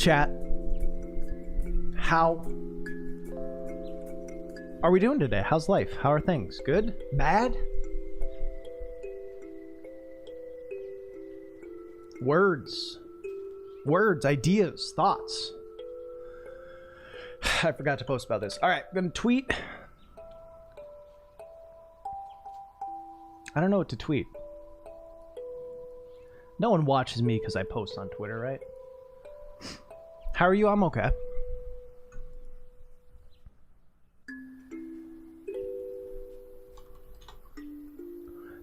Chat, how are we doing today? How's life? How are things? Good? Bad? Words, ideas, thoughts. I forgot to post about this. All right, I'm gonna tweet. I don't know what to tweet. No one watches me because I post on Twitter, right? How are you? I'm okay.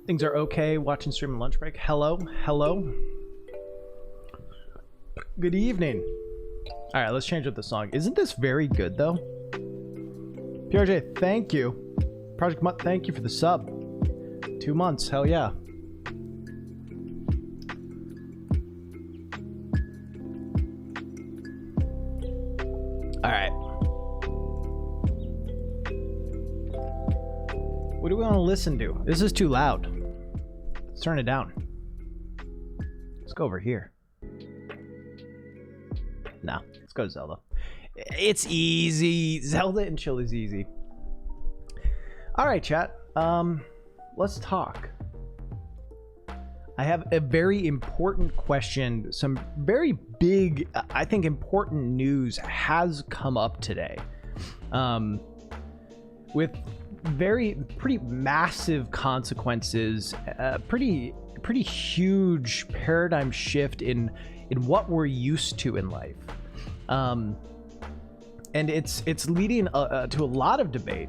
Things are okay. Watching stream and lunch break. Hello. Good evening. All right, let's change up the song. Isn't this very good though? PRJ, thank you. Project Mutt, thank you for the sub. 2 months. Hell yeah. All right. What do we want to listen to? This is too loud. Let's turn it down. Let's go over here. No, let's go to Zelda. It's easy. Zelda and chill is easy. All right, chat. Let's talk. I have a very important question. Some very big, I think, important news has come up today. With pretty massive consequences, pretty huge paradigm shift in what we're used to in life. And it's leading to a lot of debate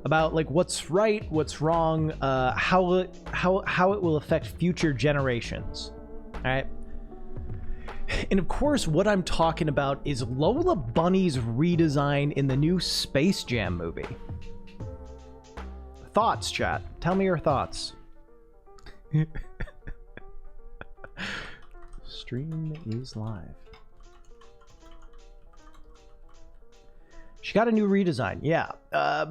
about like what's right, what's wrong, how it will affect future generations. All right. And of course, what I'm talking about is Lola Bunny's redesign in the new Space Jam movie. Thoughts, chat. Tell me your thoughts. Stream is live. She got a new redesign. Yeah,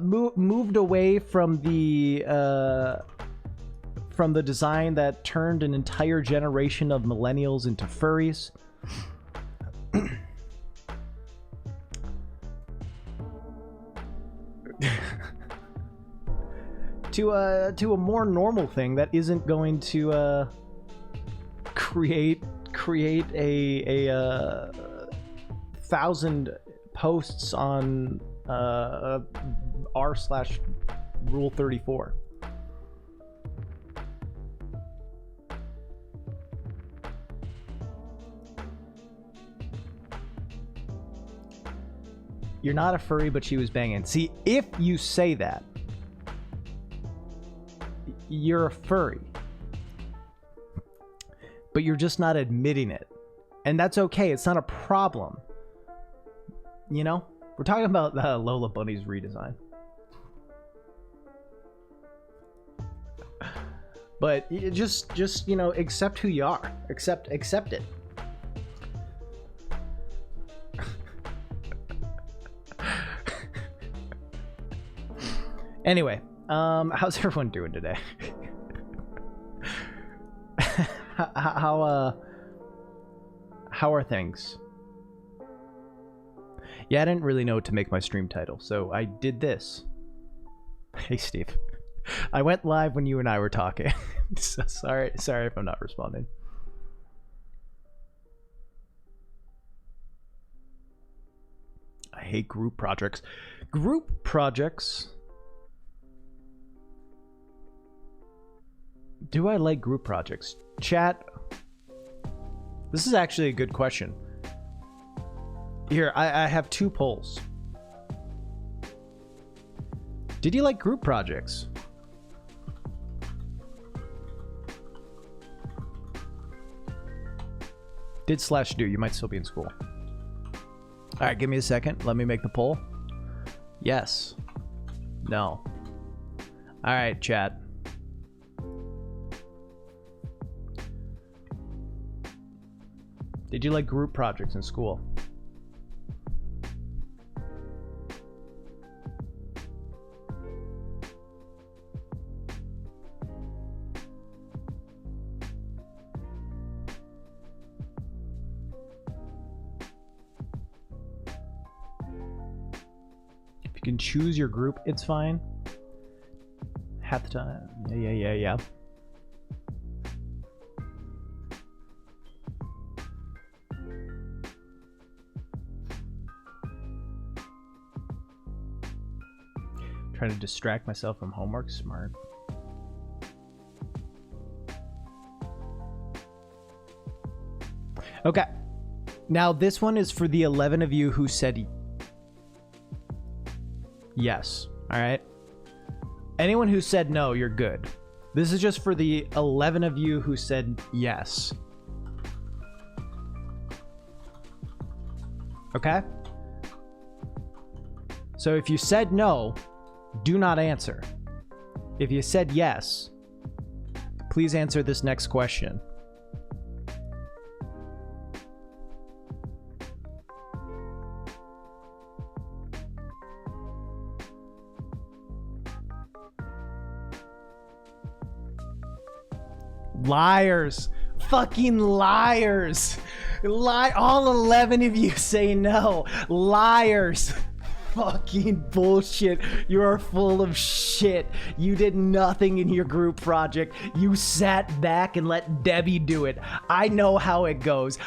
moved away from the design that turned an entire generation of millennials into furries. to a more normal thing that isn't going to create a 1,000 posts on r/Rule 34. You're not a furry, but she was banging. See, if you say that, you're a furry, but you're just not admitting it. And that's okay. It's not a problem. You know? We're talking about Lola Bunny's redesign. But you just, you know, accept who you are. Accept it. Anyway, how's everyone doing today? How are things? Yeah, I didn't really know what to make my stream title, so I did this. Hey, Steve. I went live when you and I were talking. So sorry if I'm not responding. I hate group projects. Group projects. Do I like group projects? Chat. This is actually a good question. Here, I have 2 polls. Did you like group projects? Did/do. You might still be in school. All right, give me a second. Let me make the poll. Yes. No. All right, chat. Did you like group projects in school? can choose your group, it's fine. Half the time. Yeah. Trying to distract myself from homework. Smart. Okay. Now this one is for the 11 of you who said yes. All right. Anyone who said no, you're good. This is just for the 11 of you who said yes. Okay? So if you said no, do not answer. If you said yes, please answer this next question. Liars. Fucking liars. All 11 of you say no. Liars. Fucking bullshit. You are full of shit. You did nothing in your group project. You sat back and let Debbie do it. I know how it goes.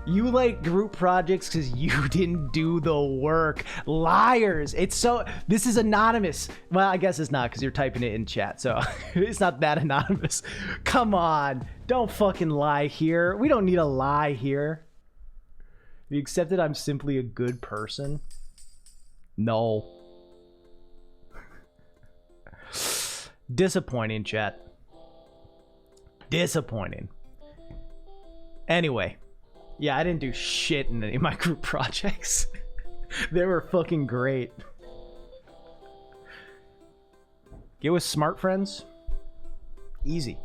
You like group projects because you didn't do the work. Liars. This is anonymous. Well, I guess it's not because you're typing it in chat, so it's not that anonymous. Come on. Don't fucking lie here. We don't need a lie here. Have you accepted I'm simply a good person? No. Disappointing, chat. Disappointing. Anyway. Yeah, I didn't do shit in any of my group projects. They were fucking great. Get with smart friends? Easy.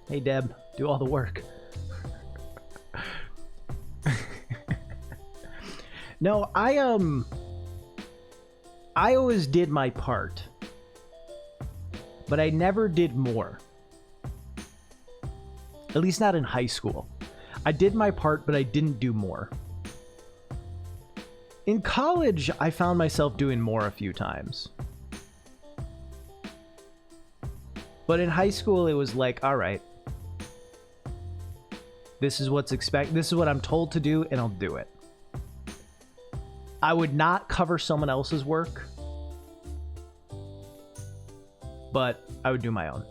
Hey, Deb. Do all the work. No, I always did my part, but I never did more. At least not in high school. I did my part, but I didn't do more. In college, I found myself doing more a few times. But in high school, it was like, all right, this is what's expected. This is what I'm told to do, and I'll do it. I would not cover someone else's work, but I would do my own.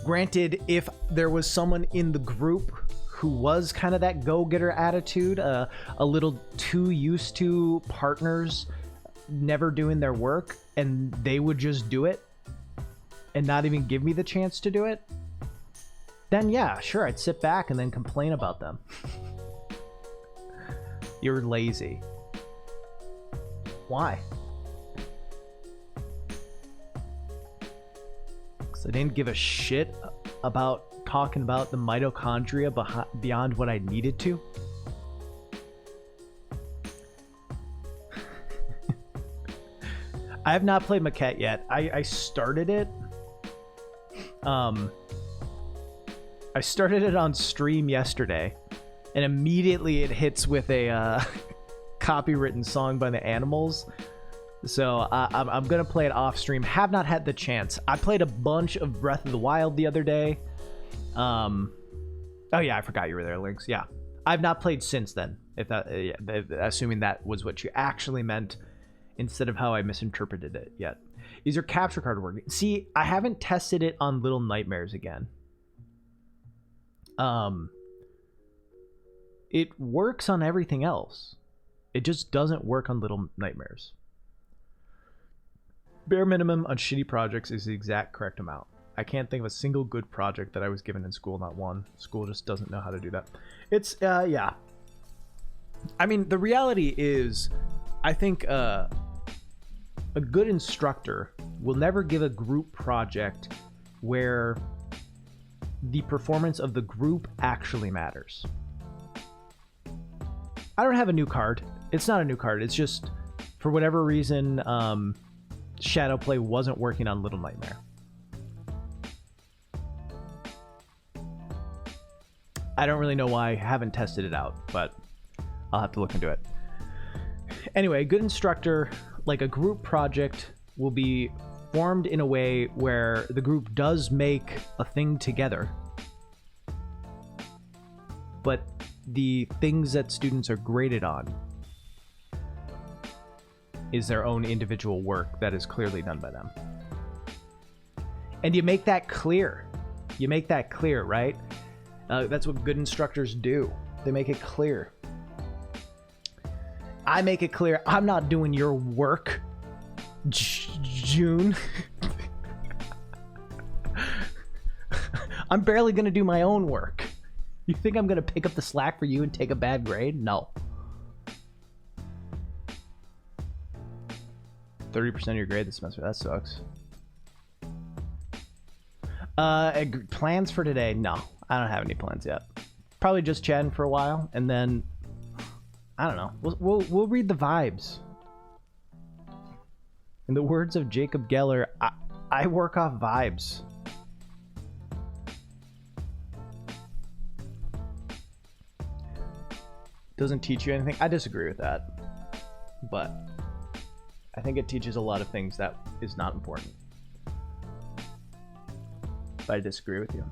Granted, if there was someone in the group who was kind of that go-getter attitude, a little too used to partners never doing their work, and they would just do it and not even give me the chance to do it, then yeah, sure, I'd sit back and then complain about them. You're lazy. Why? Because I didn't give a shit about talking about the mitochondria beyond what I needed to. I have not played Maquette yet. I started it. I started it on stream yesterday, and immediately it hits with a copywritten song by the Animals. So I'm gonna play it off stream. Have not had the chance. I played a bunch of Breath of the Wild the other day. Oh yeah, I forgot you were there, Lynx. Yeah, I've not played since then. If that, assuming that was what you actually meant, instead of how I misinterpreted it yet. Is your capture card working? See, I haven't tested it on Little Nightmares again. It works on everything else. It just doesn't work on Little Nightmares. Bare minimum on shitty projects is the exact correct amount. I can't think of a single good project that I was given in school, not one. School just doesn't know how to do that. It's, yeah. I mean, the reality is, I think a good instructor will never give a group project where the performance of the group actually matters. I don't have a new card. It's not a new card. It's just, for whatever reason, Shadowplay wasn't working on Little Nightmare. I don't really know why. I haven't tested it out, but I'll have to look into it. Anyway, a good instructor, like a group project, will be formed in a way where the group does make a thing together, but the things that students are graded on is their own individual work that is clearly done by them. And you make that clear. You make that clear, right? That's what good instructors do. They make it clear. I make it clear I'm not doing your work, June. I'm barely going to do my own work. You think I'm going to pick up the slack for you and take a bad grade? No. 30% of your grade this semester. That sucks. Plans for today? No, I don't have any plans yet. Probably just chatting for a while, and then I don't know. We'll read the vibes. In the words of Jacob Geller, I work off vibes. Doesn't teach you anything. I disagree with that, but I think it teaches a lot of things that is not important. But I disagree with you.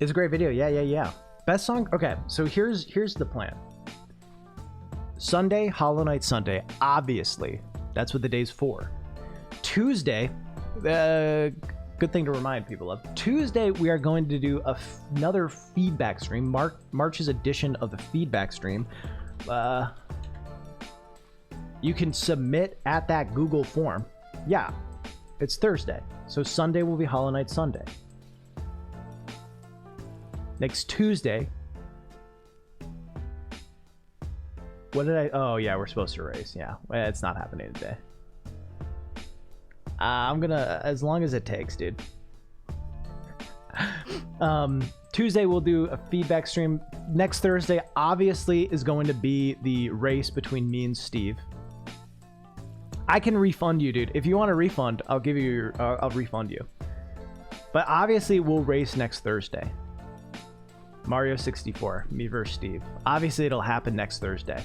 It's a great video. Yeah. Best song? Okay, so here's the plan. Sunday, Hollow Knight Sunday. Obviously, that's what the day's for. Tuesday, good thing to remind people of. Tuesday, we are going to do another feedback stream. March's edition of the feedback stream. You can submit at that Google form. Yeah, it's Thursday. So Sunday will be Hollow Knight Sunday. Next Tuesday. What did I... Oh, yeah, we're supposed to race. Yeah, it's not happening today. I'm gonna... As long as it takes, dude. Tuesday, we'll do a feedback stream. Next Thursday, obviously, is going to be the race between me and Steve. I can refund you, dude. If you want a refund, I'll give you your... I'll refund you. But obviously, we'll race next Thursday. Mario 64, me versus Steve. Obviously, it'll happen next Thursday.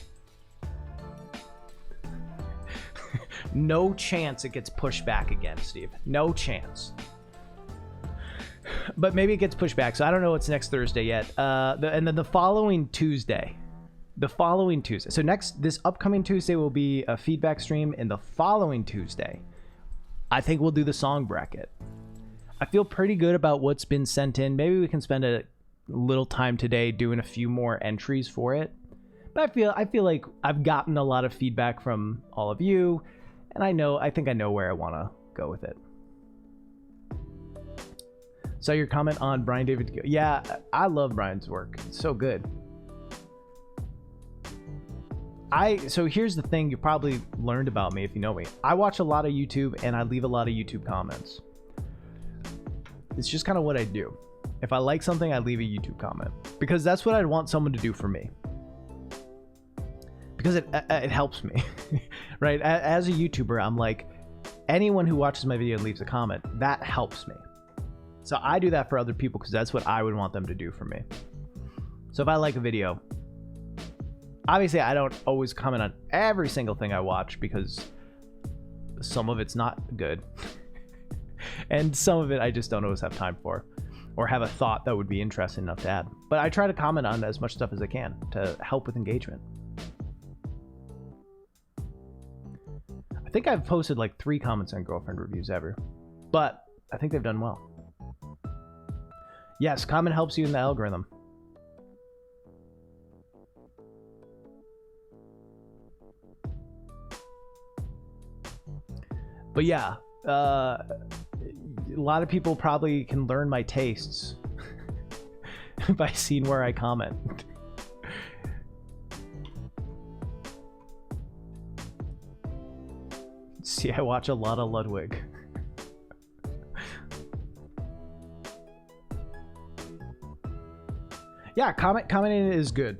No chance it gets pushed back again, Steve. No chance. But maybe it gets pushed back, so I don't know what's next Thursday yet. And then the following Tuesday. So this upcoming Tuesday will be a feedback stream, and the following Tuesday, I think we'll do the song bracket. I feel pretty good about what's been sent in. Maybe we can spend a little time today doing a few more entries for it. But I feel like I've gotten a lot of feedback from all of you, and I think I know where I want to go with it. So your comment on Brian David Gill. Yeah, I love Brian's work. It's so good. So here's the thing you probably learned about me if you know me. I watch a lot of YouTube and I leave a lot of YouTube comments. It's just kind of what I do. If I like something, I leave a YouTube comment because that's what I'd want someone to do for me. Because it helps me, right? As a YouTuber, I'm like, anyone who watches my video and leaves a comment, that helps me. So I do that for other people because that's what I would want them to do for me. So if I like a video, obviously I don't always comment on every single thing I watch because some of it's not good. And some of it I just don't always have time for or have a thought that would be interesting enough to add. But I try to comment on as much stuff as I can to help with engagement. I think I've posted like 3 comments on girlfriend reviews ever, but I think they've done well. Yes, comment helps you in the algorithm. But yeah, a lot of people probably can learn my tastes by seeing where I comment. See, I watch a lot of Ludwig. Yeah, commenting is good.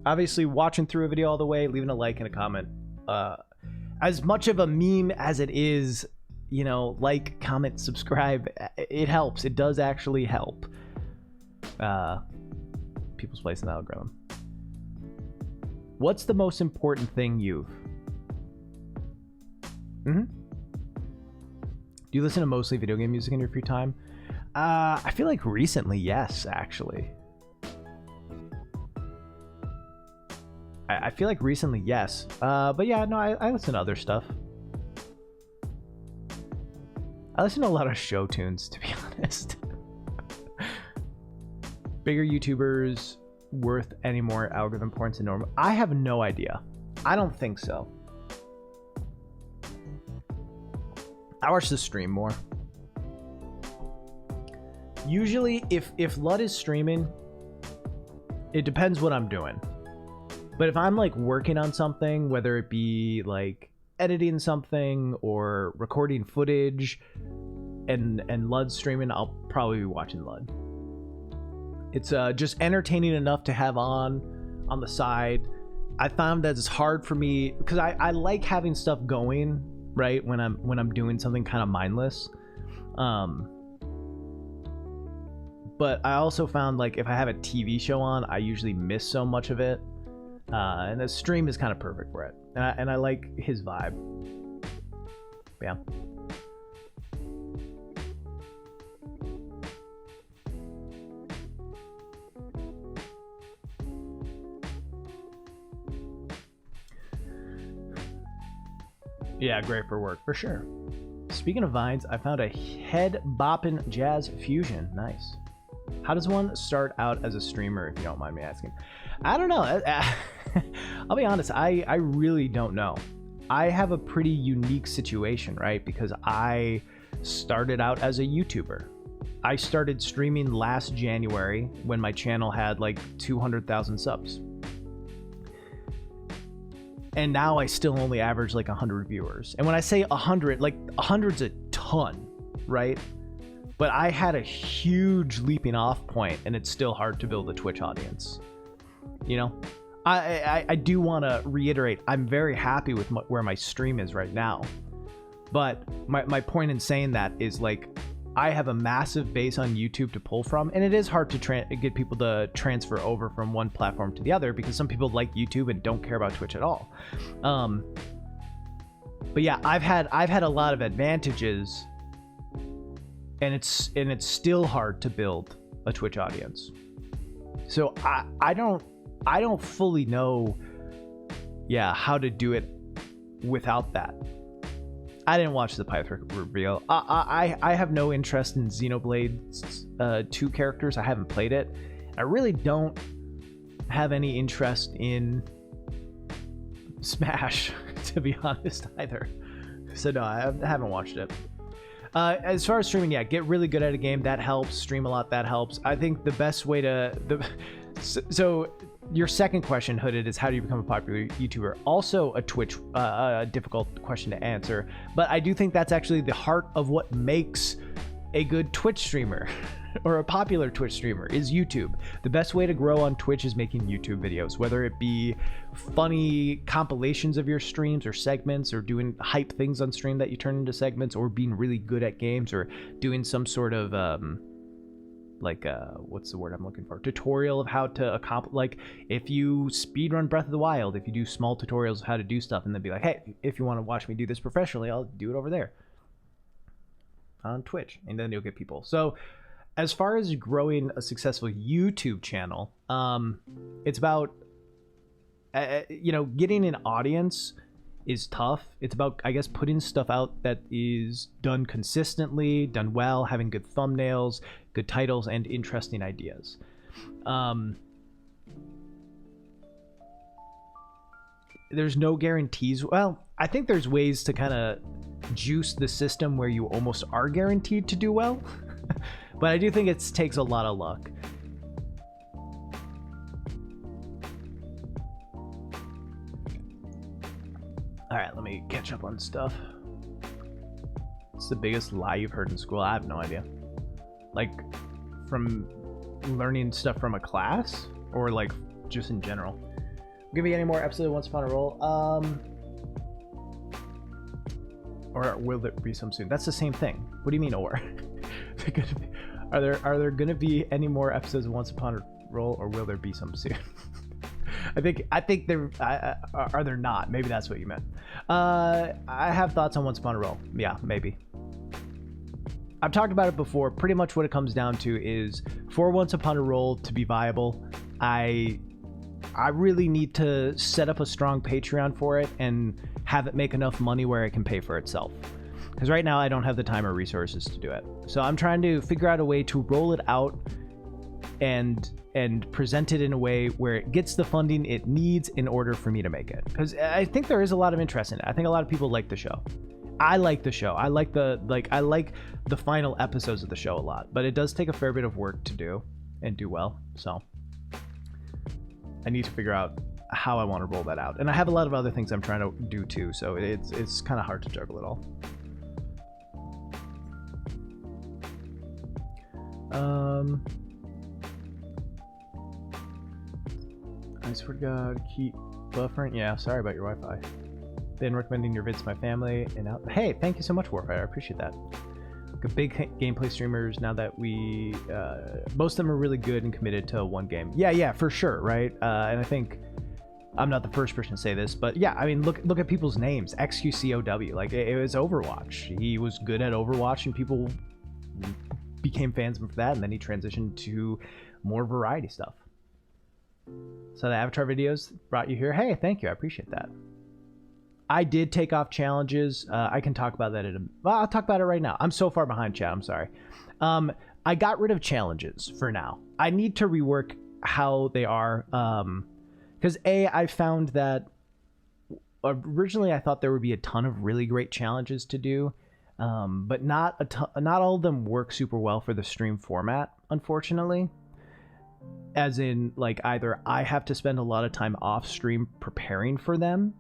Obviously, watching through a video all the way, leaving a like and a comment. As much of a meme as it is, like, comment, subscribe, it helps. It does actually help. people's place in the algorithm. What's the most important thing you've? Do you listen to mostly video game music in your free time? I feel like recently, yes, actually. I feel like recently, yes. But yeah, no, I listen to other stuff. I listen to a lot of show tunes, to be honest. Bigger YouTubers worth any more algorithm points than normal? I have no idea. I don't think so. I watch the stream more. Usually, if Lud is streaming, it depends what I'm doing. But if I'm like working on something, whether it be like editing something or recording footage, and Lud streaming, I'll probably be watching Lud. It's just entertaining enough to have on the side. I found that it's hard for me because I like having stuff going, right, when I'm doing something kind of mindless. But I also found like if I have a TV show on, I usually miss so much of it. And the stream is kind of perfect for it. And I like his vibe. Yeah. Yeah, great for work, for sure. Speaking of vines, I found a head boppin' jazz fusion. Nice. How does one start out as a streamer, if you don't mind me asking? I don't know. I'll be honest, I really don't know. I have a pretty unique situation, right? Because I started out as a YouTuber. I started streaming last January when my channel had like 200,000 subs. And now I still only average like 100 viewers. And when I say 100, like 100's a ton, right? But I had a huge leaping off point, and it's still hard to build a Twitch audience. You know, I do want to reiterate, I'm very happy with where my stream is right now. But my point in saying that is like, I have a massive base on YouTube to pull from, and it is hard to get people to transfer over from one platform to the other because some people like YouTube and don't care about Twitch at all. But yeah, I've had a lot of advantages, and it's still hard to build a Twitch audience. So I don't fully know, yeah, how to do it without that. I didn't watch the Python reveal. I have no interest in Xenoblade 2 characters. I haven't played it. I really don't have any interest in Smash, to be honest, either. So no, I haven't watched it. As far as streaming, yeah, get really good at a game. That helps. Stream a lot. That helps. I think the best way to... So your second question, Hooded, is how do you become a popular YouTuber? Also a Twitch, difficult question to answer, but I do think that's actually the heart of what makes a good Twitch streamer or a popular Twitch streamer is YouTube. The best way to grow on Twitch is making YouTube videos, whether it be funny compilations of your streams or segments, or doing hype things on stream that you turn into segments, or being really good at games, or doing some sort of what's the word I'm looking for? Tutorial of how to accomplish, like if you speedrun Breath of the Wild, if you do small tutorials of how to do stuff, and then be like, hey, if you want to watch me do this professionally, I'll do it over there on Twitch, and then you'll get people. So as far as growing a successful YouTube channel, it's about, getting an audience is tough. It's about, I guess, putting stuff out that is done consistently, done well, having good thumbnails, good titles, and interesting ideas. There's no guarantees. Well, I think there's ways to kind of juice the system where you almost are guaranteed to do well. But I do think it takes a lot of luck. All right, let me catch up on stuff. What's the biggest lie you've heard in school? I have no idea. Like, from learning stuff from a class, or like just in general? Give me any more episode of Once Upon a Roll? Or will there be some soon? That's the same thing. What do you mean, or? Are there gonna be any more episodes of Once Upon a Roll, or will there be some soon? I think there are there not. Maybe that's what you meant. I have thoughts on Once Upon a Roll. Yeah, maybe. I've talked about it before. Pretty much what it comes down to is for Once Upon a Roll to be viable, I really need to set up a strong Patreon for it and have it make enough money where it can pay for itself. Because right now I don't have the time or resources to do it. So I'm trying to figure out a way to roll it out and present it in a way where it gets the funding it needs in order for me to make it. Because I think there is a lot of interest in it. I think a lot of people like the show. I like the show. I like the final episodes of the show a lot, but it does take a fair bit of work to do and do well. So I need to figure out how I want to roll that out. And I have a lot of other things I'm trying to do too, so it's kind of hard to juggle it all. I swear to God, keep buffering. Yeah, sorry about your Wi-Fi. Been recommending your vids to my family and out. Hey, thank you so much, Warfighter. I appreciate that. Like big gameplay streamers now that we most of them are really good and committed to one game. Yeah, for sure, right? And I think I'm not the first person to say this, but yeah, I mean, look at people's names. XQCOW, like it was Overwatch. He was good at Overwatch, and people became fans of him for that, and then he transitioned to more variety stuff. So the Avatar videos brought you here. Hey, thank you. I appreciate that. I did take off challenges. I can talk about that I'll talk about it right now. I'm so far behind, chat. I'm sorry. I got rid of challenges for now. I need to rework how they are. Because I found that originally I thought there would be a ton of really great challenges to do. But not all of them work super well for the stream format, unfortunately. As in, like, either I have to spend a lot of time off stream preparing for them,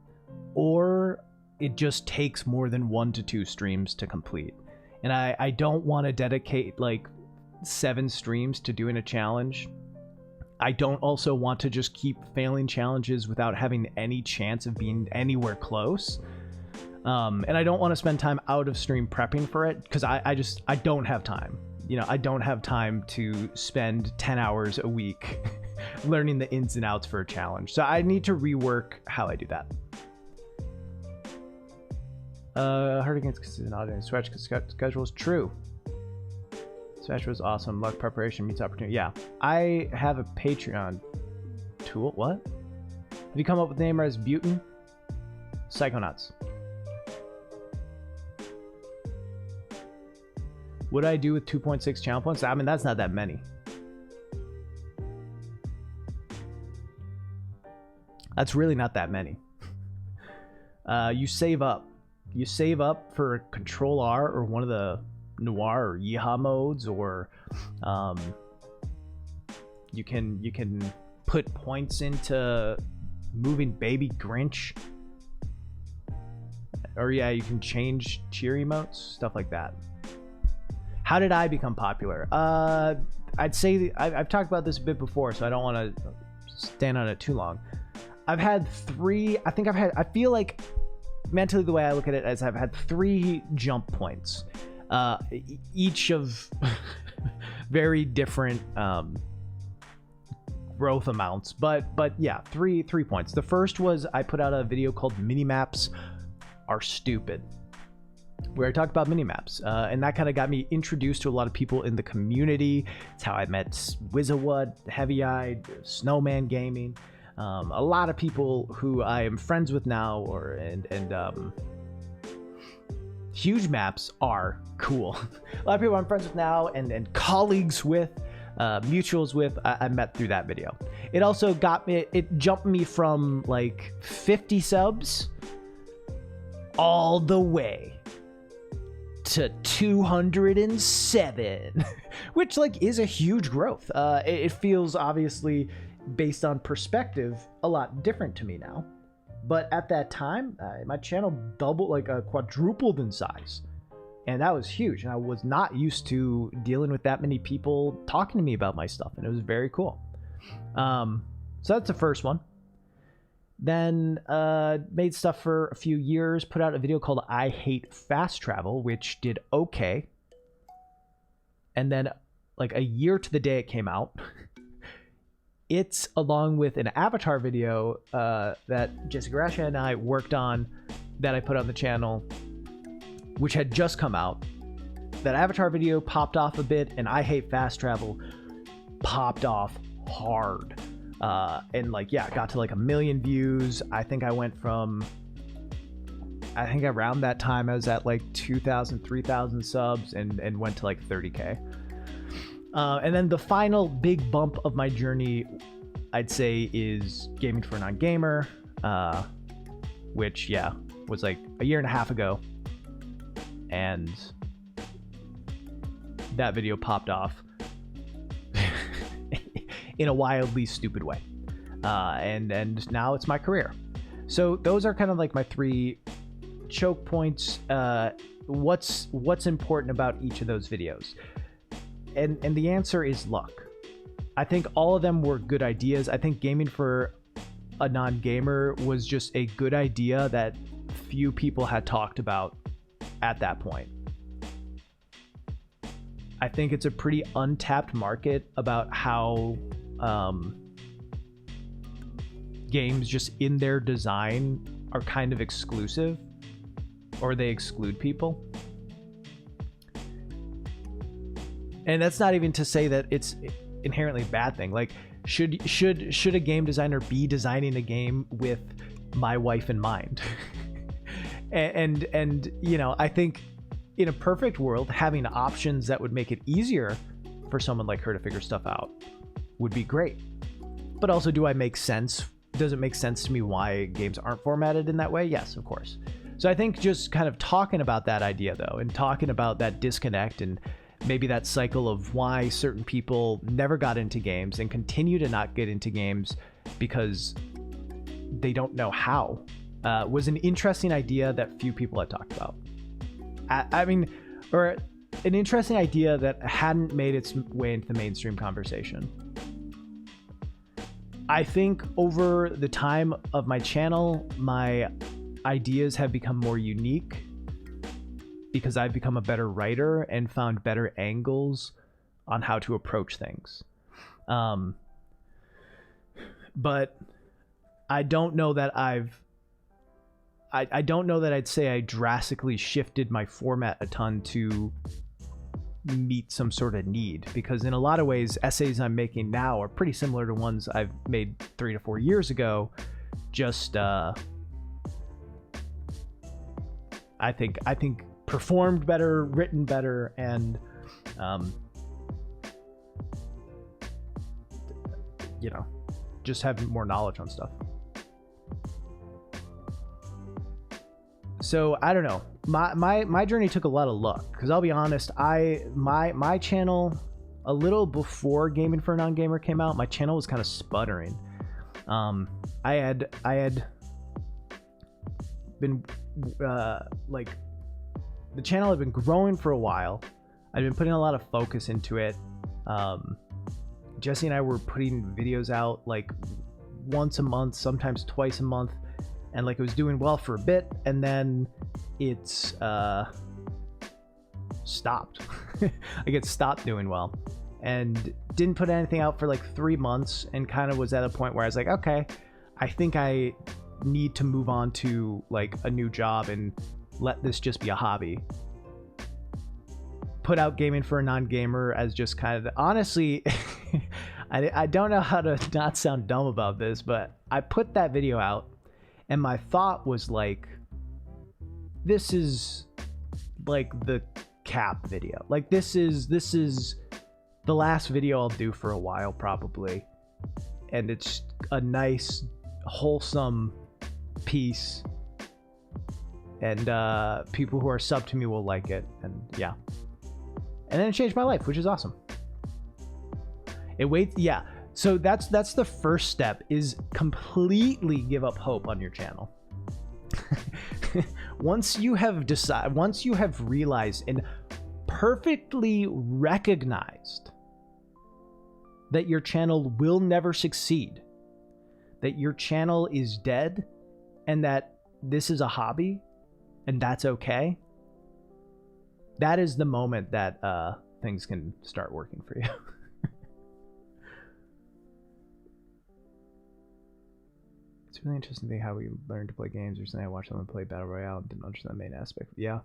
or it just takes more than 1 to 2 streams to complete. And I don't want to dedicate like 7 streams to doing a challenge. I don't also want to just keep failing challenges without having any chance of being anywhere close. And I don't want to spend time out of stream prepping for it, because I don't have time. You know, I don't have time to spend 10 hours a week learning the ins and outs for a challenge. So I need to rework how I do that. Hard against consistent audience. Swatch schedule is true. Swatch was awesome. Luck, preparation meets opportunity. Yeah. I have a Patreon tool. What? Have you come up with the name Rasputin? Psychonauts. What I do with 2.6 channel points? I mean, that's not that many. That's really not that many. You save up. You save up for Control R or one of the Noir or Yeehaw modes, or you can put points into moving Baby Grinch. Or yeah, you can change cheer emotes, stuff like that. How did I become popular? I'd say I've talked about this a bit before, so I don't want to stand on it too long. I've had 3. I feel like mentally the way I look at it is I've had 3 jump points, each of very different growth amounts. But yeah, three points. The first was I put out a video called Minimaps Are Stupid, where I talked about minimaps, and that kind of got me introduced to a lot of people in the community. It's how I met Wizawud, Heavy Eyed, Snowman Gaming, a lot of people who I am friends with now, huge maps are cool. A lot of people I'm friends with now and colleagues with, mutuals with, I met through that video. It also it jumped me from like 50 subs all the way to 207, which like is a huge growth. It feels obviously, based on perspective, a lot different to me now, but at that time my channel quadrupled in size, and that was huge, and I was not used to dealing with that many people talking to me about my stuff, and it was very cool. So that's the first one. Then made stuff for a few years, put out a video called I Hate Fast Travel, which did okay. And then like a year to the day it came out. It's along with an Avatar video that Jesse Gracia and I worked on that I put on the channel, which had just come out. That Avatar video popped off a bit, and I Hate Fast Travel popped off hard. And like, yeah, got to like 1 million views. I think around that time I was at like 2,000, 3,000 subs and went to like 30K. And then the final big bump of my journey, I'd say, is Gaming for a Non-Gamer, which, yeah, was like a year and a half ago. And that video popped off in a wildly stupid way. And now it's my career. So those are kind of like my 3 choke points. What's important about each of those videos? And the answer is luck. I think all of them were good ideas. I think Gaming for a Non-Gamer was just a good idea that few people had talked about at that point. I think it's a pretty untapped market about how games just in their design are kind of exclusive, or they exclude people. And that's not even to say that it's inherently a bad thing. Like, should a game designer be designing a game with my wife in mind? and you know, I think in a perfect world, having options that would make it easier for someone like her to figure stuff out would be great. But also, do I make sense? Does it make sense to me why games aren't formatted in that way? Yes, of course. So I think just kind of talking about that idea, though, and talking about that disconnect and maybe that cycle of why certain people never got into games and continue to not get into games because they don't know how, was an interesting idea that few people had talked about. I mean, or an interesting idea that hadn't made its way into the mainstream conversation. I think over the time of my channel, my ideas have become more unique because I've become a better writer and found better angles on how to approach things. But I don't know that I don't know that I'd say I drastically shifted my format a ton to meet some sort of need, because in a lot of ways, essays I'm making now are pretty similar to ones I've made 3 to 4 years ago. Just, I think performed better, written better, and, you know, just having more knowledge on stuff. So I don't know. My journey took a lot of luck, because I'll be honest, my channel, a little before Gaming for a Non-Gamer came out, my channel was kind of sputtering. I had been like, the channel had been growing for a while. I'd been putting a lot of focus into it. Jesse and I were putting videos out like once a month, sometimes twice a month. And like, it was doing well for a bit, and then it's stopped. Like, it stopped doing well, and didn't put anything out for like 3 months, and kind of was at a point where I was like, okay, I think I need to move on to like a new job and let this just be a hobby. Put out Gaming for a Non-Gamer as just kind of, honestly, I don't know how to not sound dumb about this, but I put that video out, and my thought was like, this is like the cap video. Like, this is the last video I'll do for a while, probably. And it's a nice, wholesome piece. And people who are sub to me will like it. And yeah. And then it changed my life, which is awesome. Yeah. So that's the first step, is completely give up hope on your channel. Once you have realized and perfectly recognized that your channel will never succeed, that your channel is dead, and that this is a hobby, and that's okay, that is the moment that things can start working for you. It's really interesting thing how we learned to play games. Recently I watched someone play Battle Royale and didn't understand the main aspect. Yeah.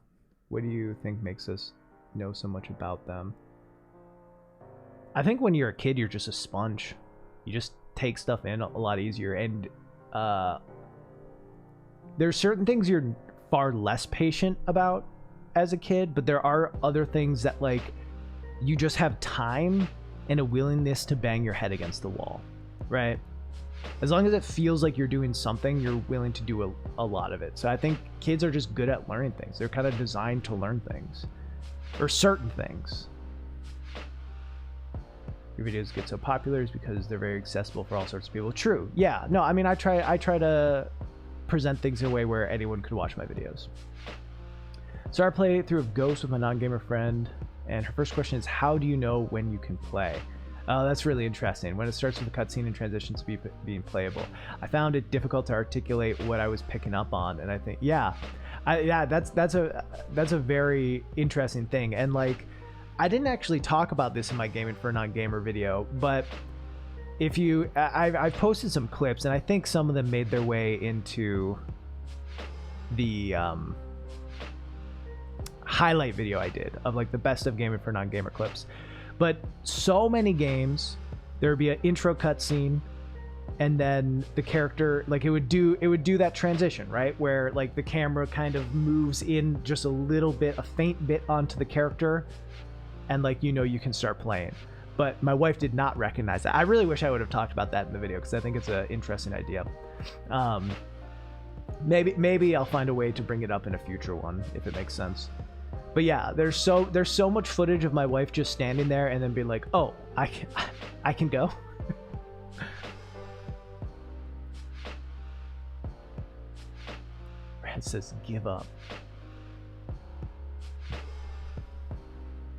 What do you think makes us know so much about them? I think when you're a kid, you're just a sponge. You just take stuff in a lot easier. And there's certain things you're far less patient about as a kid, but there are other things that, like, you just have time and a willingness to bang your head against the wall, right? As long as it feels like you're doing something, you're willing to do a lot of it. So I think kids are just good at learning things. They're kind of designed to learn things, or certain things. Your videos get so popular is because they're very accessible for all sorts of people. True. Yeah. No, I mean, I try to present things in a way where anyone could watch my videos. So I play through of Ghost with my non-gamer friend, and her first question is, how do you know when you can play? That's really interesting. When it starts with a cutscene and transitions to being playable. I found it difficult to articulate what I was picking up on, and I think, yeah, that's a very interesting thing. And like, I didn't actually talk about this in my Gaming for a Non-Gamer video, but if you, I've posted some clips, and I think some of them made their way into the highlight video I did of like the best of Gaming for Non-Gamer clips. But so many games, there would be an intro cutscene, and then the character, like, it would do that transition, right, where like the camera kind of moves in just a little bit, a faint bit onto the character, and like, you know, you can start playing. But my wife did not recognize that. I really wish I would have talked about that in the video, because I think it's an interesting idea. Maybe I'll find a way to bring it up in a future one if it makes sense. But yeah, there's so much footage of my wife just standing there and then being like, "Oh, I can go." Brad says, "Give up."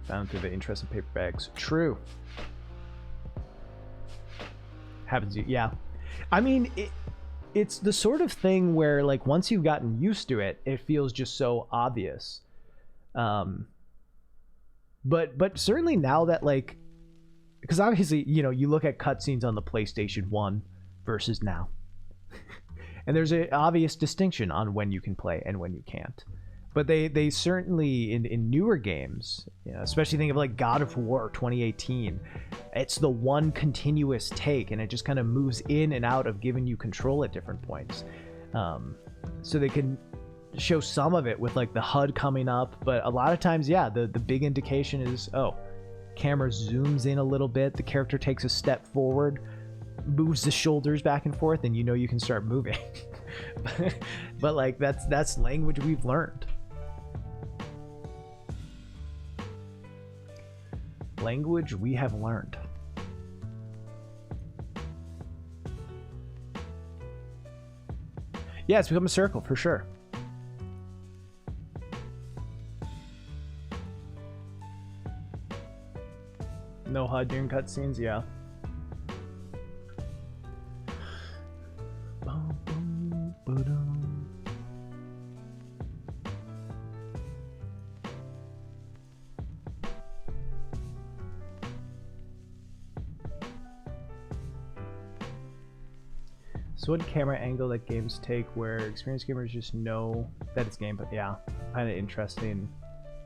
Found through the interest in paper bags. True. Happens, yeah. I mean, it's the sort of thing where, like, once you've gotten used to it, it feels just so obvious. But certainly now that, like, because obviously, you know, you look at cutscenes on the PlayStation 1 versus now, and there's an obvious distinction on when you can play and when you can't. But they certainly, in newer games, you know, especially think of like God of War 2018, it's the one continuous take, and it just kind of moves in and out of giving you control at different points. So they can show some of it with like the HUD coming up, but a lot of times, yeah, the big indication is, oh, camera zooms in a little bit, the character takes a step forward, moves the shoulders back and forth, and you know you can start moving. But like, that's language we've learned. Language we have learned. Yeah, it's become a circle for sure. No HUD during cutscenes, yeah. So what camera angle that games take where experienced gamers just know that it's gameplay? Yeah, kind of interesting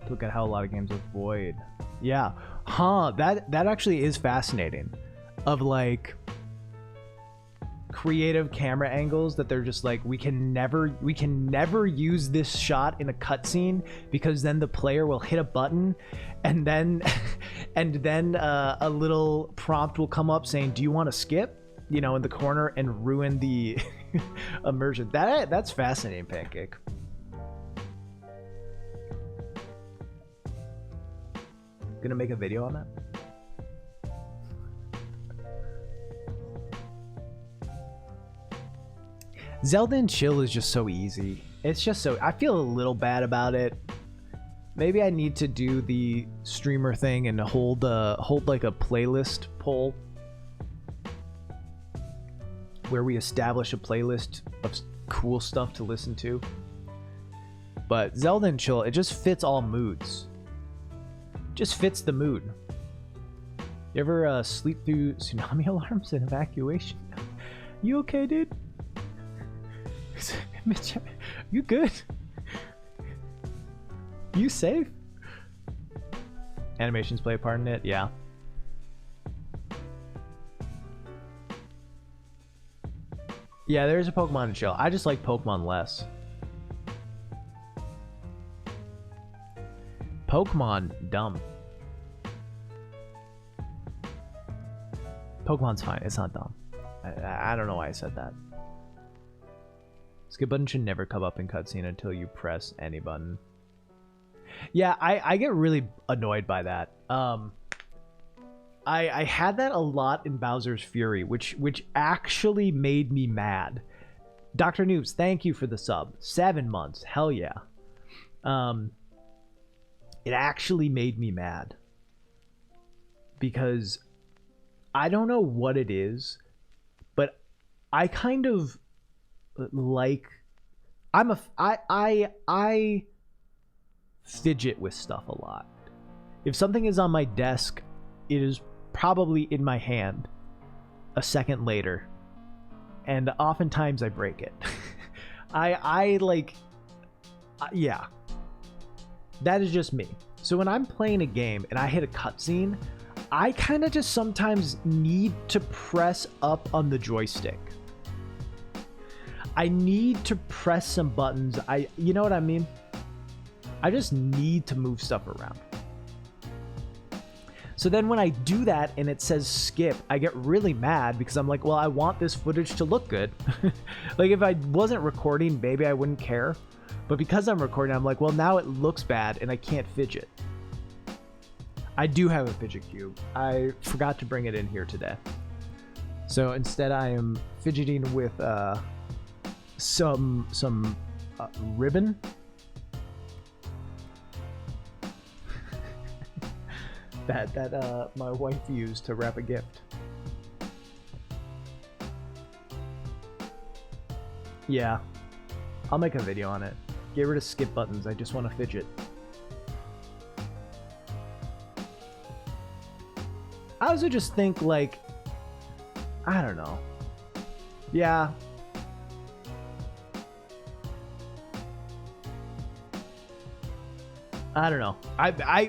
to look at how a lot of games avoid. Yeah, that actually is fascinating, of like creative camera angles that they're just like, we can never use this shot in a cutscene because then the player will hit a button, and then a little prompt will come up saying, "Do you want to skip?" You know, in the corner, and ruin the immersion. That's fascinating, Pancake. Gonna make a video on that. Zelda and Chill is just so easy. It's just so, I feel a little bad about it. Maybe I need to do the streamer thing and hold like a playlist poll where we establish a playlist of cool stuff to listen to. But Zelda and Chill, it just fits all moods. Just fits the mood. You ever sleep through tsunami alarms and evacuation? You okay, dude? Mitch, you good? You safe? Animations play a part in it? Yeah. Yeah, there's a Pokemon chill. I just like Pokemon less. Pokemon, dumb. Pokemon's fine. It's not dumb. I don't know why I said that. Skip button should never come up in cutscene until you press any button. Yeah, I get really annoyed by that. I had that a lot in Bowser's Fury, which actually made me mad. Dr. Noobs, thank you for the sub. 7 months. Hell yeah. It actually made me mad. Because I don't know what it is, but I kind of like I fidget with stuff a lot. If something is on my desk, it is probably in my hand a second later, and oftentimes I break it. Yeah, that is just me. So when I'm playing a game and I hit a cutscene, I kind of just sometimes need to press up on the joystick. I need to press some buttons. You know what I mean? I just need to move stuff around. So then when I do that and it says skip, I get really mad because I'm like, well, I want this footage to look good. Like if I wasn't recording, maybe I wouldn't care. But because I'm recording, I'm like, well, now it looks bad and I can't fidget. I do have a fidget cube. I forgot to bring it in here today. So instead I am fidgeting with some ribbon. that my wife used to wrap a gift. Yeah, I'll make a video on it. Get rid of skip buttons. I just want to fidget. I also just think, like, I don't know. Yeah. I don't know.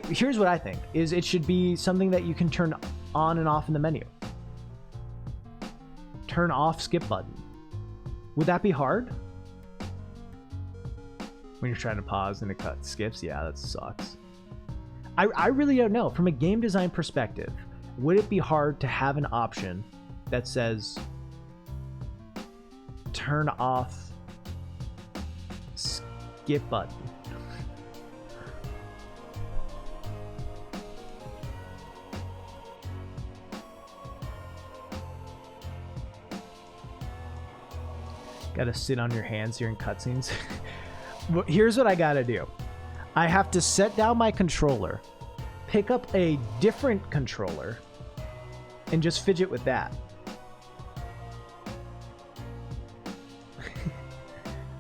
Here's what I think is it should be something that you can turn on and off in the menu. Turn off skip button. Would that be hard? When you're trying to pause and it skips? Yeah, that sucks. I really don't know. From a game design perspective, would it be hard to have an option that says turn off skip button? Gotta sit on your hands here in cutscenes. Here's what I gotta do. I have to set down my controller, pick up a different controller, and just fidget with that.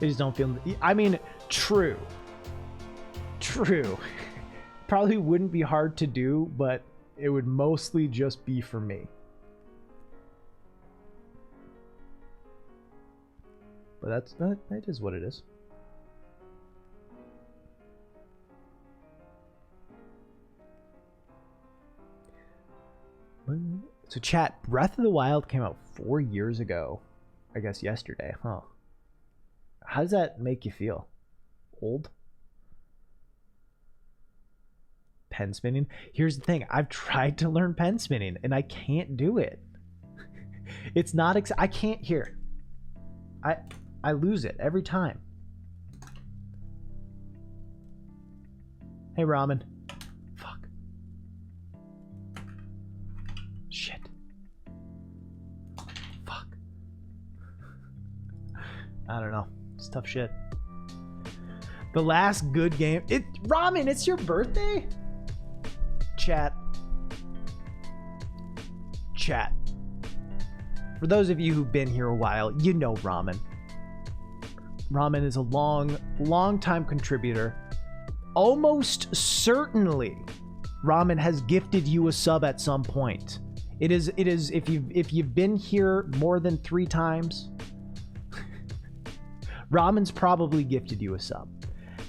I just don't feel... I mean, true. Probably wouldn't be hard to do, but it would mostly just be for me. But that is what it is. So chat, Breath of the Wild came out 4 years ago. I guess yesterday, huh? How does that make you feel? Old? Pen spinning? Here's the thing. I've tried to learn pen spinning and I can't do it. It's not... I can't hear. I lose it every time. Hey, Ramen. Fuck. Shit. Fuck. I don't know. It's tough shit. The last good game... Ramen, it's your birthday? Chat. For those of you who've been here a while, you know Ramen. Ramen is a long time contributor. Almost certainly Ramen has gifted you a sub at some point. It is if you've been here more than 3 times, Ramen's probably gifted you a sub.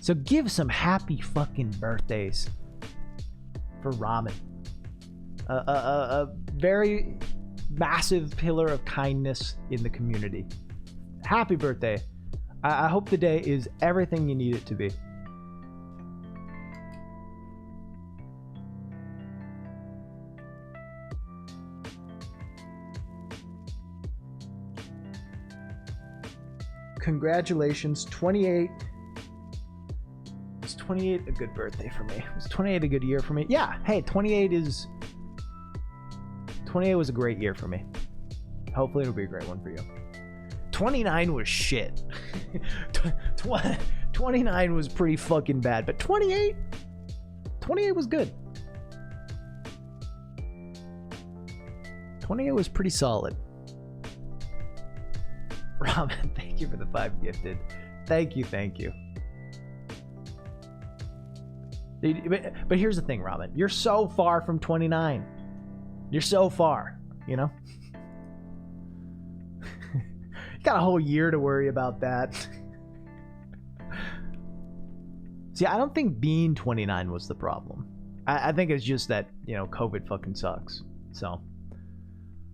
So give some happy fucking birthdays for Ramen. A very massive pillar of kindness in the community. Happy birthday. I hope the day is everything you need it to be. Congratulations, 28. Is 28 a good birthday for me? Was 28 a good year for me? Yeah, hey, 28 was a great year for me. Hopefully it'll be a great one for you. 29 was shit. 29 was pretty fucking bad, but 28 was good. 28 was pretty solid. Ramen, thank you for the 5 gifted. Thank you. But here's the thing, Ramen. You're so far from 29. You're so far, you know? You got a whole year to worry about that. See, I don't think being 29 was the problem. I think it's just that, you know, COVID fucking sucks. So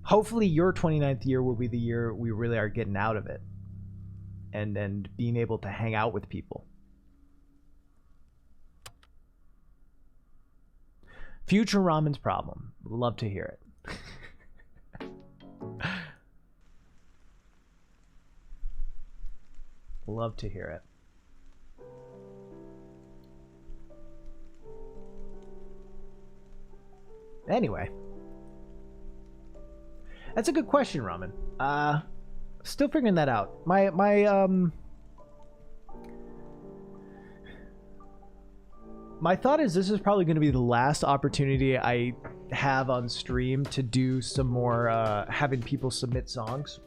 hopefully your 29th year will be the year we really are getting out of it and being able to hang out with people. Future Ramen's problem. Love to hear it. Love to hear it. Anyway. That's a good question, Ramen. Still figuring that out. My thought is this is probably going to be the last opportunity I have on stream to do some more having people submit songs.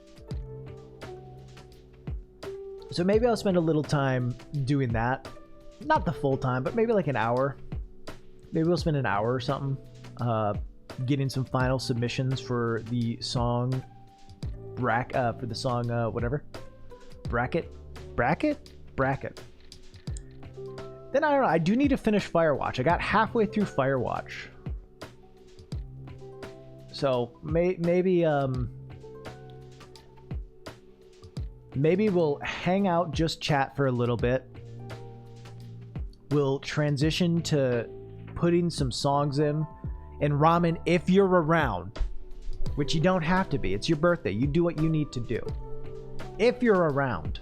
So maybe I'll spend a little time doing that. Not the full time, but maybe like an hour. Maybe we'll spend an hour or something getting some final submissions for the song for the song whatever. Bracket. Then I don't know, I do need to finish Firewatch. I got halfway through Firewatch. So maybe we'll hang out, just chat for a little bit. We'll transition to putting some songs in. And Ramen, if you're around, which you don't have to be, it's your birthday. You do what you need to do. If you're around,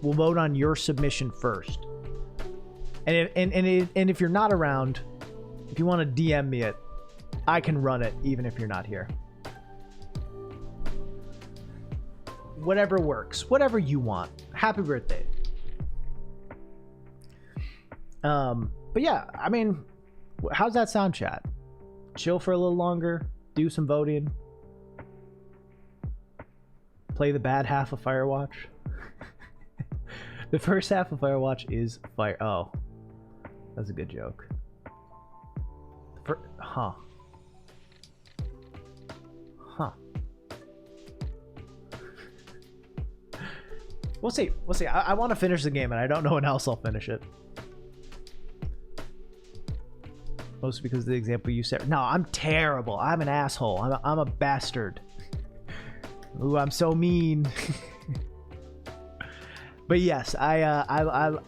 we'll vote on your submission first. And if you're not around, if you want to DM me it, I can run it even if you're not here. Whatever works, whatever you want. Happy birthday. But yeah, I mean, how's that sound, chat? Chill for a little longer, do some voting, play the bad half of Firewatch. The first half of Firewatch is fire. Oh, that's a good joke. Huh. We'll see. I want to finish the game, and I don't know when else I'll finish it. Mostly because of the example you said. No, I'm terrible. I'm an asshole. I'm a bastard. Ooh, I'm so mean. But yes, I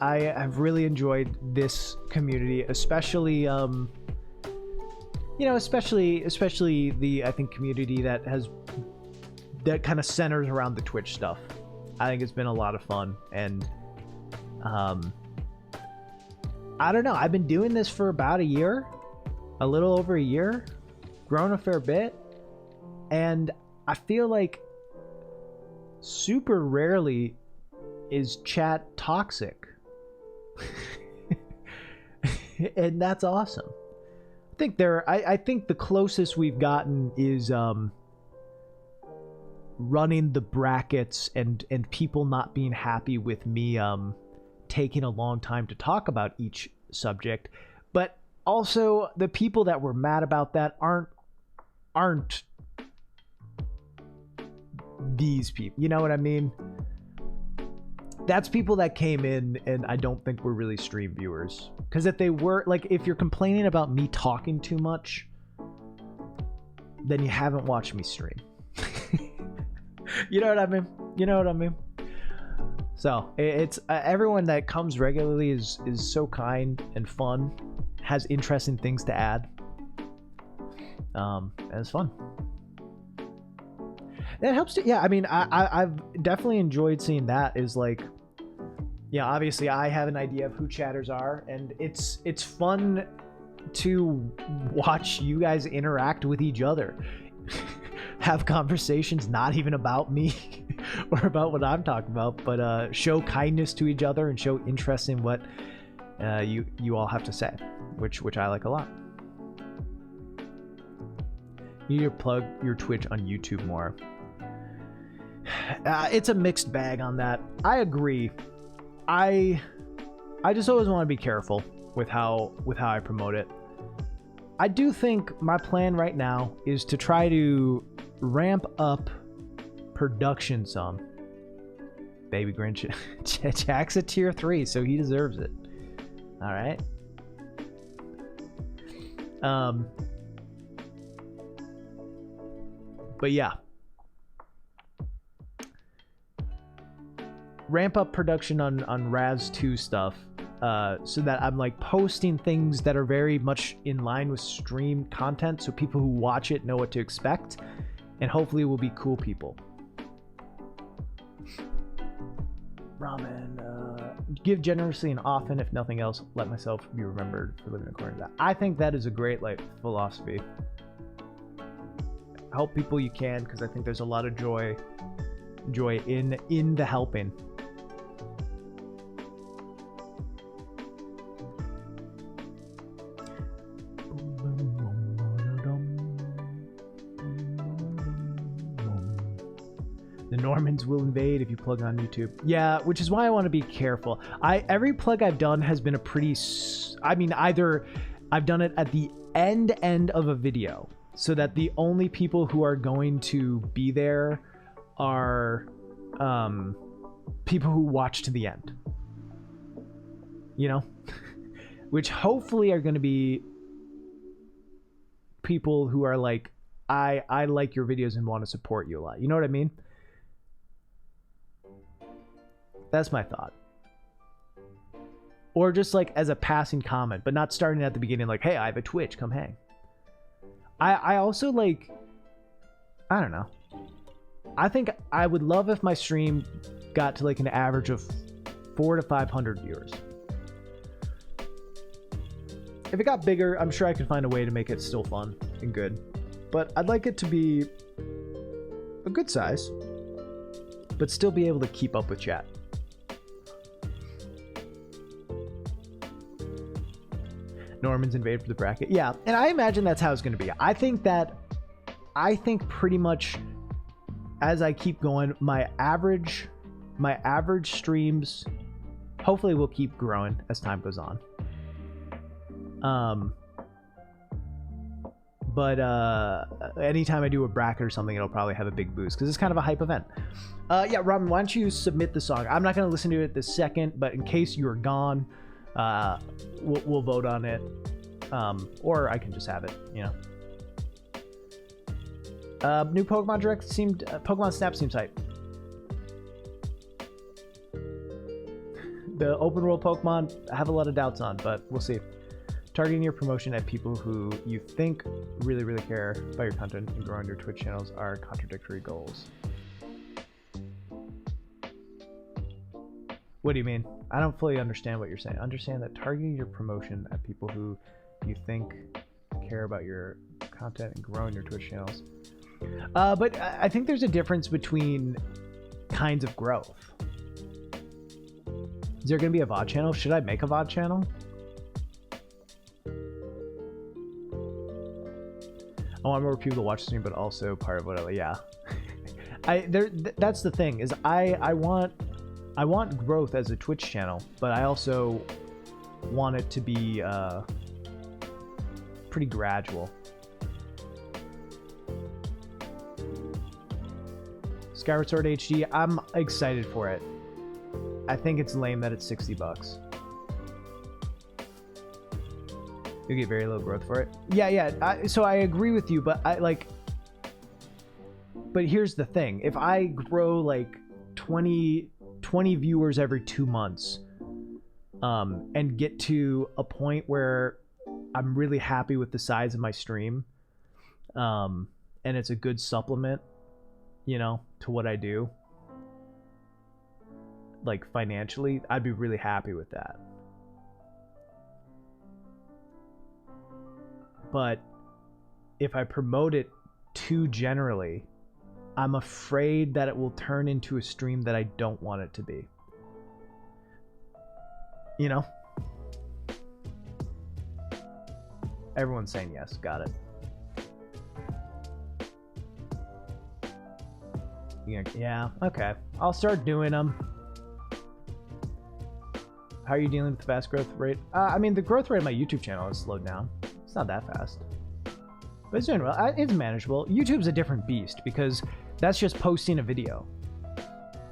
have really enjoyed this community, especially you know, especially the, I think, community that kind of centers around the Twitch stuff. I think it's been a lot of fun, and I don't know, I've been doing this for about a year, a little over a year, grown a fair bit, and I feel like super rarely is chat toxic. And that's awesome. I think the closest we've gotten is running the brackets and people not being happy with me taking a long time to talk about each subject. But also, the people that were mad about that aren't these people. You know what I mean? That's people that came in and I don't think were really stream viewers. Because if they were, like, if you're complaining about me talking too much, then you haven't watched me stream. You know what I mean? You know what I mean? So it's everyone that comes regularly is so kind and fun, has interesting things to add, and it's fun. That helps to, yeah. I mean, I've definitely enjoyed seeing that. Is like, yeah, obviously I have an idea of who chatters are, and it's fun to watch you guys interact with each other. Have conversations not even about me or about what I'm talking about, but show kindness to each other and show interest in what you all have to say, which I like a lot. You need to plug your Twitch on YouTube more. It's a mixed bag on that. I agree. I just always want to be careful with how I promote it. I do think my plan right now is to try to ramp up production some. Baby Grinch. Jack's a tier 3, so he deserves it. All right. But yeah. Ramp up production on Raz 2 stuff. So that I'm like posting things that are very much in line with stream content, so people who watch it know what to expect, and hopefully will be cool people. Ramen, give generously and often, if nothing else, let myself be remembered for living according to that. I think that is a great like philosophy. Help people you can, because I think there's a lot of joy in the helping. The Normans will invade if you plug on YouTube. Yeah, which is why I want to be careful. Every plug I've done has been a pretty... I mean, either I've done it at the end of a video, so that the only people who are going to be there are people who watch to the end. You know? Which hopefully are going to be people who are like, I like your videos and want to support you a lot. You know what I mean? That's my thought. Or just like as a passing comment, but not starting at the beginning like, hey, I have a Twitch, come hang. I also like, I don't know. I think I would love if my stream got to like an average of 400 to 500 viewers. If it got bigger, I'm sure I could find a way to make it still fun and good. But I'd like it to be a good size, but still be able to keep up with chat. Normans invade for the bracket. Yeah, and I imagine that's how it's going to be. I think pretty much as I keep going, my average streams hopefully will keep growing as time goes on. But anytime I do a bracket or something, it'll probably have a big boost because it's kind of a hype event. Yeah, Robin, why don't you submit the song? I'm not going to listen to it this second, but in case you're gone, we'll vote on it, or I can just have it, you know. New Pokemon Direct seemed Pokemon Snap seems hype. The open world Pokemon I have a lot of doubts on, but we'll see. Targeting your promotion at people who you think really care about your content and growing your Twitch channels are contradictory goals. What do you mean? I don't fully understand what you're saying. Understand that targeting your promotion at people who you think care about your content and growing your Twitch channels. But I think there's a difference between kinds of growth. Is there going to be a VOD channel? Should I make a VOD channel? I want more people to watch the stream, but also part of what I, yeah. That's the thing, is I want growth as a Twitch channel, but I also want it to be pretty gradual. Skyward Sword HD, I'm excited for it. I think it's lame that it's $60. You get very low growth for it. Yeah. So I agree with you, but but here's the thing. If I grow like 20 viewers every 2 months, and get to a point where I'm really happy with the size of my stream, and it's a good supplement, you know, to what I do, like financially, I'd be really happy with that. But if I promote it too generally, I'm afraid that it will turn into a stream that I don't want it to be. You know? Everyone's saying yes. Got it. Yeah, okay. I'll start doing them. How are you dealing with the fast growth rate? I mean, the growth rate of my YouTube channel has slowed down. It's not that fast. But it's doing well. It's manageable. YouTube's a different beast because that's just posting a video.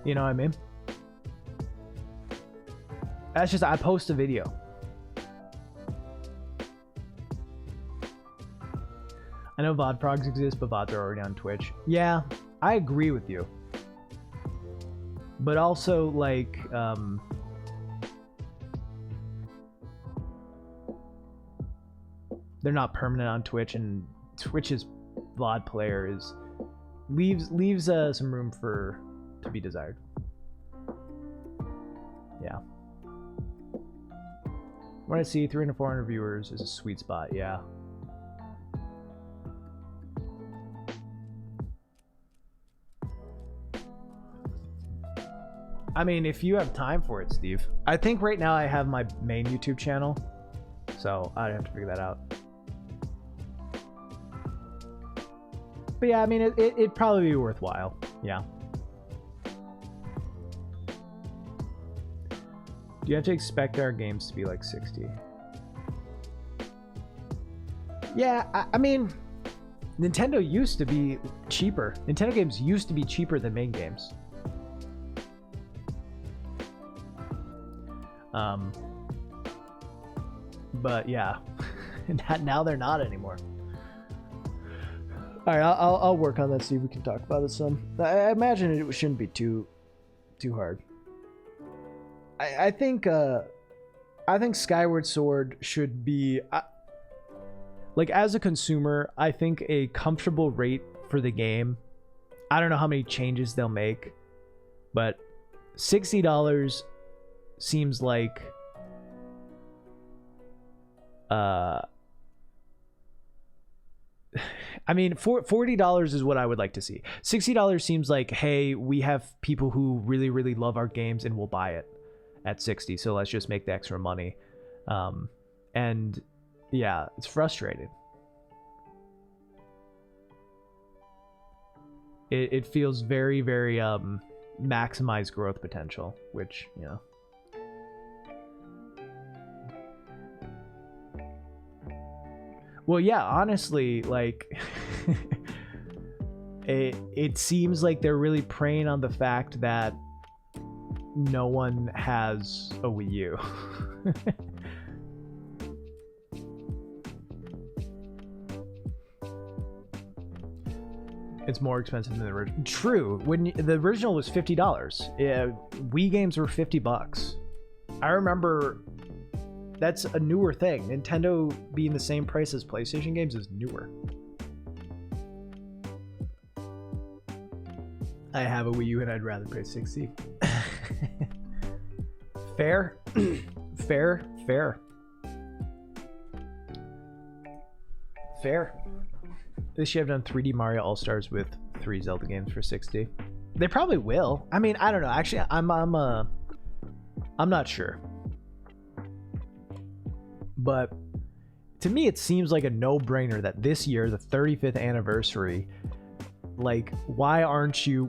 You know what I mean? That's just, I post a video. I know VOD progs exist, but VODs are already on Twitch. Yeah, I agree with you. But also, like, they're not permanent on Twitch, and Twitch's VOD player leaves some room to be desired. Yeah. What I see, 300 to 400 viewers is a sweet spot. Yeah. I mean, if you have time for it, Steve. I think right now I have my main YouTube channel, so I'd have to figure that out. But yeah, I mean, it'd probably be worthwhile. Yeah. Do you have to expect our games to be like 60? Yeah, I mean, Nintendo used to be cheaper. Nintendo games used to be cheaper than main games. But yeah, now they're not anymore. All right, I'll work on that. See if we can talk about it some. I imagine it shouldn't be too hard. I think Skyward Sword should be like, as a consumer, I think a comfortable rate for the game. I don't know how many changes they'll make, but $60 seems like I mean, $40 is what I would like to see. $60 seems like, hey, we have people who really, really love our games and will buy it at 60, so let's just make the extra money. And yeah, it's frustrating. It feels very, very maximize growth potential, which, you know. Well, yeah, honestly, like, it seems like they're really preying on the fact that no one has a Wii U. It's more expensive than the original. True. When the original was $50, Wii games were $50. I remember. That's a newer thing. Nintendo being the same price as PlayStation games is newer. I have a Wii U and I'd rather pay 60. Fair. Fair. They should have done 3D Mario All-Stars with 3 Zelda games for 60. They probably will. I mean, I don't know. Actually, I'm not sure. But to me, it seems like a no-brainer that this year, the 35th anniversary, like, why aren't you?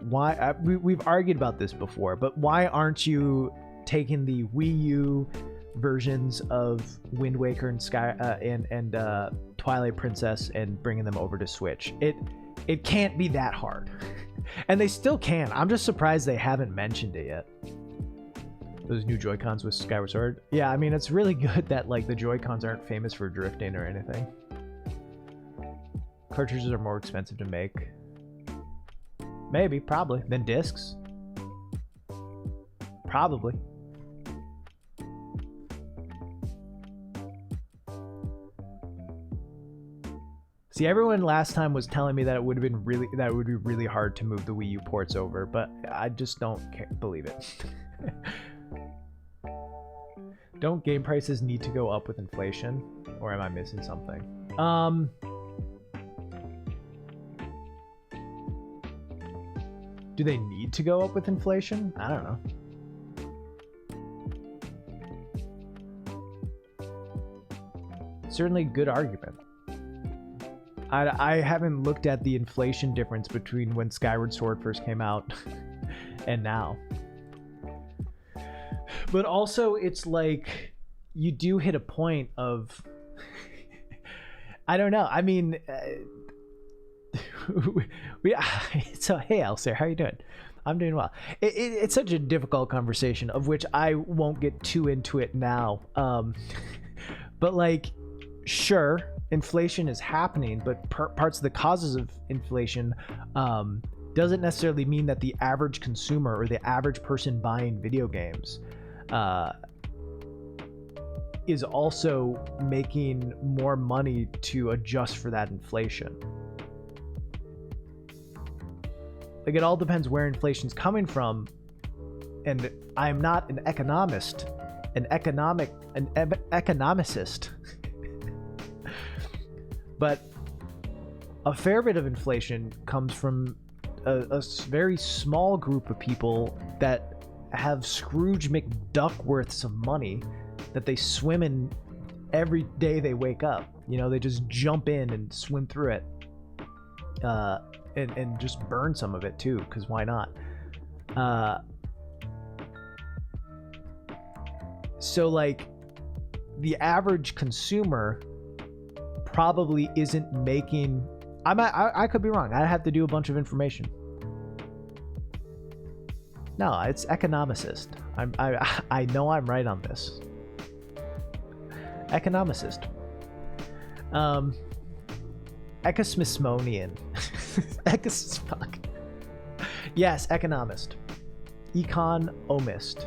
We've argued about this before, but why aren't you taking the Wii U versions of Wind Waker and Twilight Princess and bringing them over to Switch. It can't be that hard. And they still can. I'm just surprised they haven't mentioned it yet. Those new Joy-Cons with Skyward Sword. Yeah, I mean, it's really good that like the Joy-Cons aren't famous for drifting or anything. Cartridges are more expensive to make. Maybe, probably, than discs. Probably. See, everyone last time was telling me that it would be really hard to move the Wii U ports over, but I just don't believe it. Don't game prices need to go up with inflation? Or am I missing something? Do they need to go up with inflation? I don't know. Certainly good argument. I haven't looked at the inflation difference between when Skyward Sword first came out and now. But also, it's like, you do hit a point of... I don't know. I mean... So, hey, Elser, how you doing? I'm doing well. It's such a difficult conversation, of which I won't get too into it now. But, like, sure, inflation is happening, but parts of the causes of inflation doesn't necessarily mean that the average consumer or the average person buying video games is also making more money to adjust for that inflation. Like, it all depends where inflation's coming from, and I'm not an economist, an economicist. But a fair bit of inflation comes from a very small group of people that have Scrooge McDuckworths of money that they swim in every day they wake up. You know, they just jump in and swim through it. And just burn some of it too, because why not? So like, the average consumer probably isn't making... I could be wrong. I have to do a bunch of information. No, it's economicist. I know I'm right on this. Economicist. Ecosmithsonian. Fuck. Yes, economist. Economist.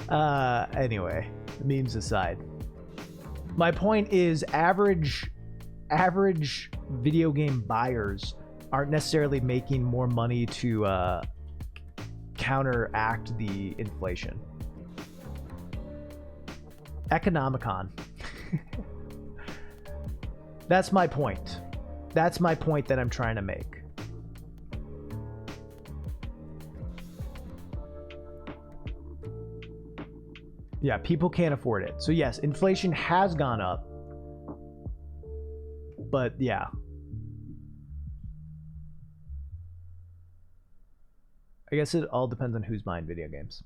Anyway, memes aside. My point is, average video game buyers aren't necessarily making more money to counteract the inflation. Economicon. That's my point. That's my point that I'm trying to make. Yeah, people can't afford it. So yes, inflation has gone up. But yeah. I guess it all depends on who's buying video games.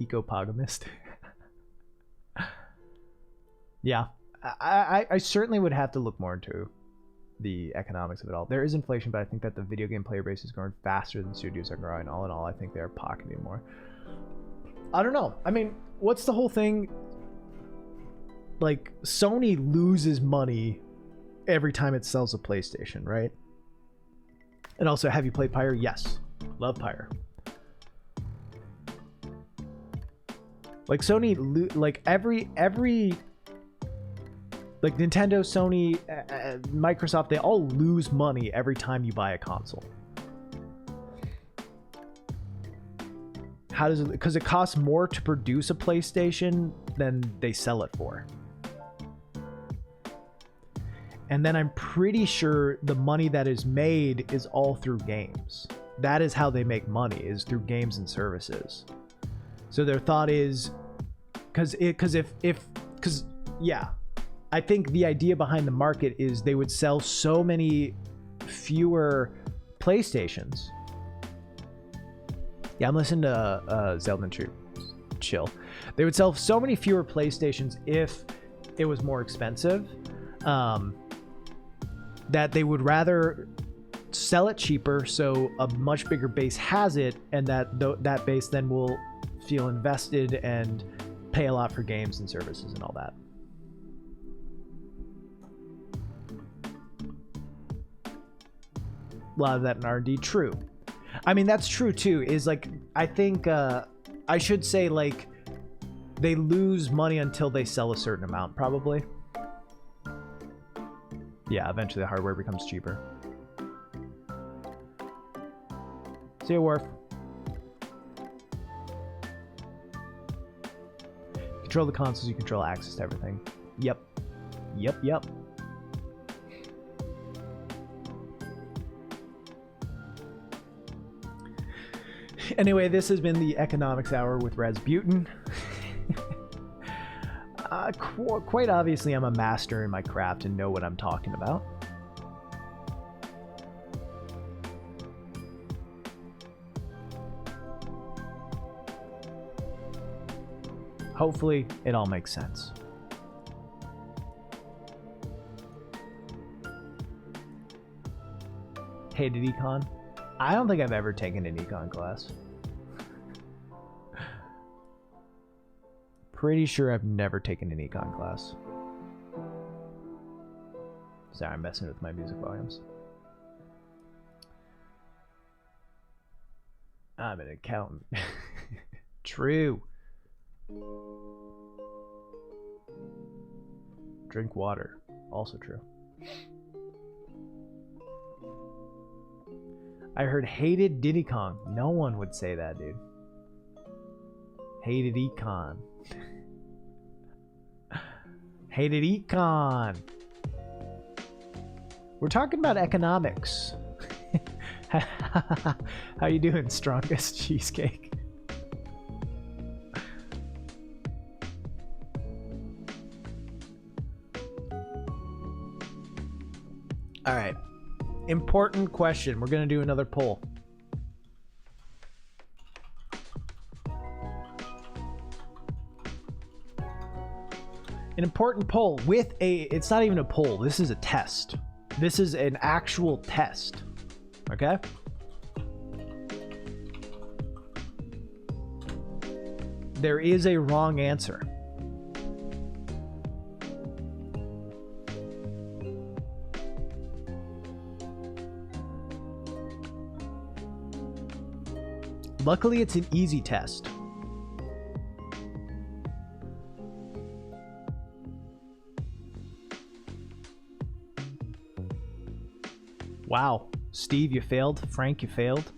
Ecopogamist. Yeah. I certainly would have to look more into the economics of it all. There is inflation, but I think that the video game player base is growing faster than studios are growing. All in all, I think they're pocketing more. I don't know. I mean, what's the whole thing? Like, Sony loses money every time it sells a PlayStation, right? And also, have you played Pyre? Yes. Love Pyre. Like, Sony, like, every like Nintendo, Sony, Microsoft, they all lose money every time you buy a console. How does it? Because it costs more to produce a PlayStation than they sell it for. And then I'm pretty sure the money that is made is all through games. That is how they make money, is through games and services. So their thought is, yeah, I think the idea behind the market is they would sell so many fewer PlayStations. Yeah, I'm listening to Zelda Chill. They would sell so many fewer PlayStations if it was more expensive, that they would rather sell it cheaper so a much bigger base has it, and that base then will feel invested and pay a lot for games and services and all that. A lot of that in R&D, true. I mean, that's true too, is like, I think, I should say, like, they lose money until they sell a certain amount, probably. Yeah, eventually the hardware becomes cheaper. See you, Worf. Control the consoles, you control access to everything. Yep. Yep. Anyway, this has been the Economics Hour with Rasputin. Quite obviously, I'm a master in my craft and know what I'm talking about. Hopefully, it all makes sense. Hated econ? I don't think I've ever taken an econ class. Pretty sure I've never taken an econ class. Sorry, I'm messing with my music volumes. I'm an accountant. True. Drink water. Also true. I heard hated Diddy Kong. No one would say that, dude. Hated econ. Hated econ. We're talking about economics. How you doing, Strongest Cheesecake? All right. Important question. We're going to do another poll. An important poll with it's not even a poll. This is a test. This is an actual test. Okay? There is a wrong answer. Luckily, it's an easy test. Wow. Steve, you failed. Frank, you failed.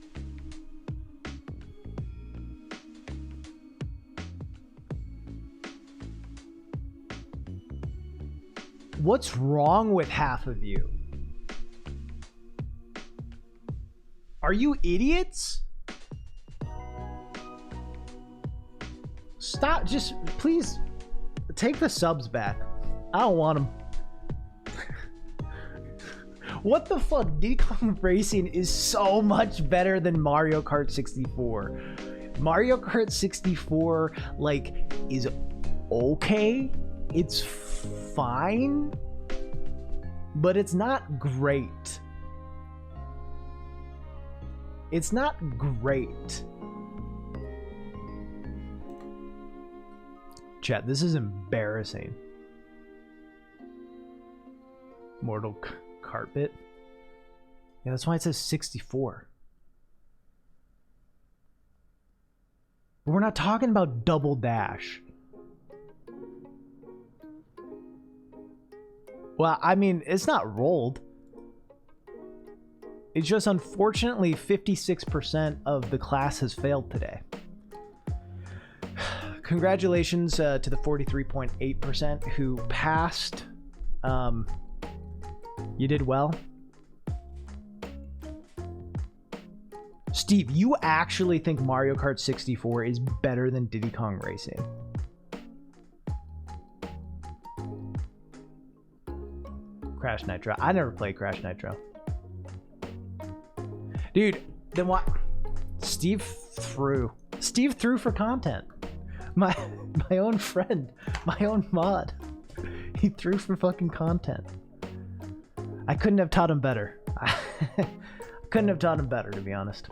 What's wrong with half of you? Are you idiots? Stop, just please take the subs back. I don't want them. What the fuck? Diddy Kong Racing is so much better than Mario Kart 64. Mario Kart 64, like, is okay. It's fine, but it's not great. It's not great. Chat, this is embarrassing. Mortal Carpet. Yeah, that's why it says 64. But we're not talking about Double Dash. Well, I mean, it's not rolled. It's just unfortunately 56% of the class has failed today. Congratulations to the 43.8% who passed. You did well. Steve, you actually think Mario Kart 64 is better than Diddy Kong Racing? Crash Nitro. I never played Crash Nitro. Dude, then what? Steve threw for content. My own friend, my own mod. He threw for fucking content. I couldn't have taught him better. I couldn't have taught him better, to be honest.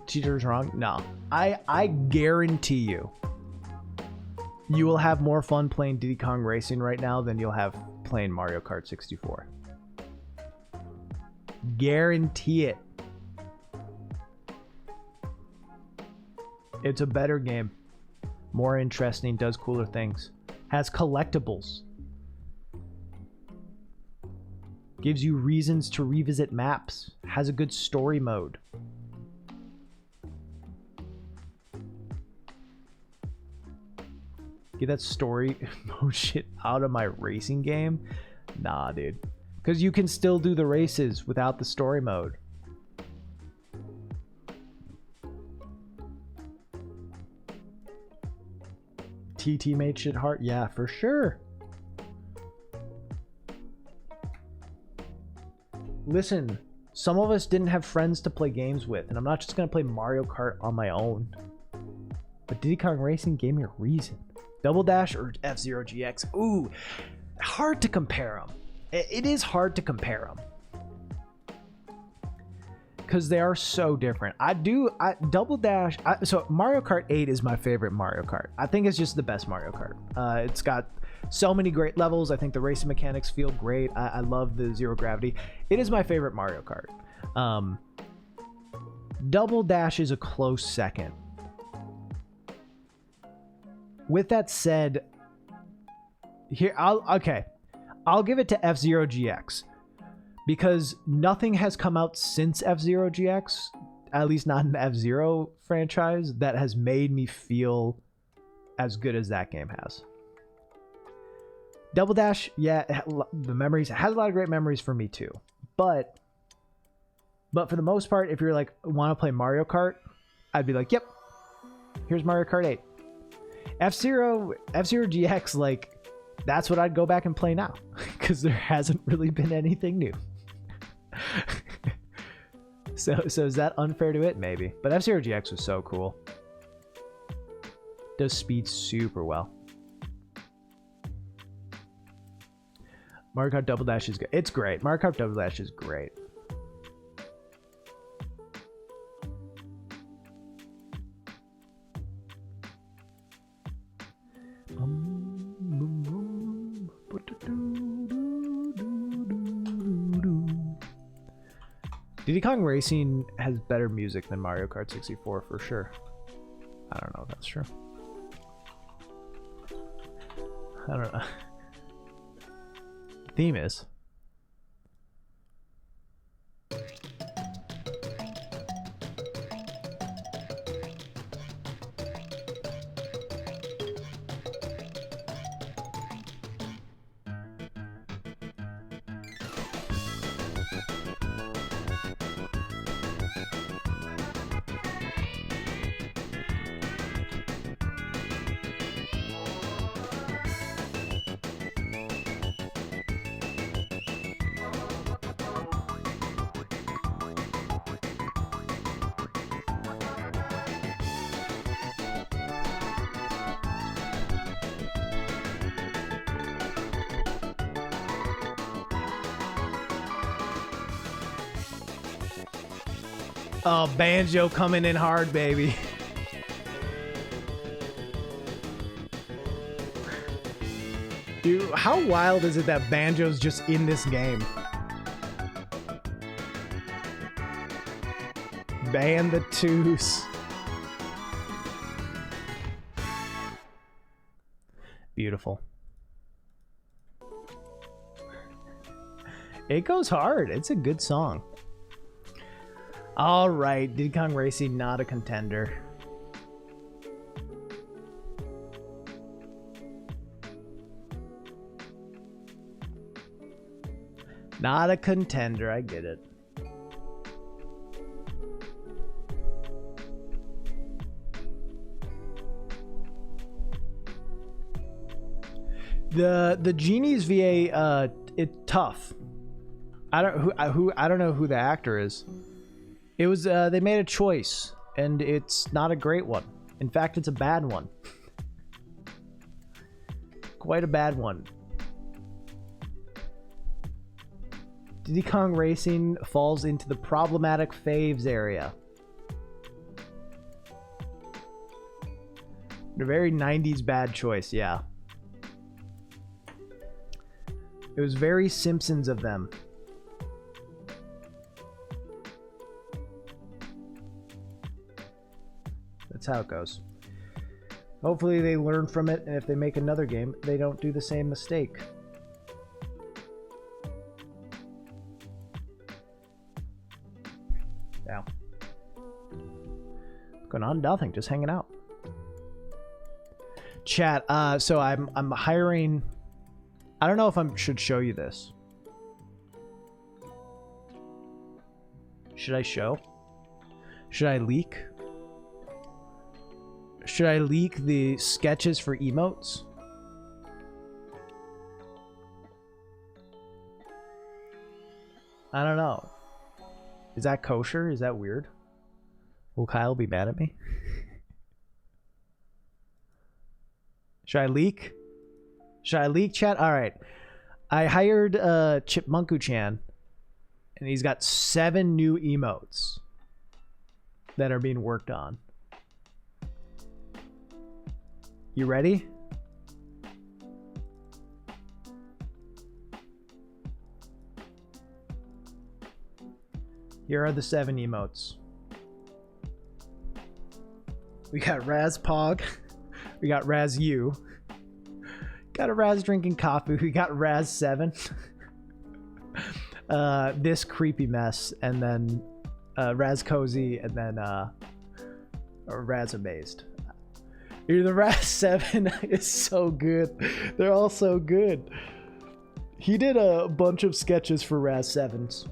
Cheater's wrong? No. I guarantee you, you will have more fun playing Diddy Kong Racing right now than you'll have playing Mario Kart 64. Guarantee it. It's a better game. More interesting, does cooler things. Has collectibles. Gives you reasons to revisit maps. Has a good story mode. Get that story mode shit out of my racing game? Nah, dude. Because you can still do the races without the story mode. TT made shit hard? Yeah, for sure. Listen, some of us didn't have friends to play games with, and I'm not just going to play Mario Kart on my own. But Diddy Kong Racing gave me a reason. Double Dash or F-Zero GX? Ooh, hard to compare them. It is hard to compare them. Because they are so different. Double Dash, so Mario Kart 8 is my favorite Mario Kart. I think it's just the best Mario Kart. It's got so many great levels. I think the racing mechanics feel great. I love the zero gravity. It is my favorite Mario Kart. Double Dash is a close second. With that said, I'll give it to F-Zero GX. Because nothing has come out since F-Zero GX, at least not in the F-Zero franchise, that has made me feel as good as that game has. Double Dash, yeah, the memories, it has a lot of great memories for me too. But for the most part, if you're like, want to play Mario Kart, I'd be like, yep, here's Mario Kart 8. F-Zero GX, like, that's what I'd go back and play now. Because there hasn't really been anything new. So is that unfair to it? Maybe. But F-Zero GX was so cool. Does speed super well. Mario Kart Double Dash is good. It's great. Mario Kart Double Dash is great. Diddy Kong Racing has better music than Mario Kart 64 for sure. I don't know if that's true. I don't know. Theme is. Oh, Banjo coming in hard, baby. Dude, how wild is it that Banjo's just in this game? Ban the twos. Beautiful. It goes hard. It's a good song. All right, Diddy Kong Racing, not a contender. Not a contender, I get it. The Genie's VA, it's tough. I don't know who the actor is. It was they made a choice, and it's not a great one. In fact, it's a bad one. Quite a bad one. Diddy Kong Racing falls into the problematic faves area. A very 90s bad choice, yeah. It was very Simpsons of them. That's how it goes. Hopefully they learn from it, and if they make another game, they don't do the same mistake. Yeah. What's going on? Nothing, just hanging out. Chat, so I'm hiring. I don't know if I should show you this. Should I show? Should I leak? Should I leak the sketches for emotes? I don't know. Is that kosher? Is that weird? Will Kyle be mad at me? Should I leak? Should I leak, chat? All right. I hired Chipmunku-chan, and he's got 7 new emotes that are being worked on. You ready? Here are the 7 emotes. We got Raz Pog. We got Raz U. Got a Raz drinking coffee. We got Raz 7. This creepy mess, and then Raz Cozy, and then Raz Amazed. Dude, the Raz 7 is so good. They're all so good. He did a bunch of sketches for Raz 7s.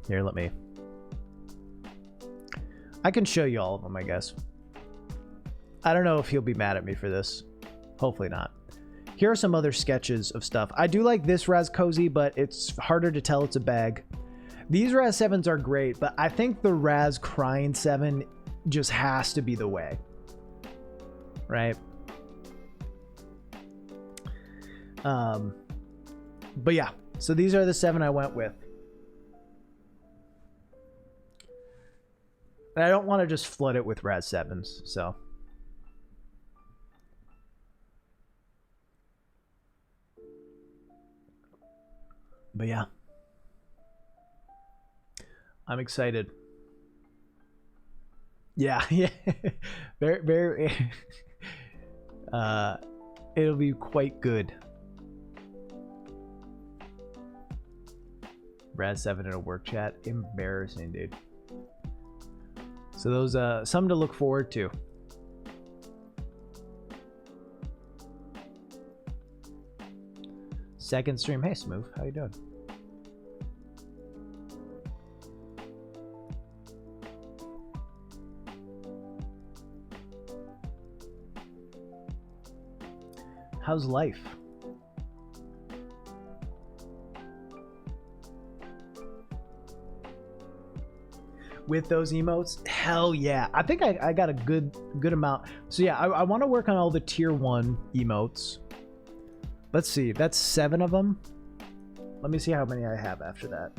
Here, let me. I can show you all of them, I guess. I don't know if he'll be mad at me for this. Hopefully not. Here are some other sketches of stuff. I do like this Raz Cozy, but it's harder to tell it's a bag. These Raz 7s are great, but I think the Raz Crying 7 just has to be the way. Right? But yeah, so these are the 7 I went with. And I don't want to just flood it with Raz 7s, so. But yeah. I'm excited. Yeah, yeah. Very, very. It'll be quite good. Raz 7 in a work chat. Embarrassing, dude. So those some to look forward to. Second stream. Hey Smooth, how you doing? How's life? With those emotes, hell yeah. I think I got a good amount. So yeah, I want to work on all the tier 1 emotes. Let's see, that's 7 of them. Let me see how many I have after that.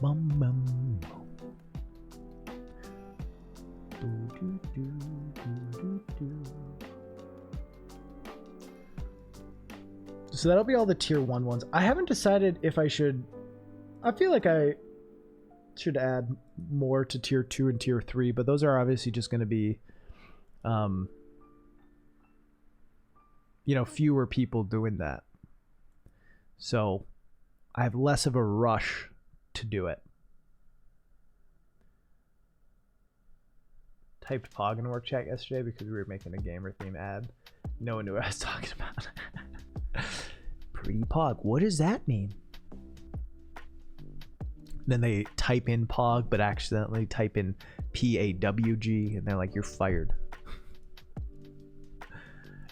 Bum, bum, bum. Do, do, do, do. So that'll be all the tier 1 ones. I haven't decided if I should. I feel like I should add more to tier 2 and tier 3, but those are obviously just going to be you know, fewer people doing that. So I have less of a rush to do it. Typed Pog in work chat yesterday because we were making a gamer theme ad. No one knew what I was talking about. Pretty Pog. What does that mean? Then they type in Pog, but accidentally type in PAWG, and they're like, "You're fired."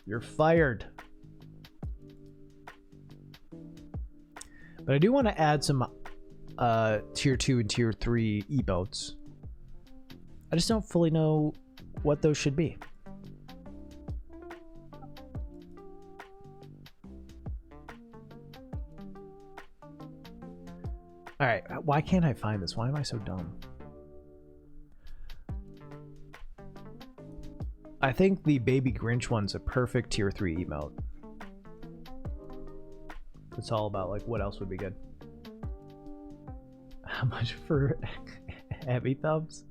You're fired. But I do want to add some tier 2 and tier 3 emotes. I just don't fully know what those should be. Alright, why can't I find this? Why am I so dumb? I think the Baby Grinch one's a perfect tier 3 emote. It's all about like what else would be good. How much for heavy thumbs?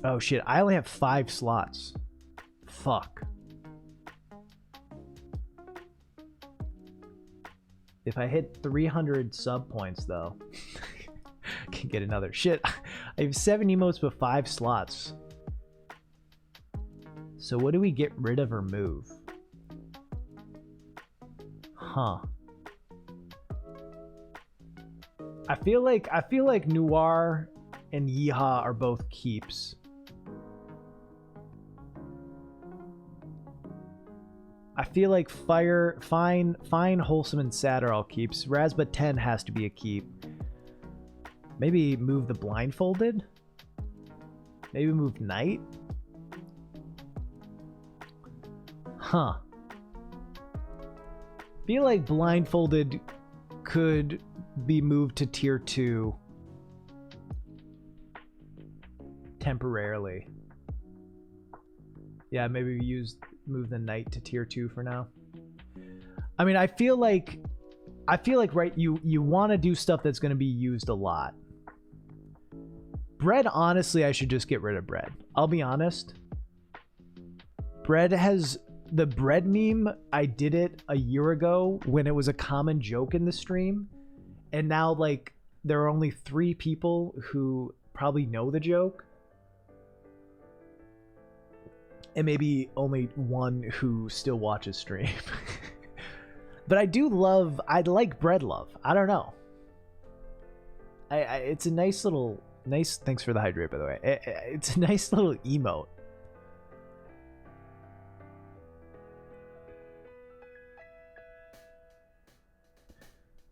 Oh shit, I only have 5 slots. Fuck. If I hit 300 sub points though, I can get another. Shit, I have 7 emotes but 5 slots. So what do we get rid of or move? Huh. I feel like Noir and Yeehaw are both keeps. I feel like Fine, Wholesome, and Sad are all keeps. Razba 10 has to be a keep. Maybe move the Blindfolded? Maybe move Night? Huh. Feel like Blindfolded could be moved to tier 2 temporarily. Yeah, maybe move the Night to tier 2 for now. I mean, I feel like right, you want to do stuff that's going to be used a lot. Bread, honestly, I should just get rid of Bread. I'll be honest. Bread has the bread meme. I did it a year ago when it was a common joke in the stream, and now like there are only 3 people who probably know the joke. And maybe only 1 who still watches stream. But I like Bread Love. I don't know. It's a nice, thanks for the hydrate, by the way. It's a nice little emote.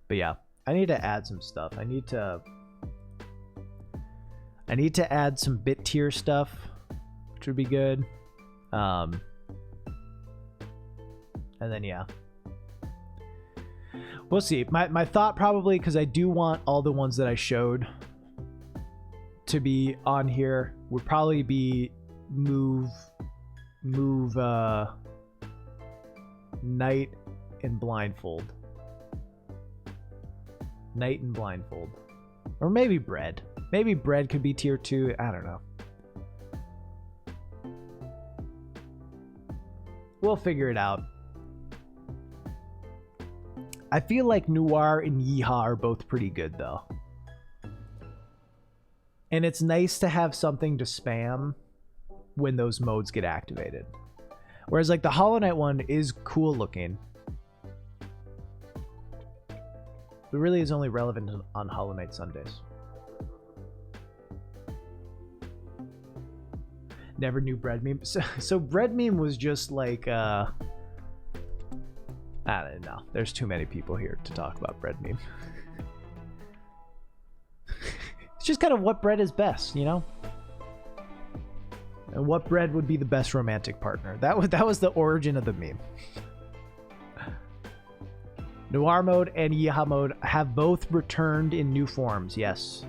But yeah, I need to add some stuff. I need to add some bit tier stuff, which would be good. And then yeah, we'll see. My thought, probably because I do want all the ones that I showed to be on here, would probably be move Night and Blindfold. Night and Blindfold. Or maybe Bread. Maybe Bread could be tier 2. I don't know. We'll figure it out. I feel like Noir and Yeehaw are both pretty good though. And it's nice to have something to spam when those modes get activated. Whereas like the Hollow Knight one is cool looking. But really is only relevant on Hollow Knight Sundays. Never knew Bread Meme. So Bread Meme was just like I don't know. There's too many people here to talk about Bread Meme. It's just kind of what bread is best, you know? And what bread would be the best romantic partner. That was the origin of the meme. Noir mode and Yeehaw mode have both returned in new forms, yes.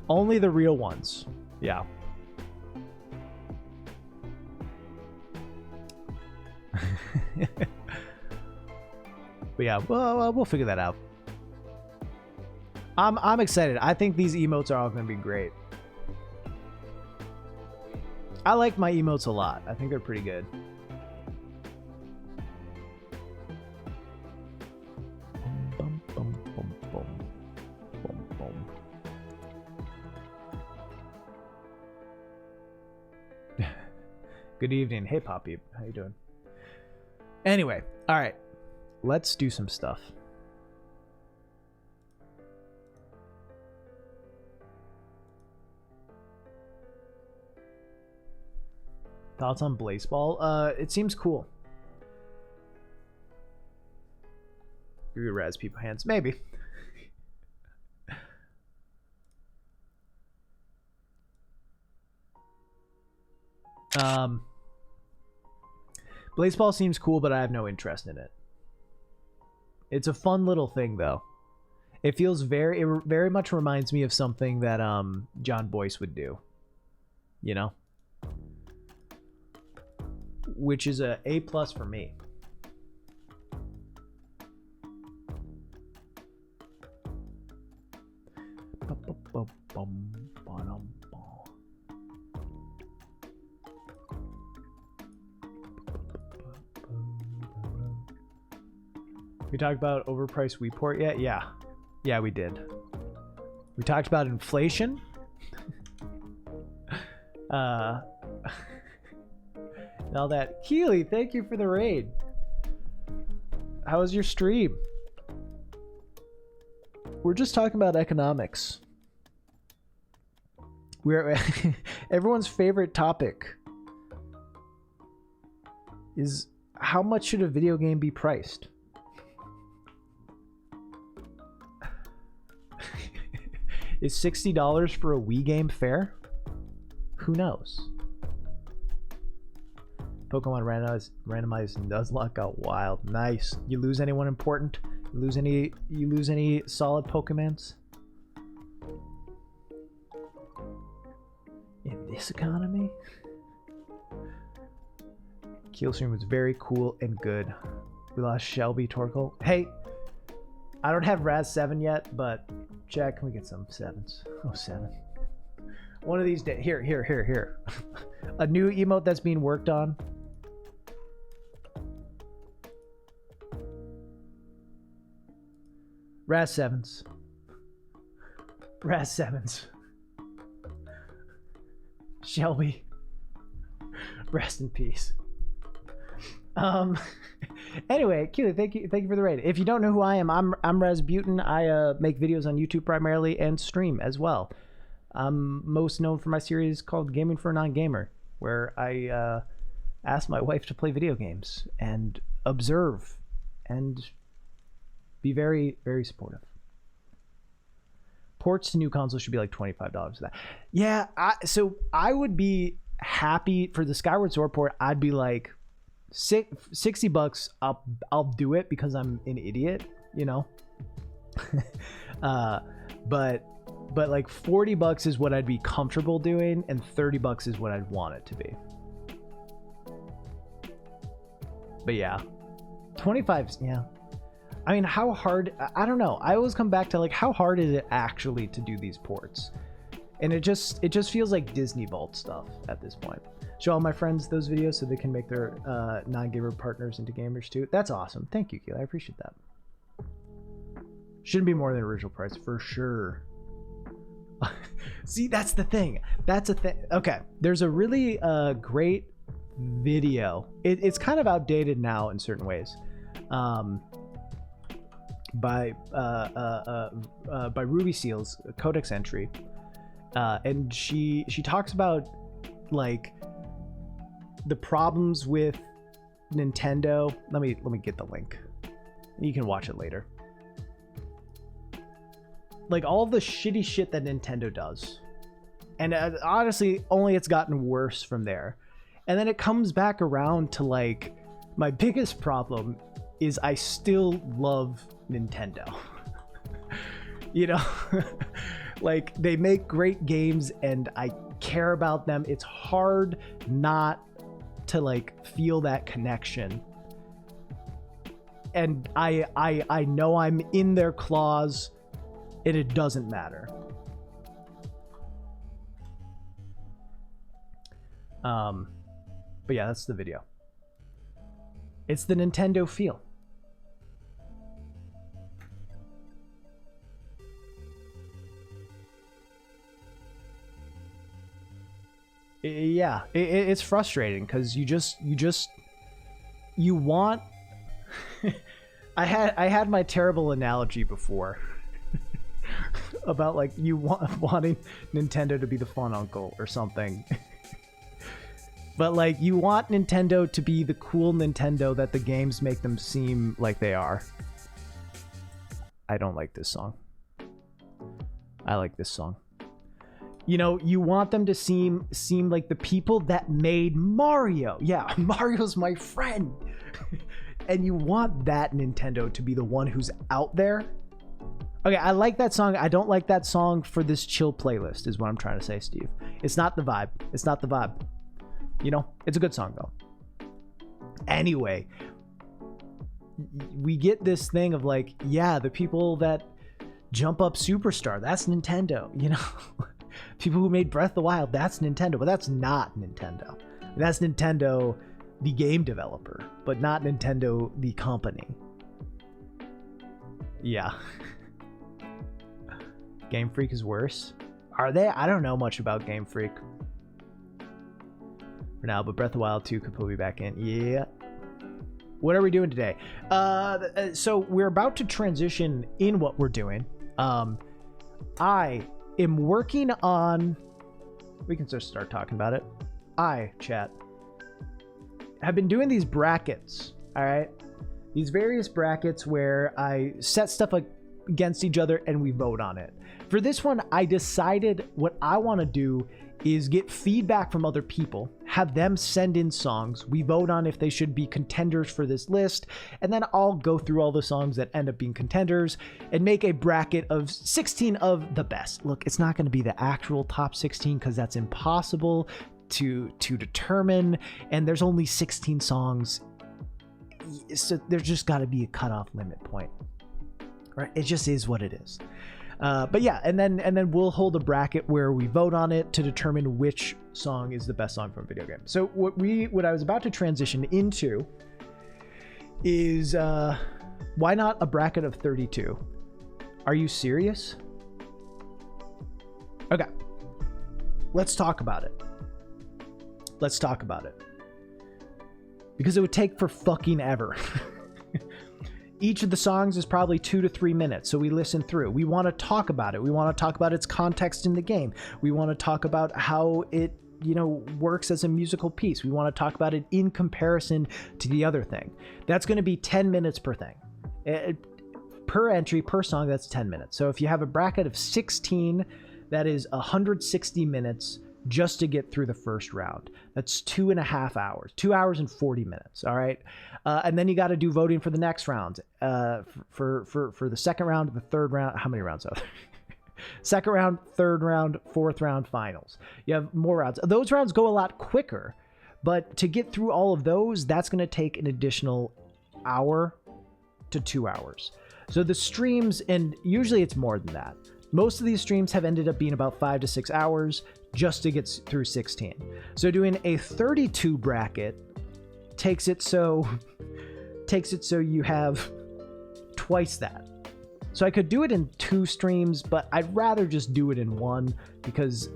Only the real ones. Yeah. But yeah, we'll figure that out. I'm excited. I think these emotes are all going to be great. I like my emotes a lot. I think they're pretty good. Good evening. Hey, Poppy. How you doing? Anyway, all right. Let's do some stuff. Thoughts on Blazeball? It seems cool. You could razz people hands. Maybe. Blazeball seems cool, but I have no interest in it. It's a fun little thing, though. It feels it very much reminds me of something that John Boyce would do. You know? Which is a A+ for me. We talked about overpriced WePort yet? Yeah. Yeah, we did. We talked about inflation. And all that. Keely, thank you for the raid. How was your stream? We're just talking about economics. We're everyone's favorite topic is how much should a video game be priced? Is $60 for a Wii game fair? Who knows? Pokemon randomized Nuzlocke got wild. Nice. You lose anyone important? You lose any solid Pokemons? In this economy? Keelstream was very cool and good. We lost Shelby Torkoal. Hey, I don't have Raz 7 yet, but Jack, can we get some 7s? Oh, 7. One of these days. Here. A new emote that's being worked on. Raz 7s. Raz 7s. Shelby. Rest in peace. Anyway, Keely, thank you for the raid. If you don't know who I am, I'm Razbutin. I make videos on YouTube primarily and stream as well. I'm most known for my series called Gaming for a Non-Gamer, where I ask my wife to play video games and observe and be very, very supportive. Ports to new consoles should be like $25 for that. Yeah, so I would be happy for the Skyward Sword port. I'd be like, $60. I'll do it because I'm an idiot, you know. But like $40 is what I'd be comfortable doing, and $30 is what I'd want it to be. But yeah, 25. Yeah, I mean, how hard? I don't know. I always come back to like, how hard is it actually to do these ports? And it just feels like Disney Vault stuff at this point. Show all my friends those videos so they can make their non-gamer partners into gamers too. That's awesome. Thank you, Keely. I appreciate that. Shouldn't be more than original price for sure. See, that's the thing. That's a thing. Okay, there's a really great video. It's kind of outdated now in certain ways. By Ruby Seals, a Codex entry, and she talks about like the problems with Nintendo. Let me get the link. You can watch it later. Like all the shitty shit that Nintendo does, and honestly, only it's gotten worse from there. And then it comes back around to like, my biggest problem is I still love Nintendo. You know, like they make great games and I care about them. It's hard not to like feel that connection. And I know I'm in their claws and it doesn't matter. But yeah, that's the video. It's the Nintendo feel. Yeah, it's frustrating because you want. I had my terrible analogy before about like you wanting Nintendo to be the fun uncle or something. But like you want Nintendo to be the cool Nintendo that the games make them seem like they are. I don't like this song. I like this song. You know, you want them to seem like the people that made Mario. Yeah, Mario's my friend. And you want that Nintendo to be the one who's out there. Okay, I like that song. I don't like that song for this chill playlist, is what I'm trying to say, Steve. It's not the vibe. It's not the vibe. You know, it's a good song, though. Anyway, we get this thing of like, yeah, the people that jump up Superstar, that's Nintendo, you know? People who made Breath of the Wild, that's Nintendo, but that's not Nintendo. That's Nintendo, the game developer, but not Nintendo, the company. Yeah. Game Freak is worse. Are they? I don't know much about Game Freak for now, but Breath of the Wild 2 could put me back in. Yeah. What are we doing today? So we're about to transition in what we're doing. I am working on... We can just start talking about it. Chat, have been doing these brackets, all right? These various brackets where I set stuff against each other and we vote on it. For this one, I decided what I want to do is get feedback from other people, have them send in songs, we vote on if they should be contenders for this list, and then I'll go through all the songs that end up being contenders and make a bracket of 16 of the best. Look, it's not going to be the actual top 16 because that's impossible to determine, and there's only 16 songs, so there's just got to be a cutoff limit point, right? It just is what it is. But yeah, and then we'll hold a bracket where we vote on it to determine which song is the best song from a video game. So what I was about to transition into is why not a bracket of 32? Are you serious? Okay, let's talk about it. Let's talk about it. Because it would take for fucking ever. Each of the songs is probably 2 to 3 minutes, so we listen through. We want to talk about it. We want to talk about its context in the game. We want to talk about how it, you know, works as a musical piece. We want to talk about it in comparison to the other thing. That's going to be 10 minutes per thing. Per entry, per song, that's 10 minutes. So if you have a bracket of 16, that is 160 minutes just to get through the first round. That's 2.5 hours, 2 hours and 40 minutes. All right. And then you got to do voting for the next round, for the second round, the third round. How many rounds are there? Second round, third round, fourth round, finals. You have more rounds. Those rounds go a lot quicker, but to get through all of those, that's going to take an additional hour to 2 hours. So the streams, and usually it's more than that. Most of these streams have ended up being about 5 to 6 hours just to get through 16. So doing a 32 bracket takes it so you have twice that. So I could do it in 2 streams, but I'd rather just do it in 1 because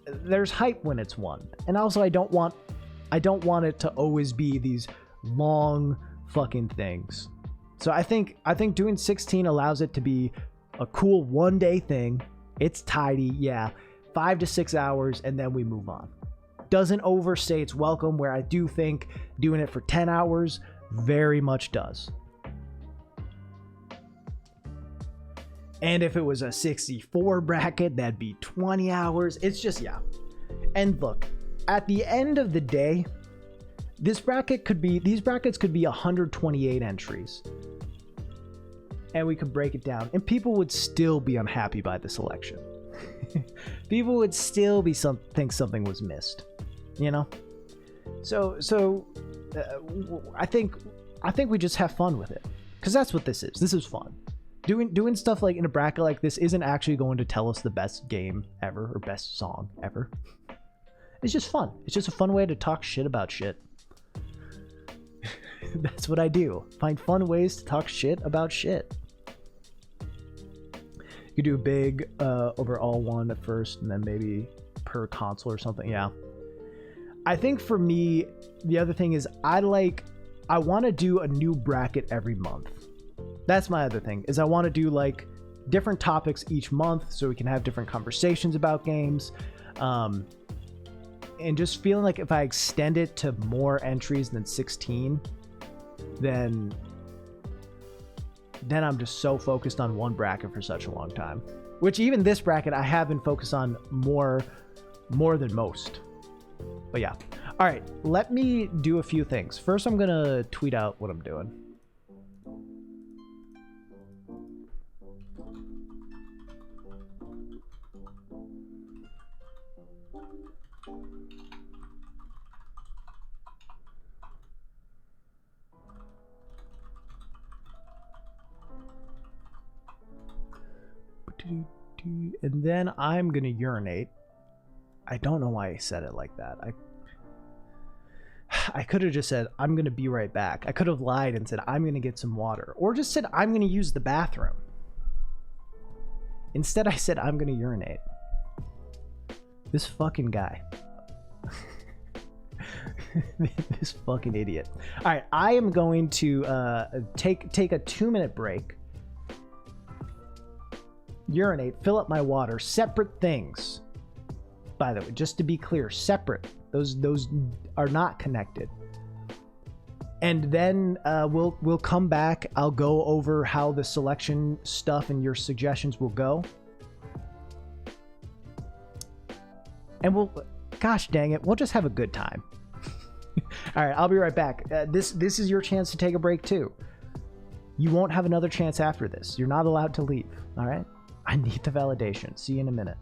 there's hype when it's 1. And also I don't want it to always be these long fucking things. So I think doing 16 allows it to be a cool 1-day thing. It's tidy, yeah. 5 to 6 hours, and then we move on. Doesn't overstay its welcome, where I do think doing it for 10 hours very much does. And if it was a 64 bracket, that'd be 20 hours. It's just, yeah. And look, at the end of the day, these brackets could be 128 entries. And we could break it down, and people would still be unhappy by the selection. People would still be think something was missed, you know. So I think we just have fun with it, because that's what this is. This is fun. Doing stuff like in a bracket like this isn't actually going to tell us the best game ever or best song ever. It's just fun. It's just a fun way to talk shit about shit. That's what I do. Find fun ways to talk shit about shit. You do a big overall one at first, and then maybe per console or something. Yeah. I think for me, the other thing is I want to do a new bracket every month. That's my other thing, is I want to do like different topics each month so we can have different conversations about games. And just feeling like if I extend it to more entries than 16, then then I'm just so focused on one bracket for such a long time. Which even this bracket, I have been focused on more than most. But yeah. All right, let me do a few things. First, I'm going to tweet out what I'm doing. And then I'm gonna urinate. I don't know why I said it like that. I could have just said I'm gonna be right back. I could have lied and said I'm gonna get some water, or just said I'm gonna use the bathroom. Instead, I said I'm gonna urinate. This fucking guy. This fucking idiot. All right, I am going to take a 2-minute break. Urinate, fill up my water, separate things. By the way, just to be clear, separate. Those are not connected. And then we'll come back. I'll go over how the selection stuff and your suggestions will go. And gosh dang it, we'll just have a good time. All right, I'll be right back. This is your chance to take a break too. You won't have another chance after this. You're not allowed to leave, all right? I need the validation. See you in a minute.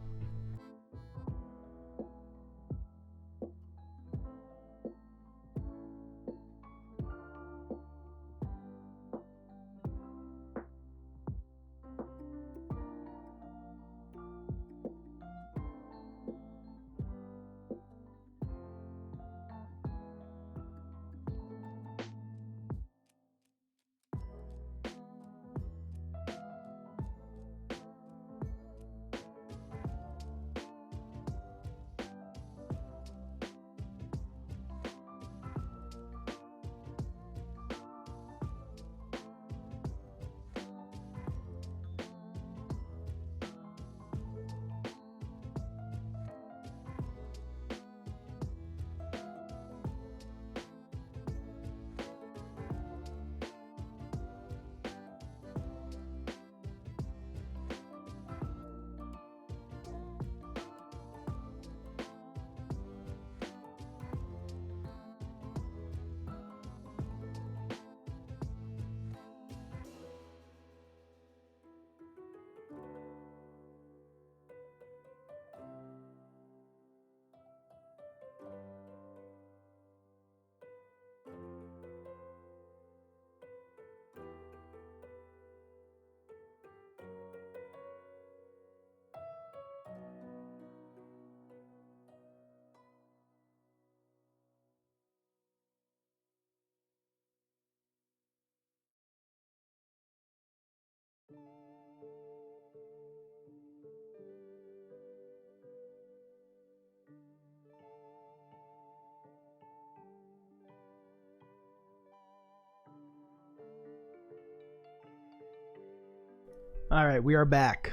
All right, we are back.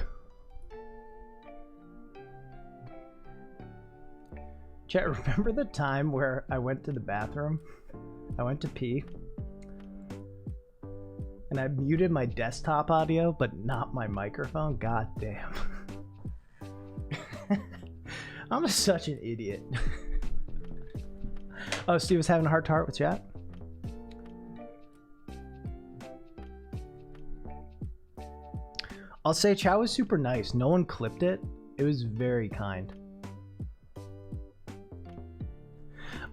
Chat, remember the time where I went to the bathroom? I went to pee. And I muted my desktop audio, but not my microphone? God damn. I'm such an idiot. Oh, Steve was having a heart to heart with chat? I'll say chat was super nice. No one clipped it. It was very kind.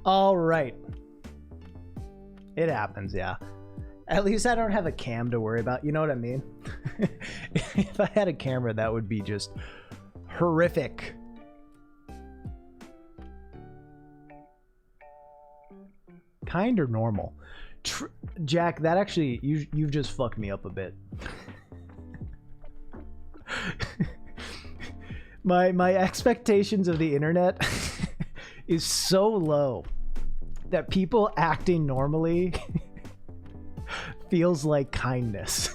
All right. It happens, yeah. At least I don't have a cam to worry about. You know what I mean? If I had a camera, that would be just horrific. Kind or normal? Jack, that actually, you've just fucked me up a bit. My expectations of the internet is so low that people acting normally feels like kindness.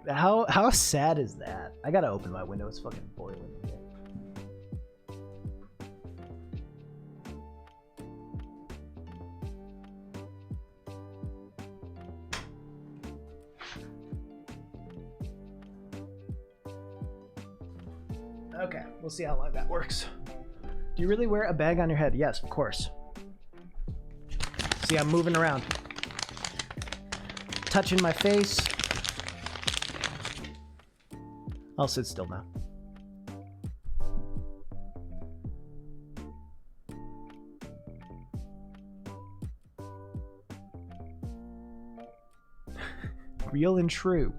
How sad is that? I gotta open my window. It's fucking boiling in here. Okay, we'll see how long that works. Do you really wear a bag on your head? Yes, of course. See, I'm moving around. Touching my face. I'll sit still now. Real and true.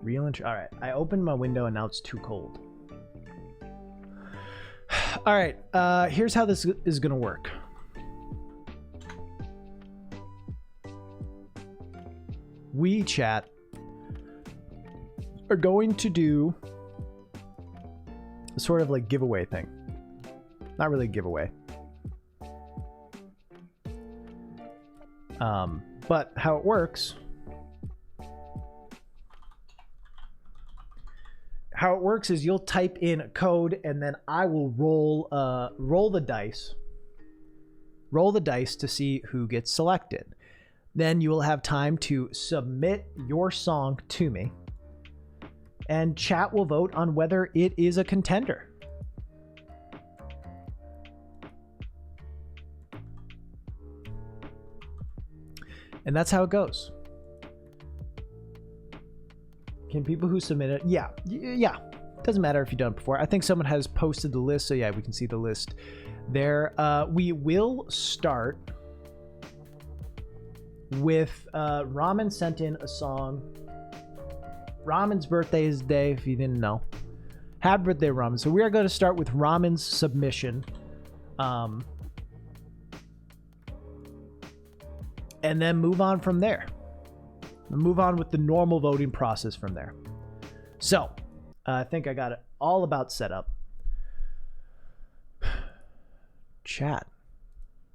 Real and true. All right, I opened my window and now it's too cold. All right, here's how this is gonna work. We, chat, are going to do a sort of like giveaway thing. Not really a giveaway. But how it works... How it works is you'll type in a code and then I will roll the dice. Roll the dice to see who gets selected. Then you will have time to submit your song to me. And chat will vote on whether it is a contender. And that's how it goes. Can people who submit it? Yeah. Doesn't matter if you've done it before. I think someone has posted the list, so yeah, we can see the list there. We will start with Ramen sent in a song. Ramen's birthday is today, if you didn't know. Happy birthday, Ramen. So we are going to start with Ramen's submission. And then move on from there. Move on with the normal voting process from there. So, I think I got it all about set up. Chat,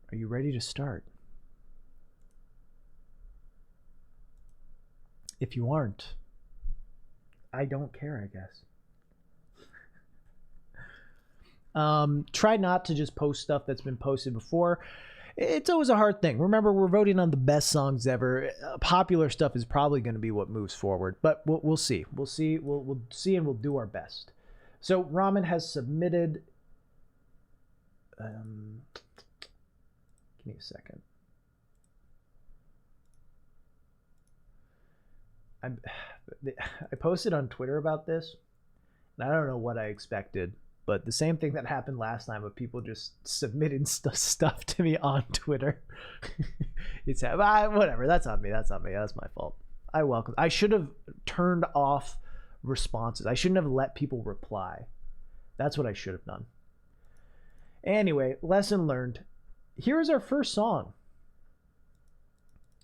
are you ready to start? If you aren't, I don't care, I guess. Try not to just post stuff that's been posted before. It's always a hard thing. Remember, we're voting on the best songs ever. Popular stuff is probably going to be what moves forward, but we'll see. We'll see. We'll see, and we'll do our best. So Ramen has submitted. Give me a second. I posted on Twitter about this, and I don't know what I expected. But the same thing that happened last time of people just submitting stuff to me on Twitter. It's whatever. That's on me. That's my fault. I should have turned off responses. I shouldn't have let people reply. That's what I should have done. Anyway, lesson learned. Here is our first song.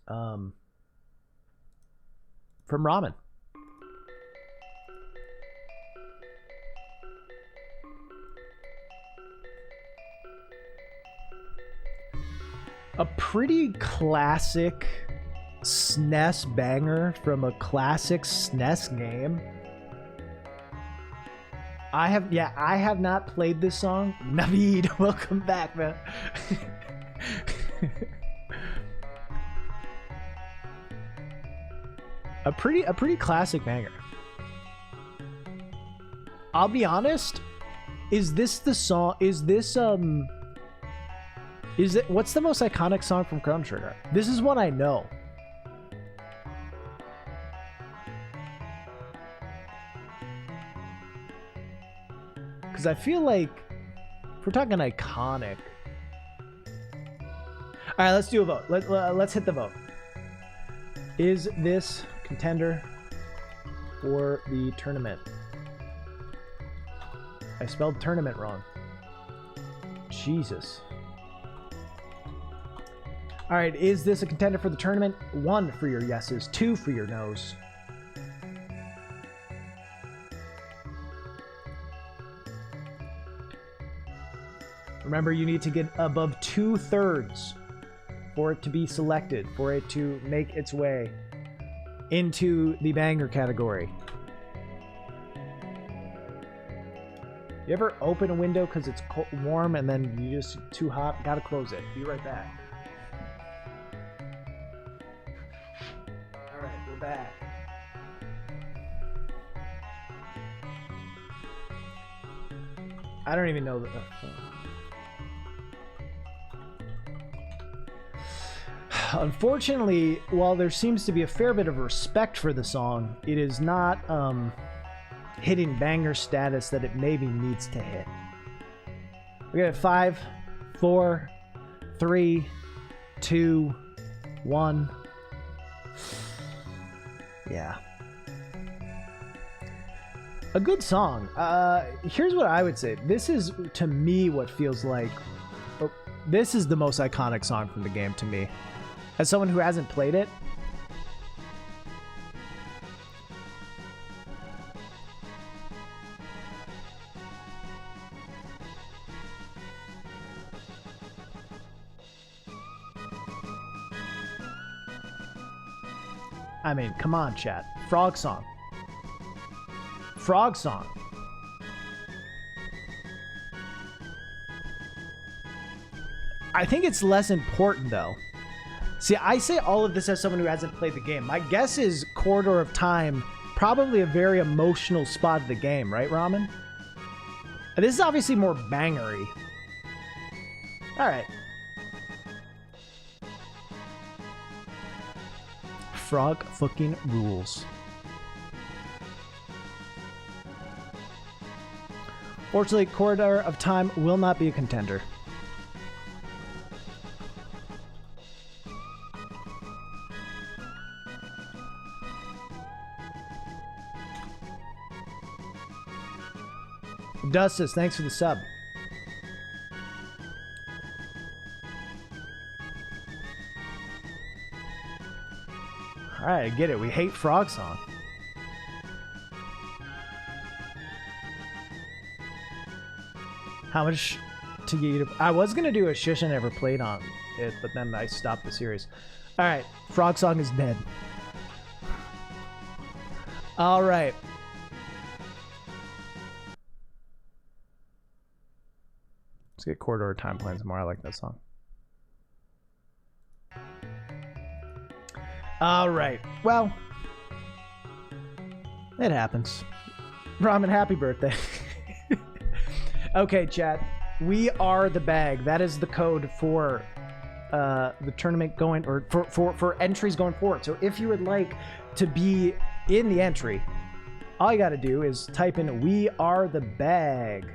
From Ramen. A pretty classic SNES banger from a classic SNES game. I have not played this song. Naveed, welcome back, man. A pretty classic banger. I'll be honest, is this the song? What's the most iconic song from Chrono Trigger? This is one I know. Because I feel like if we're talking iconic. All right, let's do a vote. Let's hit the vote. Is this contender for the tournament? I spelled tournament wrong. Jesus. All right, is this a contender for the tournament? 1 for your yeses, 2 for your nos. Remember, you need to get above 2/3 for it to be selected, for it to make its way into the banger category. You ever open a window because it's warm and then you just too hot? Gotta close it. Be right back. All right, we're back. I don't even know that. Unfortunately, while there seems to be a fair bit of respect for the song, it is not hitting banger status that it maybe needs to hit. We're at 5, 4, 3, 2, 1. Yeah. A good song. Here's what I would say. This is, to me, what feels like... Oh, this is the most iconic song from the game to me. As someone who hasn't played it, I mean, come on, chat. Frog song. Frog song. I think it's less important, though. See, I say all of this as someone who hasn't played the game. My guess is Corridor of Time, probably a very emotional spot of the game, right, Ramen? This is obviously more bangery. All right. Frog fucking rules. Fortunately, Corridor of Time will not be a contender. Dustus, thanks for the sub. Alright, I get it. We hate Frog Song. How much to get you to... I was going to do a Shish I never played on it, but then I stopped the series. Alright, Frog Song is dead. Alright. Let's get Corridor of Time playing some more. I like that song. Alright, well, it happens. Ramen, happy birthday. Okay, chat. We are the bag. That is the code for the tournament going, or for entries going forward. So if you would like to be in the entry, all you got to do is type in "We are the bag."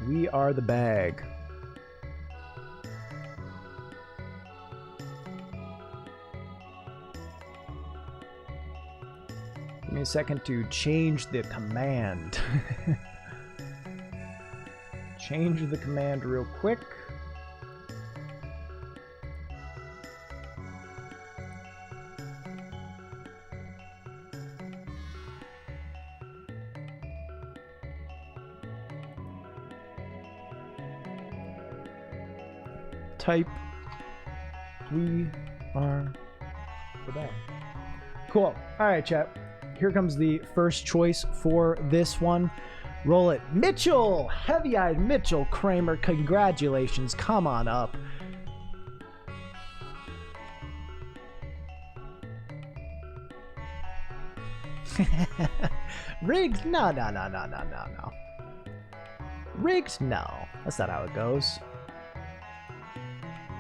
We are the bag. Give me a second to change the command. Change the command real quick. Type "We are the bag." Cool. All right, chat. Here comes the first choice for this one. Roll it. Mitchell! Heavy-eyed Mitchell Kramer. Congratulations. Come on up. Rigged? No. Rigged? No. That's not how it goes.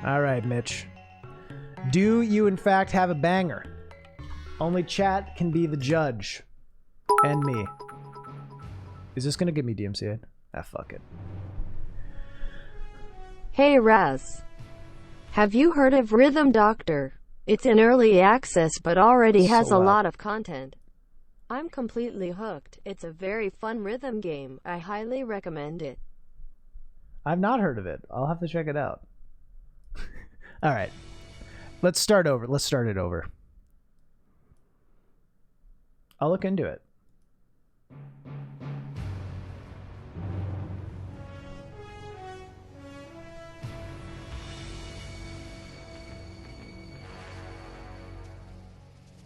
All right, Mitch. Do you, in fact, have a banger? Only chat can be the judge. And me. Is this going to give me DMCA? Ah, fuck it. Hey, Raz. Have you heard of Rhythm Doctor? It's in early access but already has a lot of content. I'm completely hooked. It's a very fun rhythm game. I highly recommend it. I've not heard of it. I'll have to check it out. All right. Let's start over. Let's start it over. I'll look into it.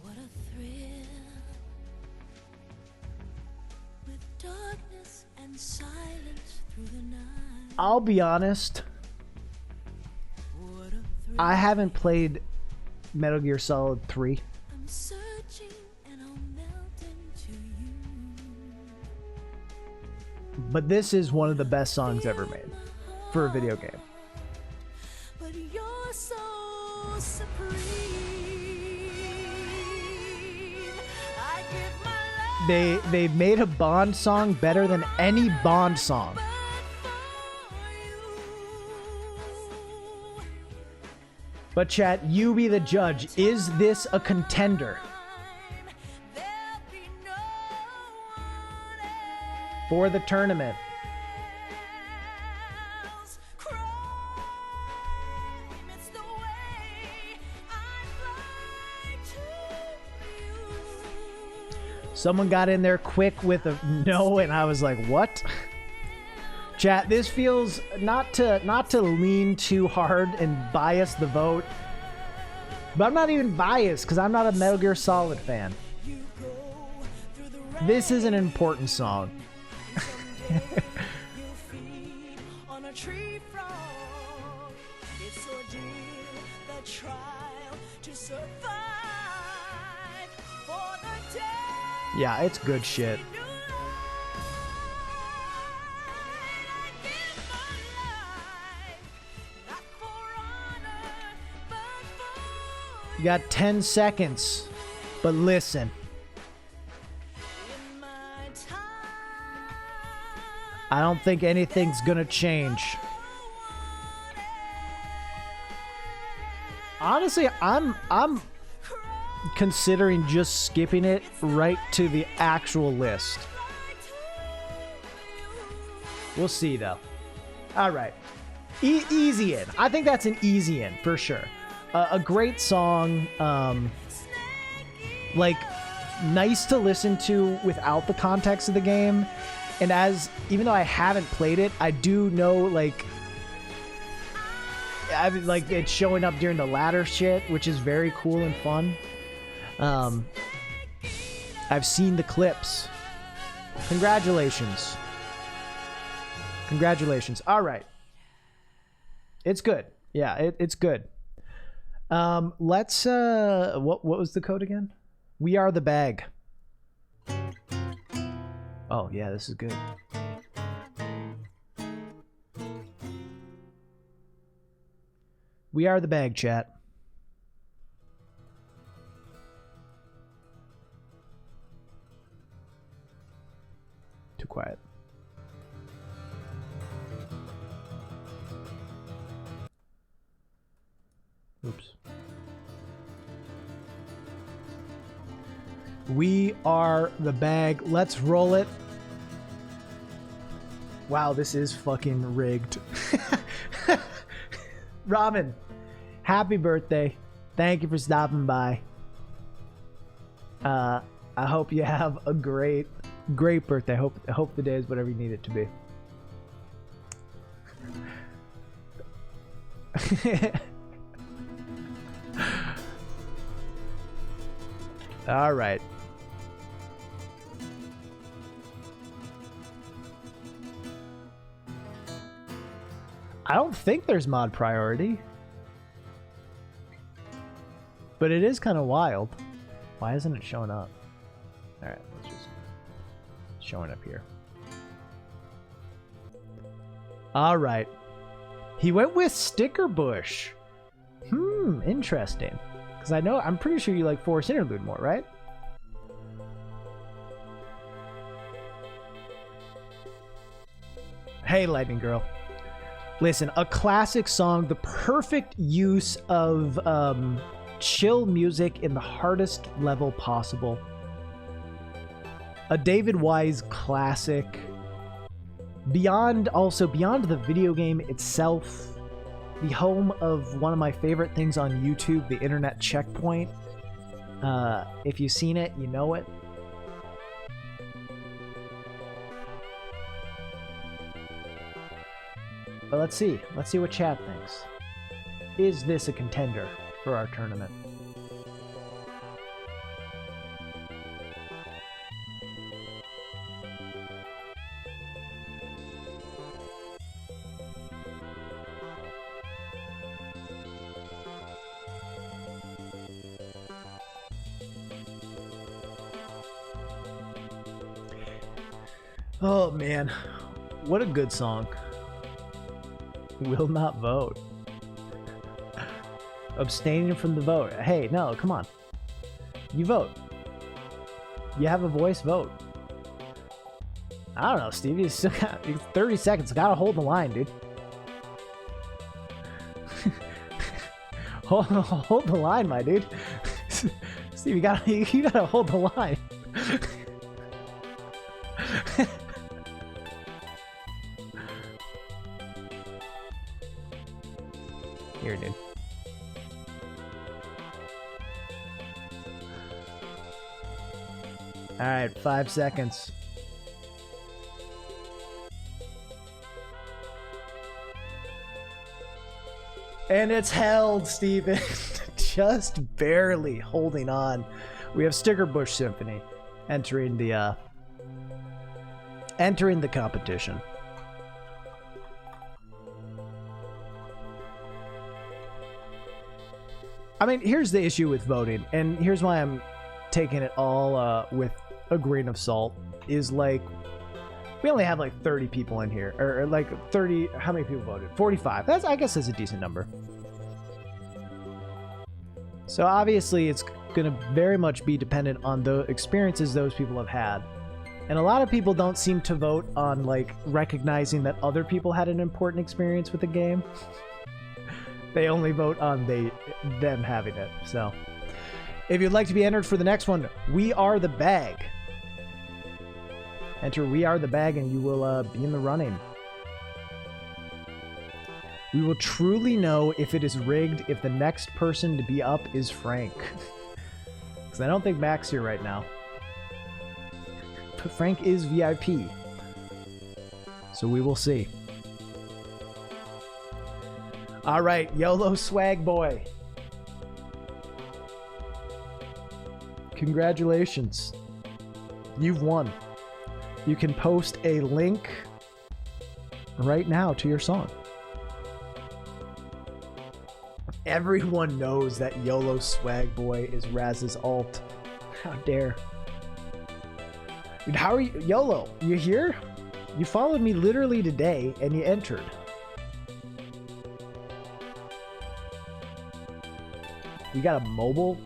What a thrill with darkness and silence through the night. I'll be honest. I haven't played Metal Gear Solid 3. I'm searching and I'll melt into you. But this is one of the best songs ever made for a video game. But you're so supreme. I give my love They made a Bond song better than any Bond song. but for you. But chat, you be the judge. Is this a contender There'll be no one for the tournament? else. Crime, it's the way I fly to you. Someone got in there quick with a no, and I was like, what? Chat, this feels not to lean too hard and bias the vote, but I'm not even biased because I'm not a Metal Gear Solid fan. You go through the rain, This is an important song. you'll feed on a tree frog. It's ordeal, the trial to survive for the day. Yeah, it's good shit. New life. I give my life, not for honor, but for You got 10 seconds, but listen. in my time. I don't think anything's gonna change. Honestly, I'm considering just skipping it right to the actual list. We'll see though. All right, easy in. I think that's an easy in for sure. A great song, like nice to listen to without the context of the game. And even though I haven't played it, I do know like it's showing up during the ladder shit, which is very cool and fun. I've seen the clips. Congratulations. Congratulations. All right. It's good. Yeah, it's good. Let's what was the code again? We are the bag. Oh, yeah, this is good. We are the bag, chat. Too quiet. Oops. We are the bag. Let's roll it. Wow, this is fucking rigged. Robin, happy birthday. Thank you for stopping by. I hope you have a great birthday. I hope the day is whatever you need it to be. All right. I don't think there's mod priority. But it is kind of wild. Why isn't it showing up? Alright, let's just... It's showing up here. Alright. He went with Sticker Bush. Interesting. Because I'm pretty sure you like Forest Interlude more, right? Hey, Lightning Girl. Listen, a classic song, the perfect use of chill music in the hardest level possible. A David Wise classic. Beyond the video game itself, the home of one of my favorite things on YouTube, the Internet Checkpoint. If you've seen it, you know it. But let's see what chat thinks. Is this a contender for our tournament? Oh man, what a good song. Will not vote. Abstaining from the vote. Hey, no, come on. You vote. You have a voice, vote. I don't know, Stevie. You still got 30 seconds. Gotta hold the line, dude. hold the line, my dude. Steve, you gotta hold the line. Here, dude. All right, 5 seconds. And it's held, Steven. Just barely holding on. We have Stickerbush Symphony entering the competition. I mean, here's the issue with voting, and here's why I'm taking it all with a grain of salt, is like, we only have like 30 people in here, or like 30, how many people voted? 45. I guess that's a decent number. So obviously it's going to very much be dependent on the experiences those people have had. And a lot of people don't seem to vote on like recognizing that other people had an important experience with the game. They only vote on them having it. So if you'd like to be entered for the next one, We Are the Bag. Enter We Are the Bag and you will be in the running. We will truly know if it is rigged if the next person to be up is Frank. Because I don't think Mac's here right now. But Frank is VIP. So we will see. All right, YOLO Swag Boy. Congratulations. You've won. You can post a link right now to your song. Everyone knows that YOLO Swag Boy is Raz's alt. How dare. Dude, how are you? YOLO, you here? You followed me literally today and you entered. You got a mobile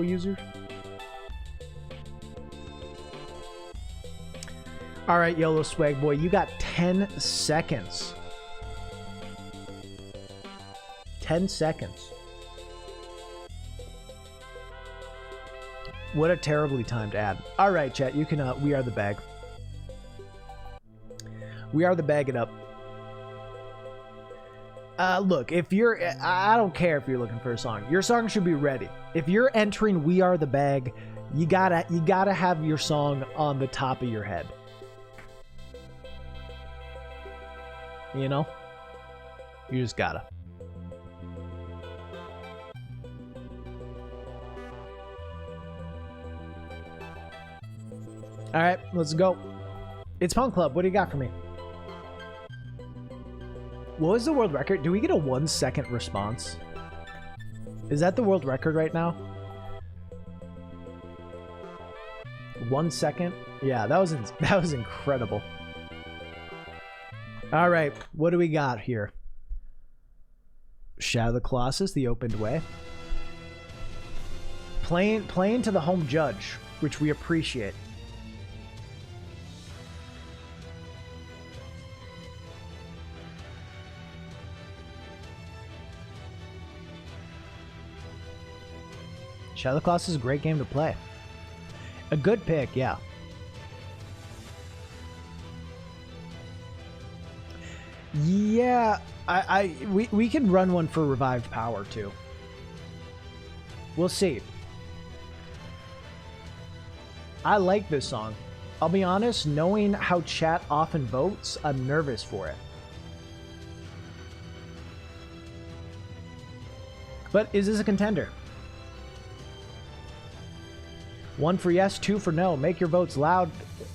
user? All right, YOLO Swag Boy, you got 10 seconds. 10 seconds. What a terribly timed ad. All right, chat, you can, We Are the Bag. We Are the Bag it up. Look, if you're, I don't care if you're looking for a song. Your song should be ready. If you're entering We Are the Bag, you gotta have your song on the top of your head. You know? You just gotta. All right, let's go. It's Punk Club. What do you got for me? What was the world record? Do we get a 1 second response? Is that the world record right now? 1 second? Yeah, that was incredible. All right, what do we got here? Shadow of the Colossus, The Opened Way. Playing to the home judge, which we appreciate. Shadow of the Colossus is a great game to play. A good pick, yeah. Yeah, we can run one for Revived Power too. We'll see. I like this song. I'll be honest, knowing how chat often votes, I'm nervous for it. But is this a contender? 1 for yes, 2 for no. Make your votes loud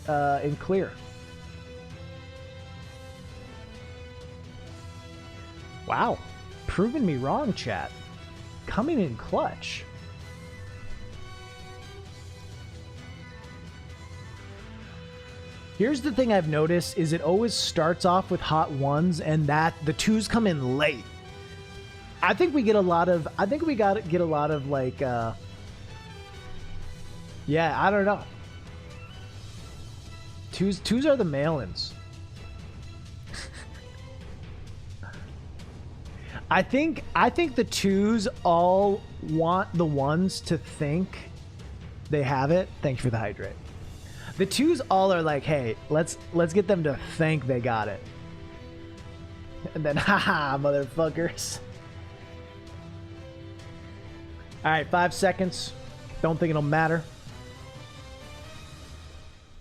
and clear. Wow. Proving me wrong, chat. Coming in clutch. Here's the thing I've noticed is it always starts off with hot ones and that the twos come in late. I think we get a lot of like yeah, I don't know. Twos are the mail-ins. I think the twos all want the ones to think they have it. Thanks for the hydrate. The twos all are like, hey, let's get them to think they got it. And then, haha, motherfuckers. All right, 5 seconds. Don't think it'll matter.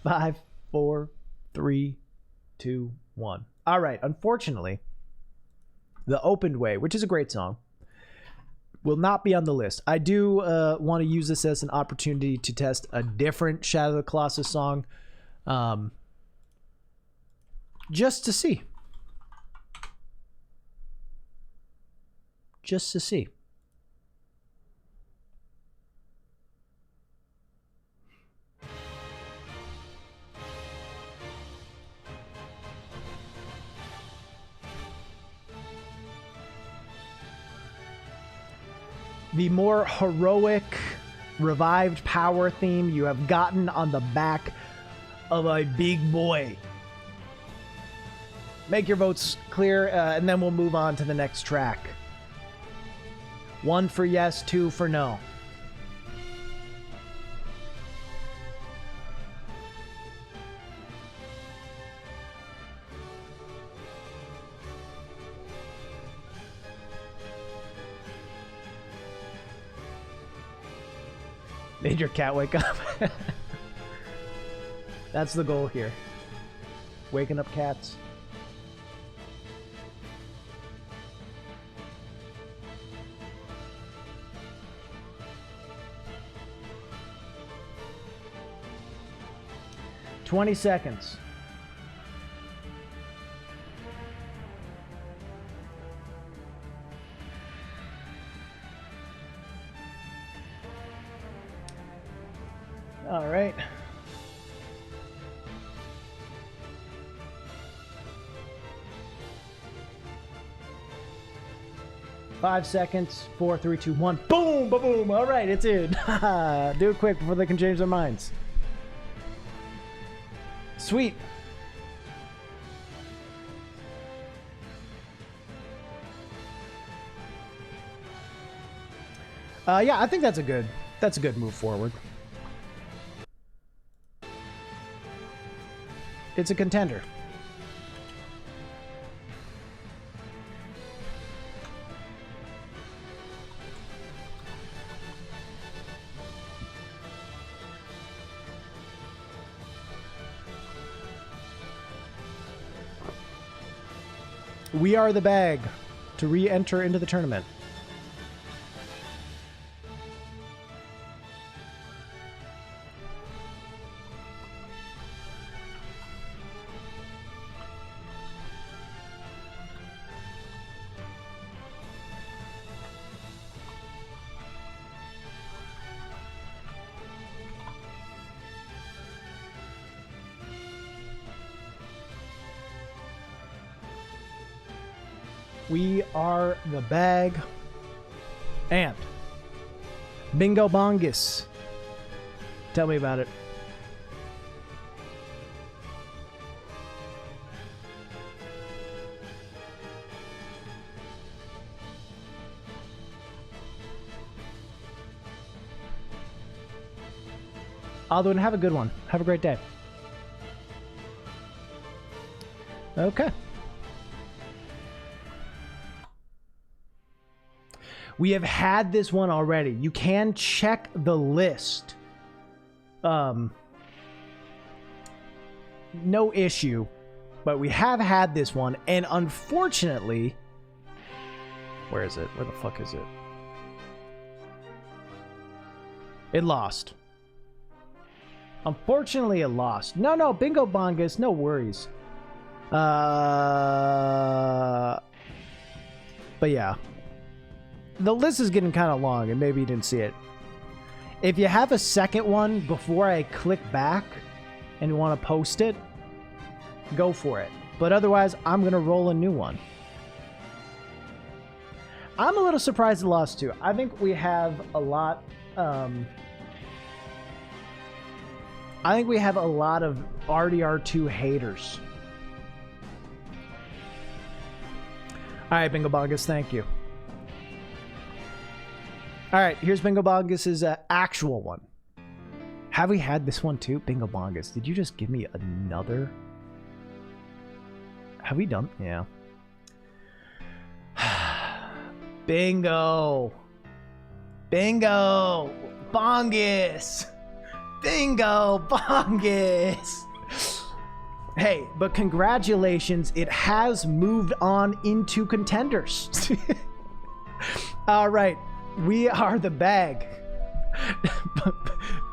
5, 4, 3, 2, 1. All right, unfortunately, The Opened Way, which is a great song, will not be on the list. I do want to use this as an opportunity to test a different Shadow of the Colossus song, just to see. Just to see. The more heroic, revived power theme you have gotten on the back of a big boy. Make your votes clear, and then we'll move on to the next track. 1 for yes, 2 for no. Made your cat wake up. That's the goal here. Waking up cats. $20 seconds. All right. Five seconds. 4, 3, 2, 1. Boom! Boom! All right, it's in. Do it quick before they can change their minds. Sweet. Yeah, I think that's a good move forward. It's a contender. We are the bag to re-enter into the tournament. We are the bag. And Bingo Bongus. Tell me about it. Alduin, have a good one. Have a great day. Okay. We have had this one already. You can check the list. No issue. But we have had this one, and unfortunately... Where is it? Where the fuck is it? It lost. Unfortunately, it lost. No, Bingo Bongus, no worries. But yeah. The list is getting kind of long, and maybe you didn't see it. If you have a second one before I click back and you want to post it, go for it. But otherwise, I'm going to roll a new one. I'm a little surprised at Lost 2. I think we have a lot... I think we have a lot of RDR2 haters. Alright, Bingo Bongus, thank you. Alright, here's Bingo Bongus's actual one. Have we had this one too? Bingo Bongus, did you just give me another? Have we done? Yeah. Bingo. Bingo. Bongus. Bingo. Bongus. Hey, but congratulations. It has moved on into contenders. All right. We are the bag.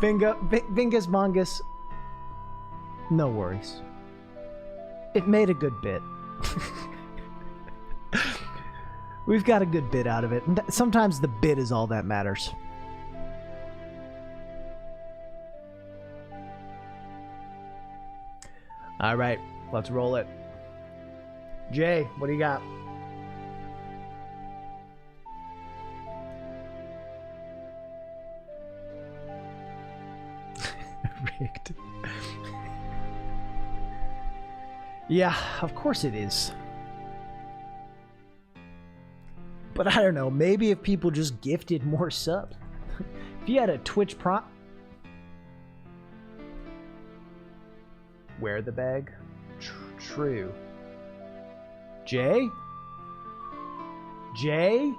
Bingus Bongus. No worries. It made a good bit. We've got a good bit out of it. And sometimes the bit is all that matters. All right, let's roll it. Jay, what do you got? Rigged. Yeah, of course it is. But I don't know, maybe if people just gifted more subs. If you had a Twitch prompt... Wear the bag? True. Jay? Jay?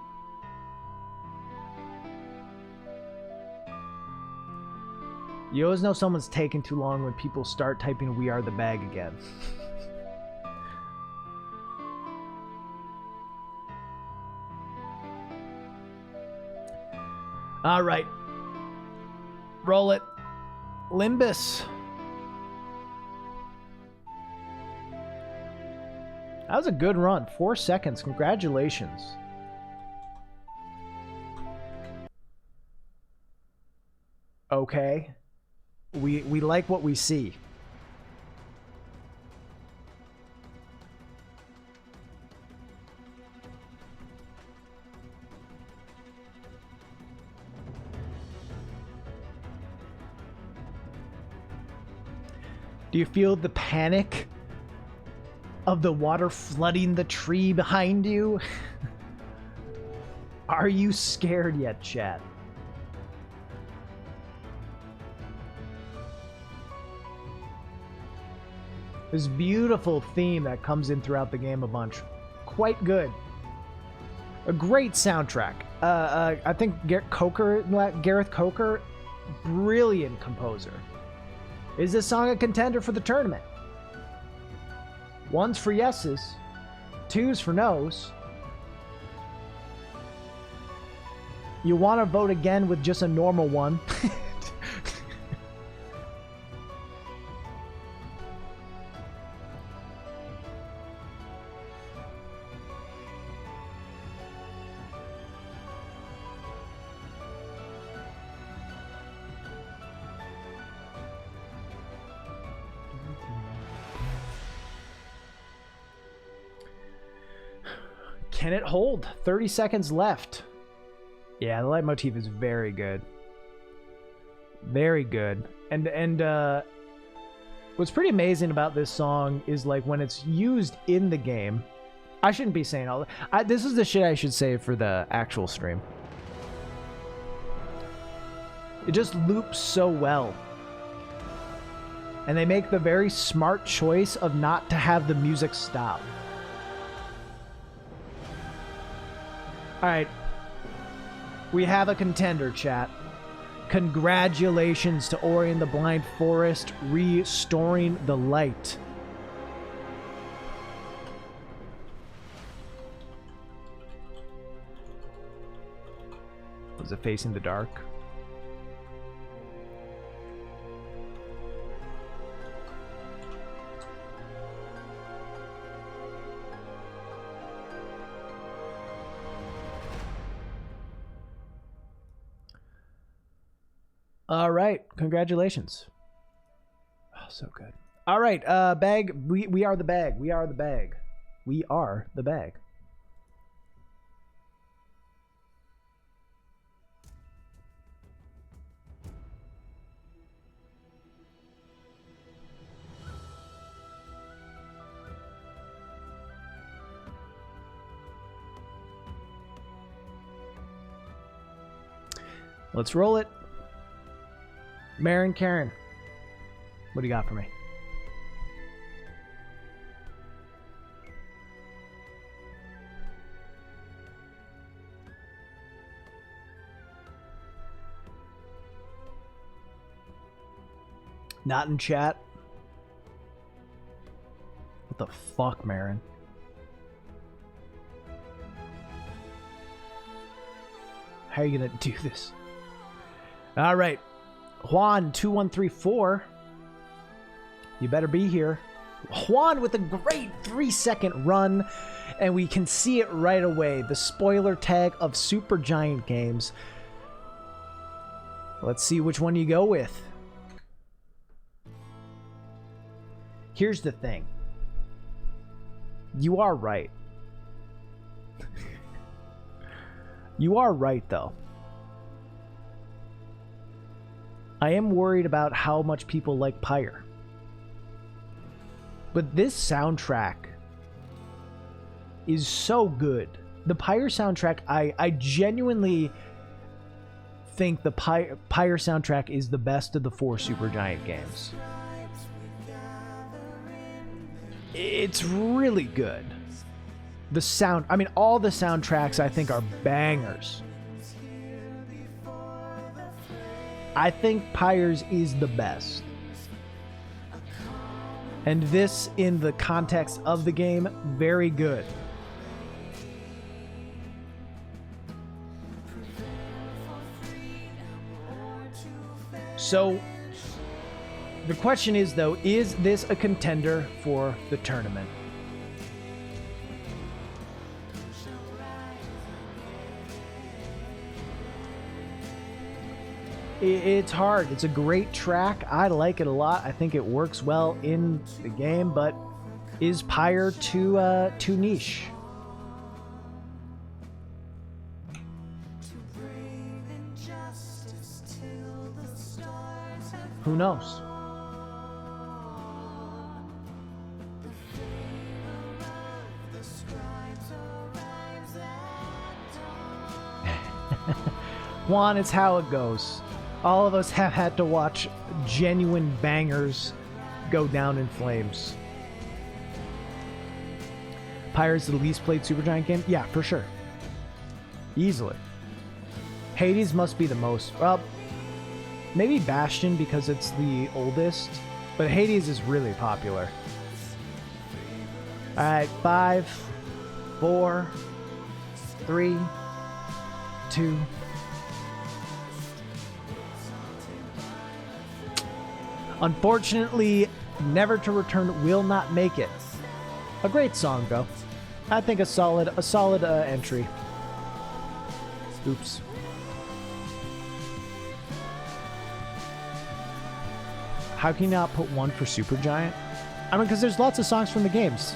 You always know someone's taking too long when people start typing "We are the bag" again. All right. Roll it. Limbus. That was a good run. 4 seconds. Congratulations. Okay. We like what we see. Do you feel the panic of the water flooding the tree behind you? Are you scared yet, chat? This beautiful theme that comes in throughout the game a bunch. Quite good. A great soundtrack. I think Gareth Coker, brilliant composer. Is this song a contender for the tournament? 1's for yeses, 2's for nos. You want to vote again with just a normal one. Can it hold? 30 seconds left. Yeah, the leitmotif is very good. Very good. And what's pretty amazing about this song is like when it's used in the game. I shouldn't be saying all that. This is the shit I should say for the actual stream. It just loops so well. And they make the very smart choice of not to have the music stop. Alright. We have a contender, chat. Congratulations to Ori and the Blind Forest restoring the light. Was it facing the dark? All right, congratulations. Oh, so good. All right, bag. We are the bag. We are the bag. We are the bag. Let's roll it. Marin Karen, what do you got for me? Not in chat. What the fuck, Marin? How are you gonna do this? All right, Juan 2134. You better be here. Juan with a great 3-second run, and we can see it right away. The spoiler tag of Supergiant Games. Let's see which one you go with. Here's the thing. You are right. You are right, though. I am worried about how much people like Pyre. But this soundtrack is so good. The Pyre soundtrack, I genuinely think the Pyre soundtrack is the best of the 4 Supergiant games. It's really good. The sound, I mean, all the soundtracks I think are bangers. I think Pyre's is the best. And this, in the context of the game, very good. So, the question is, though, is this a contender for the tournament? It's hard. It's a great track. I like it a lot. I think it works well in the game, but is Pyre too niche? Who knows? Juan, it's how it goes. All of us have had to watch genuine bangers go down in flames. Pyre's the least played Supergiant game? Yeah, for sure. Easily. Hades must be the most. Well, maybe Bastion because it's the oldest, but Hades is really popular. Alright, 5, 4, 3, 2. Unfortunately, Never to Return will not make it. A great song, though. I think a solid entry. Oops. How can you not put one for Supergiant? I mean, because there's lots of songs from the games.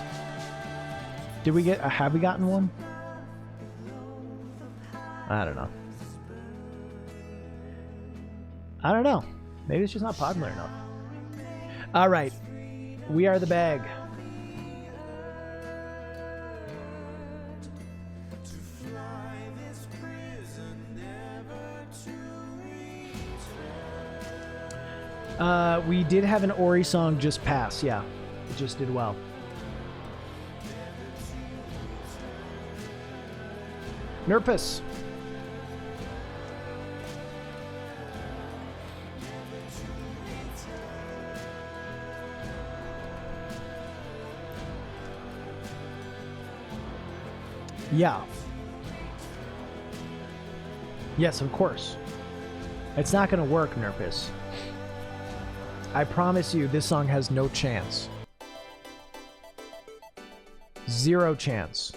Did we get? Have we gotten one? I don't know. I don't know. Maybe it's just not popular enough. All right, we are the bag. We did have an Ori song just pass. Yeah, it just did well. Nurpus. Yeah. Yes, of course. It's not going to work, Nurpus. I promise you, this song has no chance. 0 chance.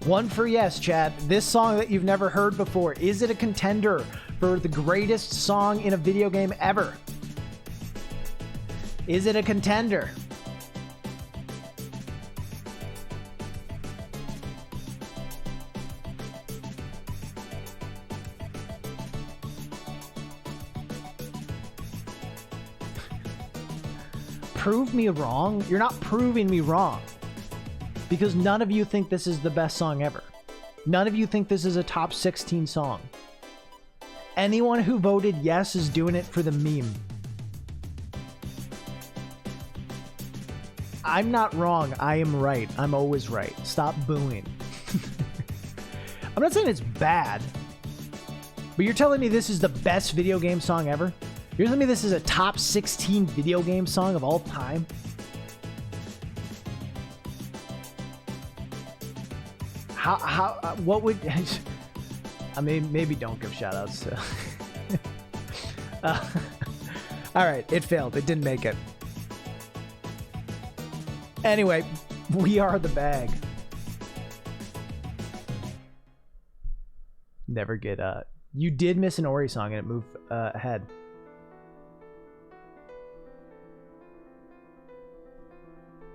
One for yes, chat. This song that you've never heard before, is it a contender for the greatest song in a video game ever? Is it a contender? Prove me wrong? You're not proving me wrong. Because none of you think this is the best song ever. None of you think this is a top 16 song. Anyone who voted yes is doing it for the meme. I'm not wrong. I am right. I'm always right. Stop booing. I'm not saying it's bad. But you're telling me this is the best video game song ever? You're telling me this is a top 16 video game song of all time? What would... I mean, maybe don't give shoutouts to... Alright, it failed. It didn't make it. Anyway, we are the bag. Never get... You did miss an Ori song and it moved ahead.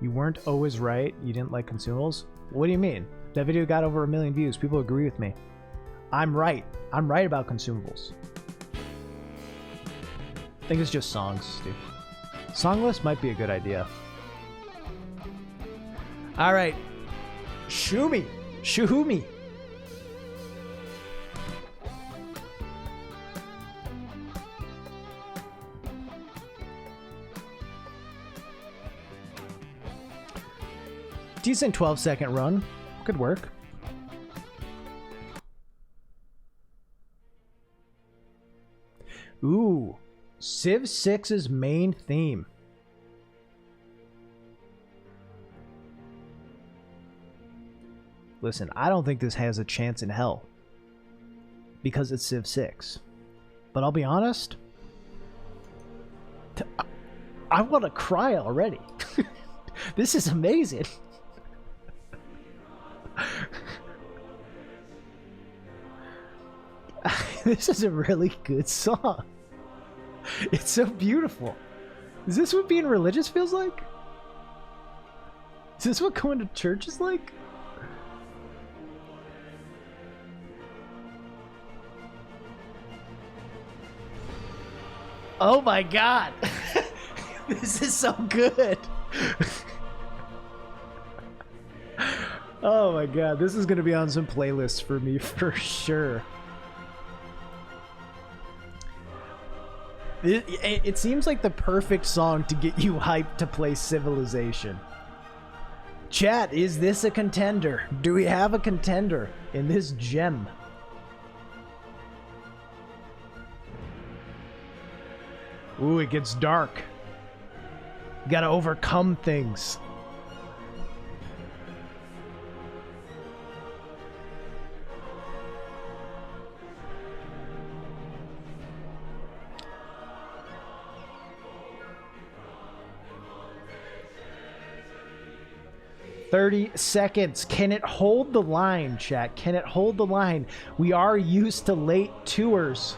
You weren't always right. You didn't like consumables? What do you mean? That video got over 1 million views. People agree with me. I'm right. I'm right about consumables. I think it's just songs, Steve. Song list might be a good idea. Alright. Shumi. Shuhumi. Decent 12-second run. Good work. Ooh. Civ 6's main theme. Listen, I don't think this has a chance in hell. Because it's Civ 6. But I'll be honest. I want to cry already. This is amazing. This is a really good song. It's so beautiful. Is this what being religious feels like? Is this what going to church is like? Oh my god. This is so good. Oh my god, this is gonna be on some playlists for me for sure. It seems like the perfect song to get you hyped to play Civilization. Chat, is this a contender? Do we have a contender in this gem? Ooh, it gets dark. You gotta overcome things. $30 seconds. Can it hold the line, chat? Can it hold the line? We are used to late tours.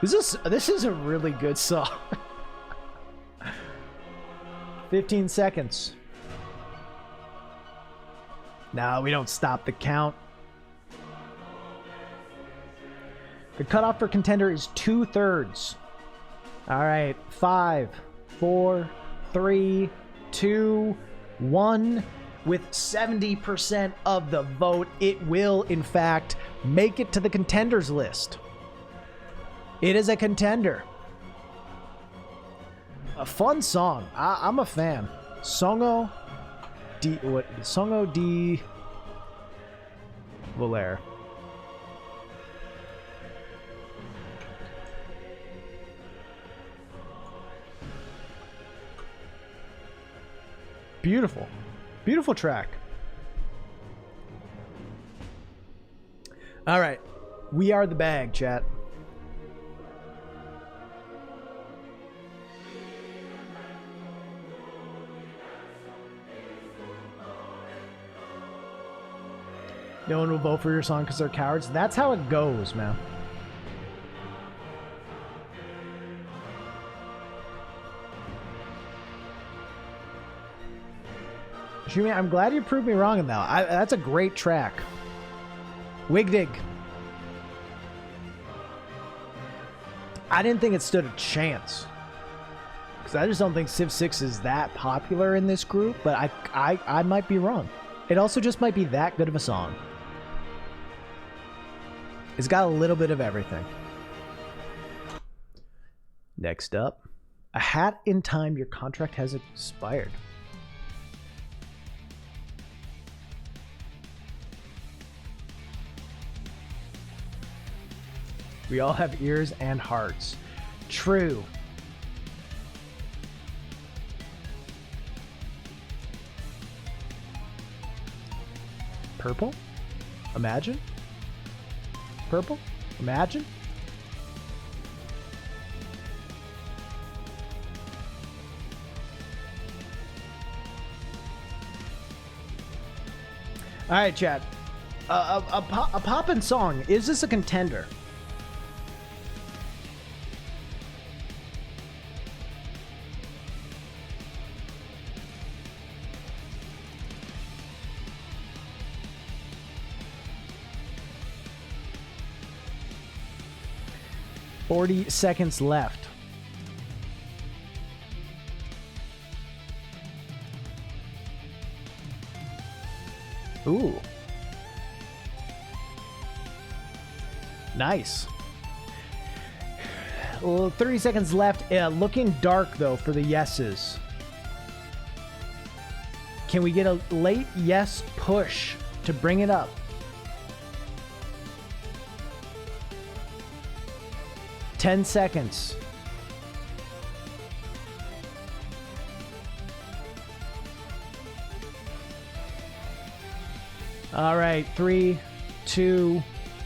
This is a really good song. 15 seconds. No, we don't stop the count. The cutoff for contender is 2/3. All right, 5, 4, 3, 2, 1. With 70% of the vote, it will, in fact, make it to the contenders list. It is a contender. A fun song. I'm a fan. Songo di Volare. Beautiful. Beautiful track. All right. We are the bag, chat. No one will vote for your song because they're cowards. That's how it goes, man. Shumi, I'm glad you proved me wrong in that. That's a great track. Wigdig. I didn't think it stood a chance. Because I just don't think Civ 6 is that popular in this group, but I might be wrong. It also just might be that good of a song. It's got a little bit of everything. Next up, A Hat in Time, your contract has expired. We all have ears and hearts. True. Purple? Imagine? Purple? Imagine? All right, Chad. A poppin' song. Is this a contender? $40 seconds left. Ooh. Nice. Well, 30 seconds left. Looking dark, though, for the yeses. Can we get a late yes push to bring it up? 10 seconds. All right, 3, 2,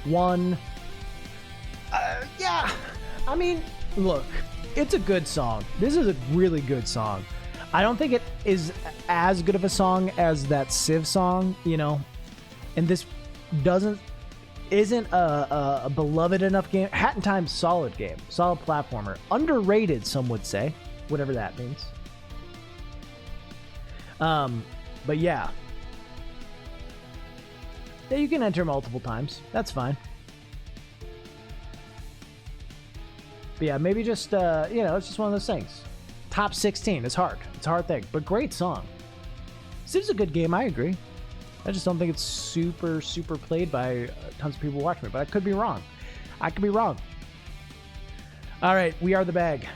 1. Yeah, I mean, look, it's a good song. This is a really good song. I don't think it is as good of a song as that Civ song, you know, and this isn't a beloved enough game. Hat in Time's solid game, solid platformer, underrated, some would say, whatever that means. But yeah, you can enter multiple times. That's fine. But yeah, maybe just you know, it's just one of those things. Top 16. It's hard. It's a hard thing, but great song. This is a good game. I agree. I just don't think it's super played by tons of people watching it, but I could be wrong. I could be wrong. All right, We Are the Bag.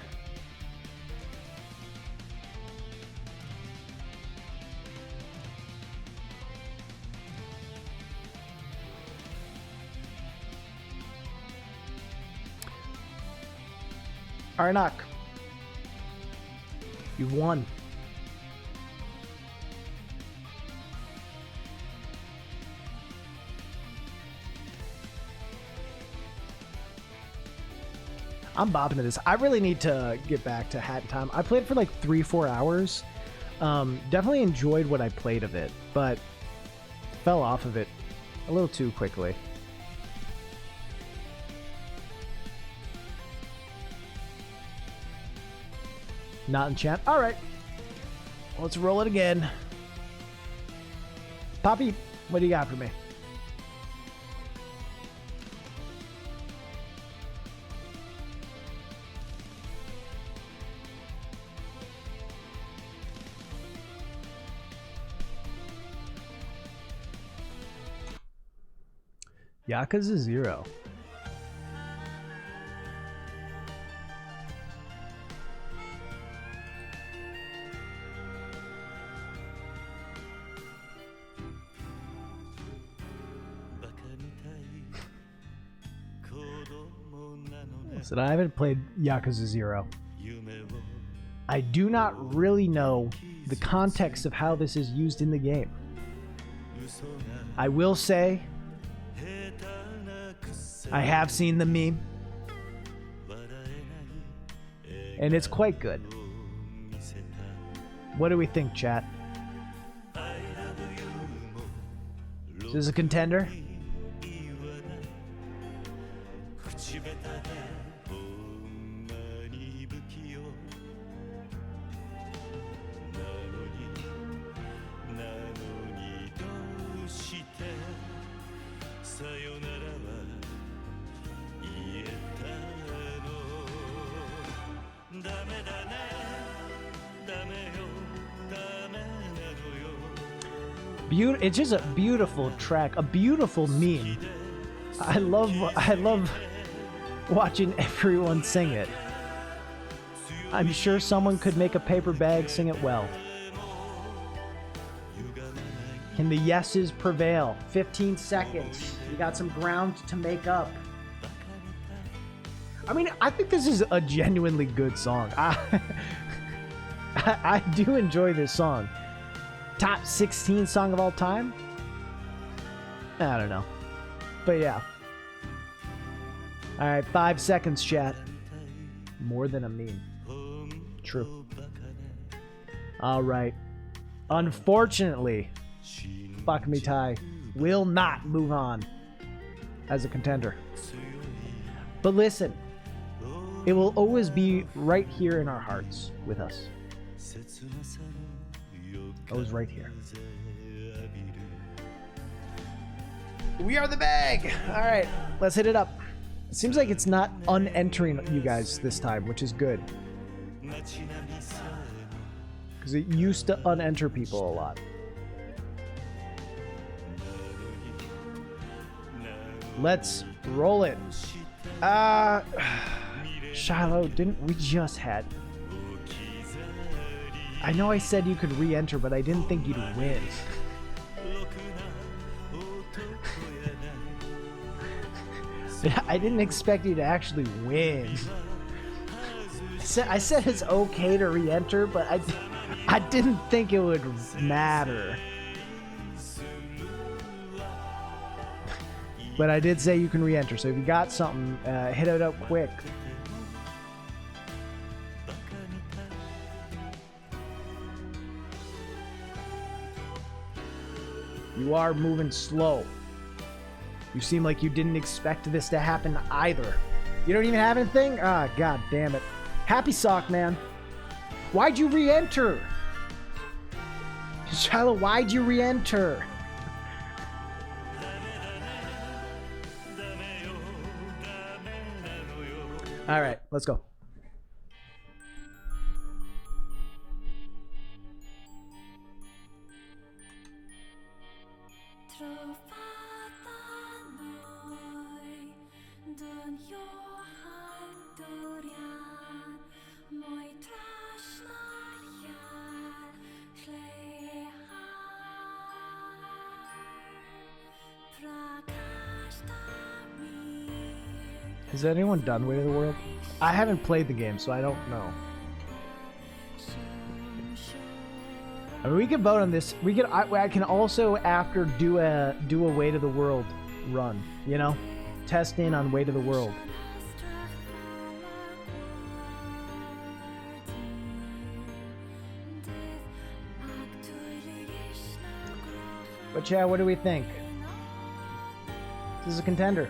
Arnak, you've won. I'm bopping to this. I really need to get back to Hat in Time. I played it for like 3-4 hours. Definitely enjoyed what I played of it, but fell off of it a little too quickly. Not enchant. All right, let's roll it again. Poppy, what do you got for me? Yakuza 0. Listen, I haven't played Yakuza 0. I do not really know the context of how this is used in the game. I will say I have seen the meme, and it's quite good. What do we think, chat? Is this a contender? It's just a beautiful track, a beautiful meme. I love watching everyone sing it. I'm sure someone could make a paper bag sing it well. Can the yeses prevail? 15 seconds. You got some ground to make up. I mean, I think this is a genuinely good song. I do enjoy this song. Top 16 song of all time? I don't know. But yeah. Alright, 5 seconds, chat. More than a meme. True. Alright. Unfortunately, Fuck Me Tai will not move on as a contender. But listen, it will always be right here in our hearts with us. Always right here. We are the bag! Alright, let's hit it up. It seems like it's not unentering you guys this time, which is good. Because it used to unenter people a lot. Let's roll it. Shiloh, didn't we just had... I know I said you could re-enter, but I didn't think you'd win. I didn't expect you to actually win. I said it's okay to re-enter, but I didn't think it would matter. But I did say you can re-enter, so if you got something, hit it up quick. You are moving slow. You seem like you didn't expect this to happen either. You don't even have anything? Ah, god damn it. Happy Sock, man. Why'd you re-enter? Shiloh, why'd you re-enter? Alright, let's go. Has anyone done Way of the World? I haven't played the game, so I don't know. I mean, we can vote on this. We can. I can also after do a Way to the World run. You know, test in on Way to the World. But yeah, what do we think? This is a contender.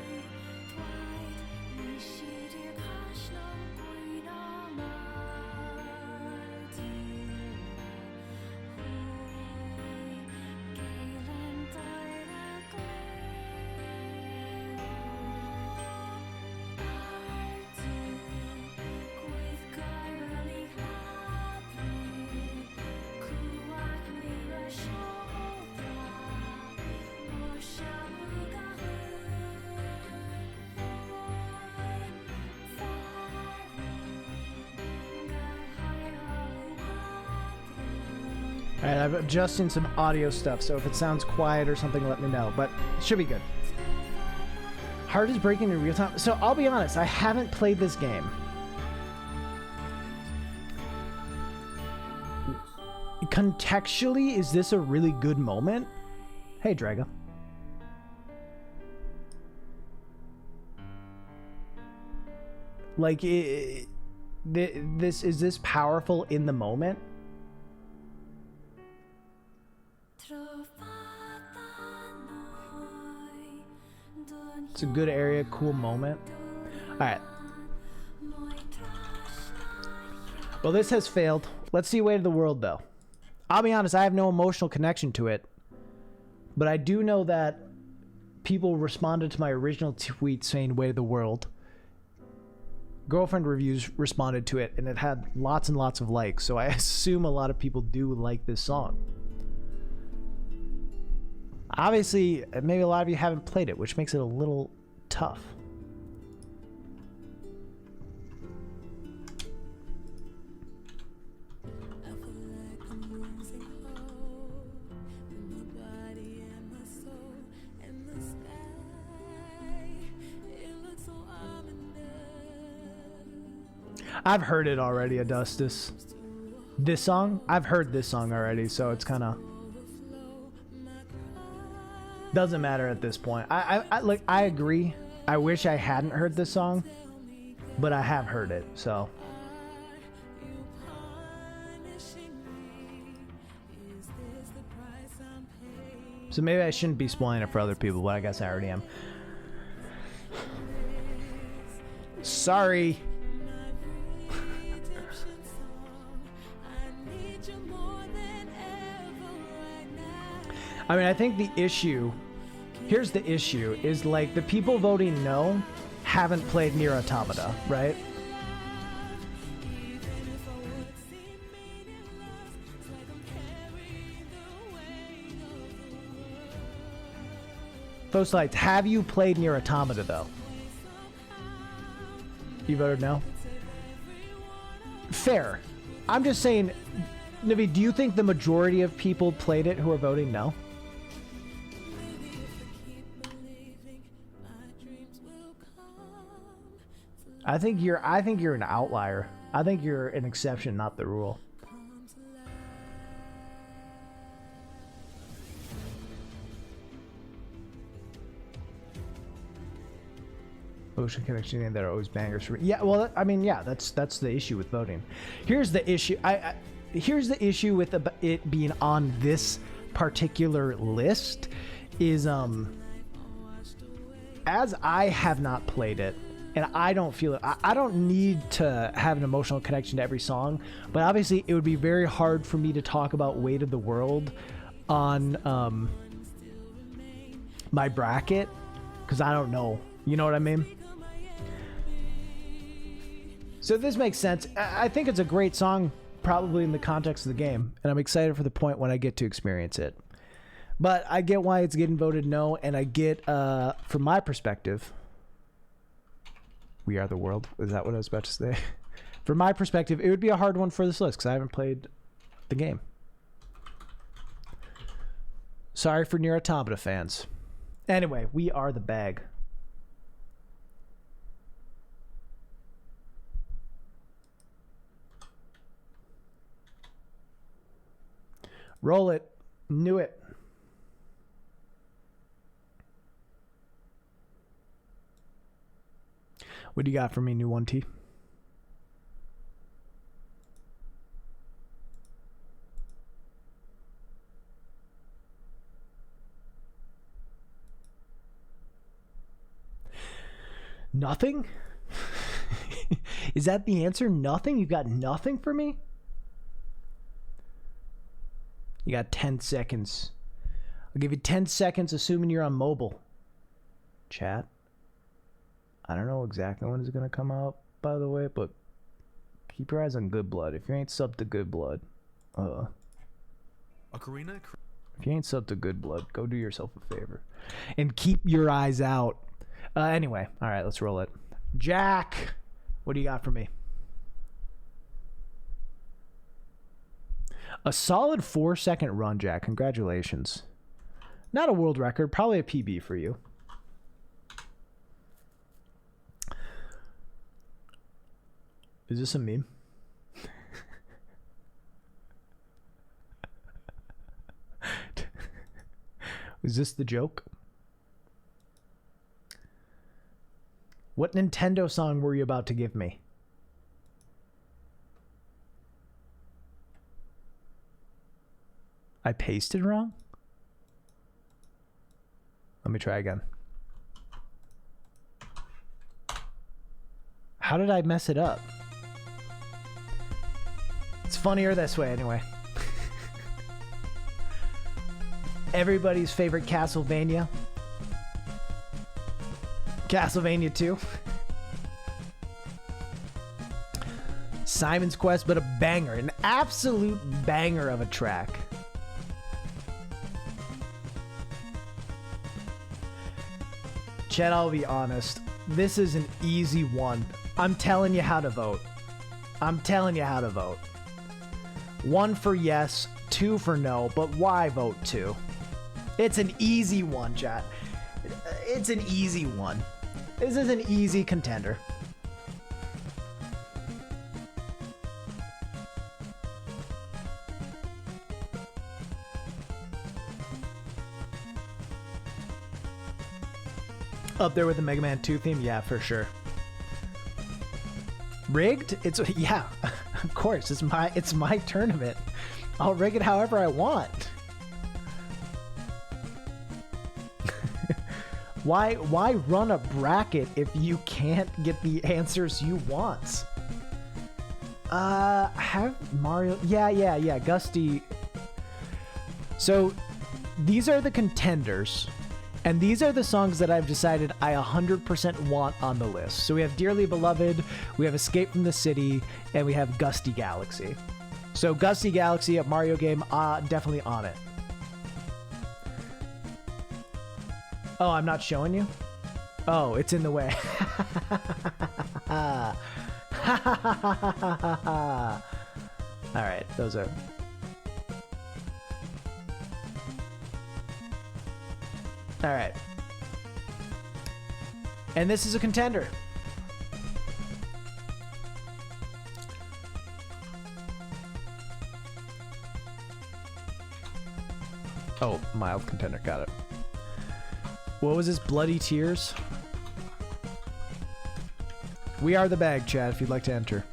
Alright, I'm adjusting some audio stuff, so if it sounds quiet or something, let me know. But it should be good. Heart is breaking in real time. So I'll be honest, I haven't played this game. Contextually, is this a really good moment? Hey, Drago. Like, is this powerful in the moment? It's a good area, cool moment. All right. Well, this has failed. Let's see Weight of the World, though. I'll be honest, I have no emotional connection to it. But I do know that people responded to my original tweet saying Weight of the World. Girlfriend Reviews responded to it, and it had lots and lots of likes. So I assume a lot of people do like this song. Obviously, maybe a lot of you haven't played it, which makes it a little tough. I've heard it already, Adustus. This song? I've heard this song already, so it's kind of... doesn't matter at this point. I agree. I wish I hadn't heard this song, but I have heard it, so... So maybe I shouldn't be spoiling it for other people, but I guess I already am. Sorry. I mean, I think the issue, here's the issue, is like the people voting no haven't played Nier Automata, right? Folks, like, have you played Nier Automata, though? You voted no? Fair. I'm just saying, Navi, do you think the majority of people played it who are voting no? I think you're an outlier. I think you're an exception, not the rule. Ocean Connection that are always bangers for me. Yeah, well, I mean, yeah, that's the issue with voting. Here's the issue. Here's the issue with it being on this particular list is as I have not played it, and I don't feel it. I don't need to have an emotional connection to every song, but obviously it would be very hard for me to talk about Weight of the World on my bracket because I don't know. You know what I mean? So this makes sense. I think it's a great song, probably in the context of the game, and I'm excited for the point when I get to experience it. But I get why it's getting voted no, and I get, from my perspective, We Are the World. Is that what I was about to say? From my perspective, it would be a hard one for this list because I haven't played the game. Sorry for Nier Automata fans. Anyway, We Are the Bag. Roll it. Knew it. What do you got for me, new 1T? Nothing? Is that the answer? Nothing? You got nothing for me? You got 10 seconds. I'll give you 10 seconds assuming you're on mobile. Chat. I don't know exactly when it's going to come out, by the way, but keep your eyes on Good Blood. If you ain't subbed to Good Blood, Ocarina? if you ain't subbed to Good Blood, go do yourself a favor. And keep your eyes out. Anyway, all right, let's roll it. Jack, what do you got for me? A solid 4-second run, Jack. Congratulations. Not a world record, probably a PB for you. Is this a meme? Is this the joke? What Nintendo song were you about to give me? I pasted wrong? Let me try again. How did I mess it up? It's funnier this way anyway. Everybody's favorite Castlevania. Castlevania 2. Simon's Quest, but a banger. An absolute banger of a track. Chet, I'll be honest. This is an easy one. I'm telling you how to vote. I'm telling you how to vote. 1 for yes, 2 for no, but why vote 2? It's an easy one, chat. It's an easy one. This is an easy contender. Up there with the Mega Man 2 theme? Yeah, for sure. Rigged? It's yeah, of course. It's my tournament. I'll rig it however I want. Why run a bracket if you can't get the answers you want? Have Mario? Yeah. Gusty. So these are the contenders. And these are the songs that I've decided I 100% want on the list. So we have Dearly Beloved, we have Escape from the City, and we have Gusty Galaxy. So Gusty Galaxy, a Mario game, definitely on it. Oh, I'm not showing you? Oh, it's in the way. All right, those are... All right. And this is a contender. Oh, mild contender. Got it. What was this? Bloody Tears? We are the bag, Chad, if you'd like to enter.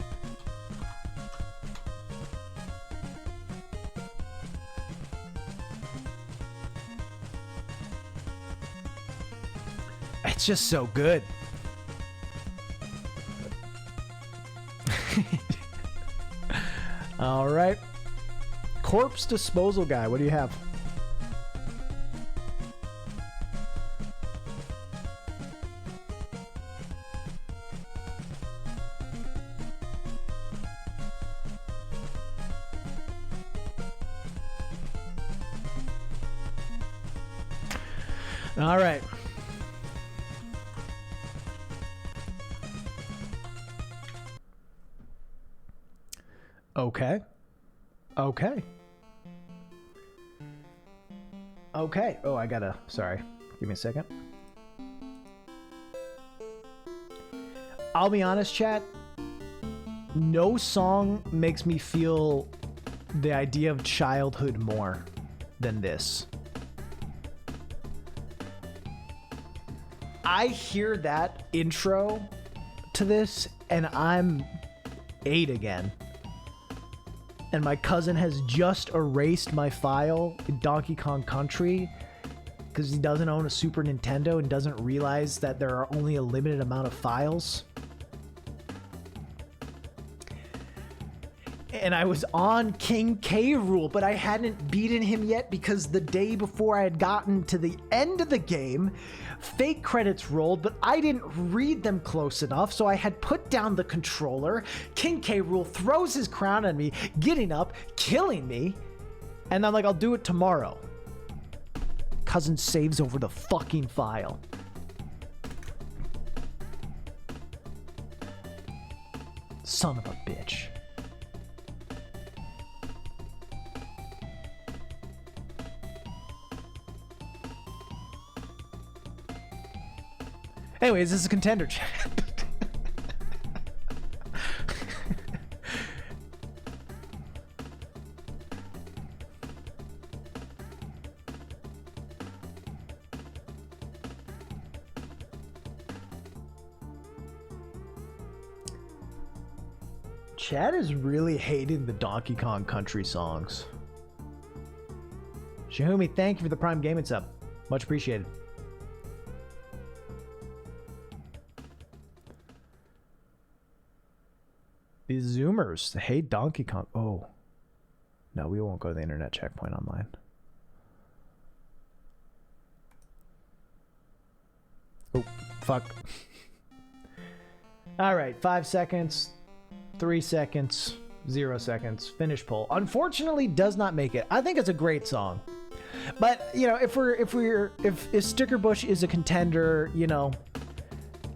It's just so good. All right. Corpse Disposal Guy, what do you have? All right. Okay. Okay. Okay. Oh, I gotta... Sorry. Give me a second. I'll be honest, chat. No song makes me feel the idea of childhood more than this. I hear that intro to this and I'm 8 again. And my cousin has just erased my file in Donkey Kong Country because he doesn't own a Super Nintendo and doesn't realize that there are only a limited amount of files. And I was on King K. Rool, but I hadn't beaten him yet because the day before I had gotten to the end of the game, fake credits rolled, but I didn't read them close enough, so I had put down the controller. King K. Rool throws his crown at me, getting up, killing me, and I'm like, I'll do it tomorrow. Cousin saves over the fucking file. Son of a bitch. Anyways, this is a contender chat. Chad is really hating the Donkey Kong Country songs. Shahumi, thank you for the Prime Gaming sub. Much appreciated. Zoomers. Hey, Donkey Kong. Oh. No, we won't go to the internet checkpoint online. Oh, fuck. All right, 5 seconds, 3 seconds, 0 seconds. Finish poll. Unfortunately, does not make it. I think it's a great song, but you know, if Sticker Bush is a contender, you know,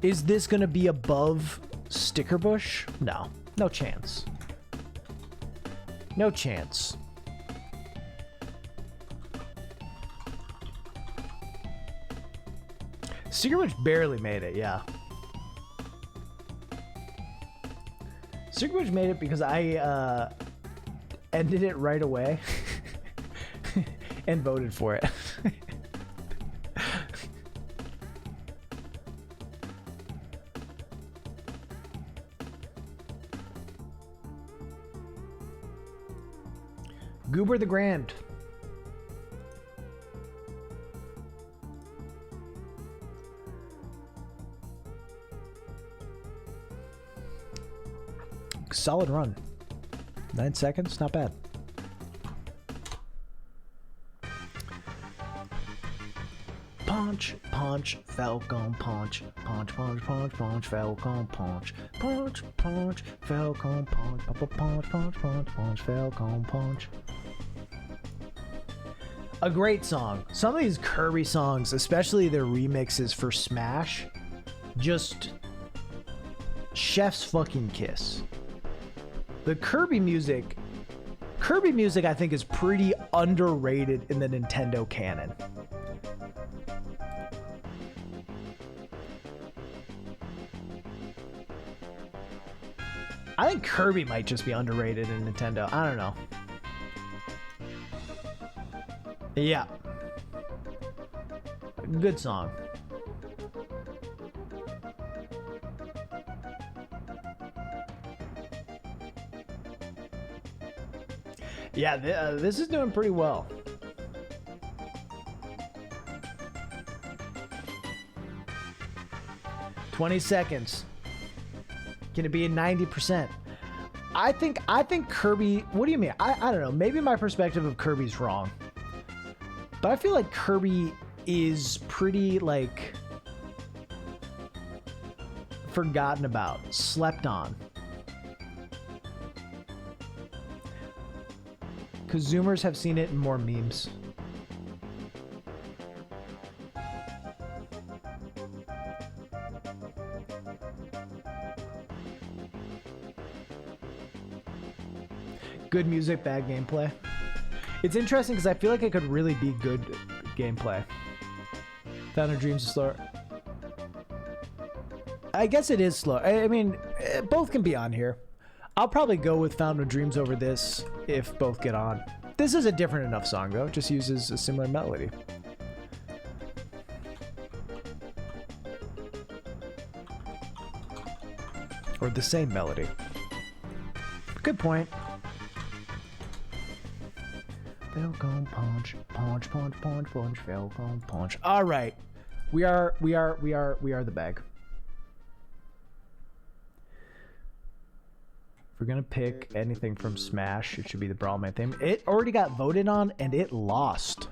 is this gonna be above Sticker Bush? No, no chance. No chance. Sticker Bush barely made it, yeah. Sticker Bush made it because I ended it right away and voted for it. Goober the Grand. Solid run. 9 seconds, not bad. Punch, punch, Falcon, punch, punch, punch, punch, punch, Falcon, punch, punch, punch, Falcon, punch, punch, punch, punch, punch, punch, Falcon, punch. A great song. Some of these Kirby songs, especially their remixes for Smash, just chef's fucking kiss. The Kirby music I think is pretty underrated in the Nintendo canon. I think Kirby might just be underrated in Nintendo. I don't know. Yeah. Good song. Yeah, this is doing pretty well. "20 seconds. Can it be a 90%? I think Kirby, what do you mean? I don't know. Maybe my perspective of Kirby's wrong. But I feel like Kirby is pretty, like, forgotten about, slept on. Because Zoomers have seen it in more memes. Good music, bad gameplay. It's interesting because I feel like it could really be good gameplay. Fountain of Dreams is slower. I guess it is slow. I mean, both can be on here. I'll probably go with Fountain of Dreams over this if both get on. This is a different enough song though. It just uses a similar melody. Or the same melody. Good point. Falcon punch, punch, punch, punch, punch, Falcon punch. All right, we are the bag. If we're gonna pick anything from Smash, it should be the Brawlman theme. It already got voted on and it lost.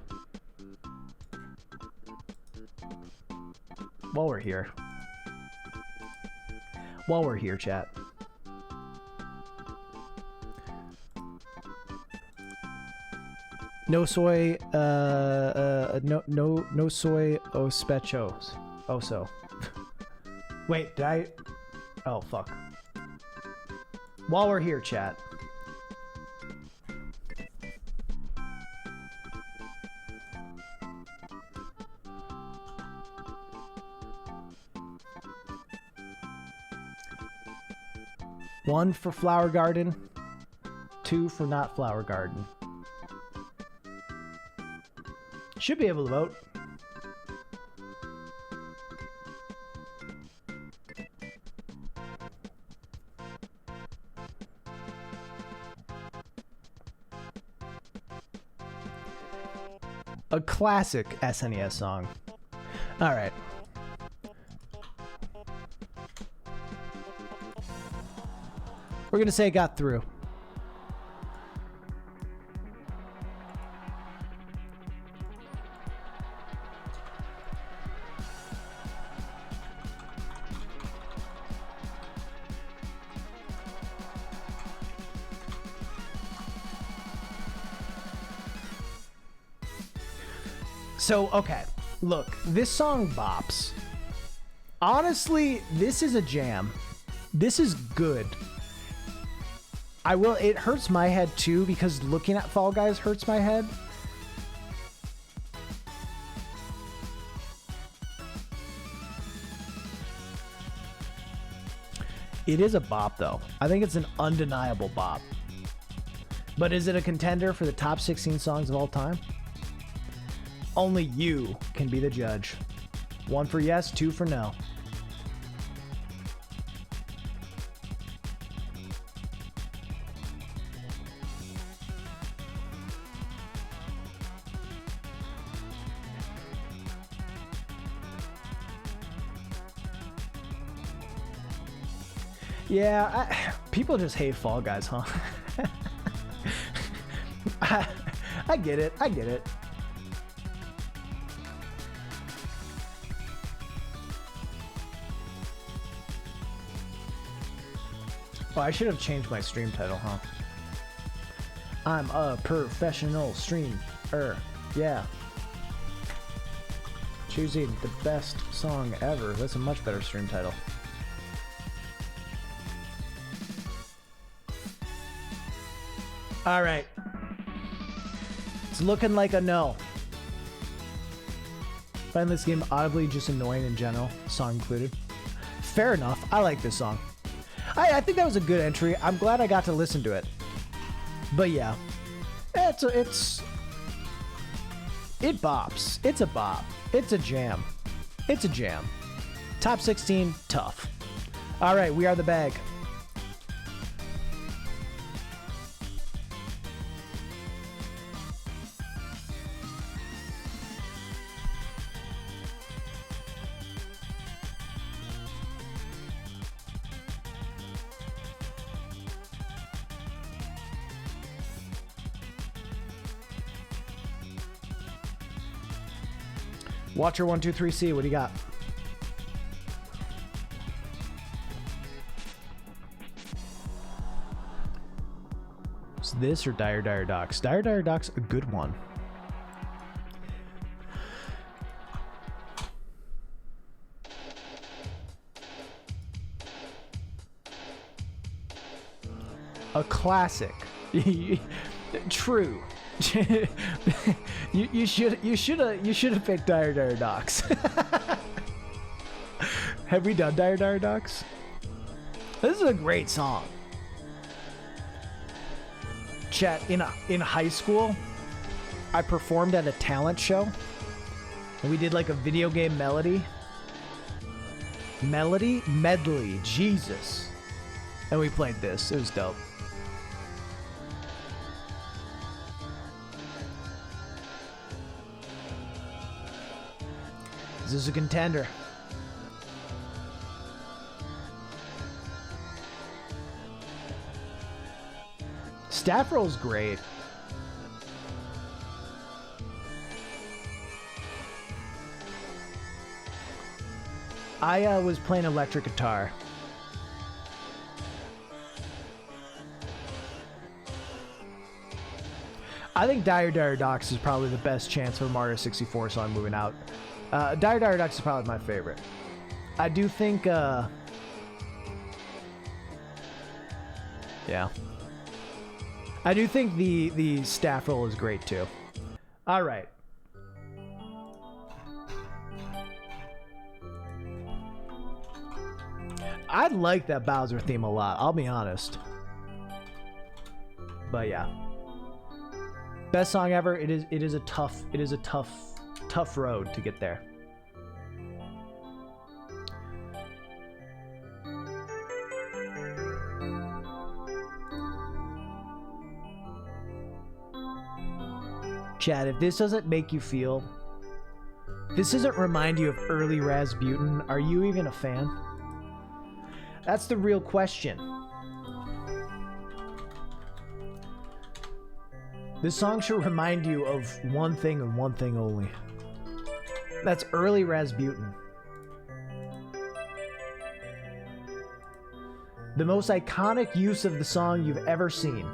While we're here, chat. No soy, no soy ospechos. Oso. Wait, did I? Oh, fuck. While we're here, chat. One for Flower Garden, 2 for not Flower Garden. Should be able to vote. A classic SNES song. All right. We're gonna say it got through. So, okay, look, this song bops. Honestly, this is a jam. This is good. It hurts my head too, because looking at Fall Guys hurts my head. It is a bop though. I think it's an undeniable bop. But is it a contender for the top 16 songs of all time? Only you can be the judge. 1 for yes, 2 for no. Yeah, people just hate Fall Guys, huh? I get it. I get it. Oh, I should have changed my stream title, huh? I'm a professional streamer. Yeah. Choosing the best song ever. That's a much better stream title. All right. It's looking like a no. Find this game oddly just annoying in general, song included. Fair enough. I like this song. I think that was a good entry. I'm glad I got to listen to it. But yeah, it bops. It's a bop. It's a jam. It's a jam. Top 16, tough. All right, we are the bag. Watcher 123C, what do you got? Is this or Dire Dire Docks? Dire Dire Docks, a good one. A classic. True. you should have picked Dire Dire Docks. Have we done Dire Dire Docks? This is a great song. Chat, in high school, I performed at a talent show, and we did like a video game medley, Jesus, and we played this. It was dope. This is a contender. Staff roll's great. I was playing electric guitar. I think Dire Dire Docks is probably the best chance for a Mario 64 song moving out. Dire Dire Docks is probably my favorite. I do think, yeah. I do think the staff roll is great too. All right. I like that Bowser theme a lot, I'll be honest. But yeah. Best song ever. It is a tough road to get there. Chad, if this doesn't make you feel, this doesn't remind you of early Rasputin, are you even a fan? That's the real question. This song should remind you of one thing and one thing only. That's early Rasputin. The most iconic use of the song you've ever seen.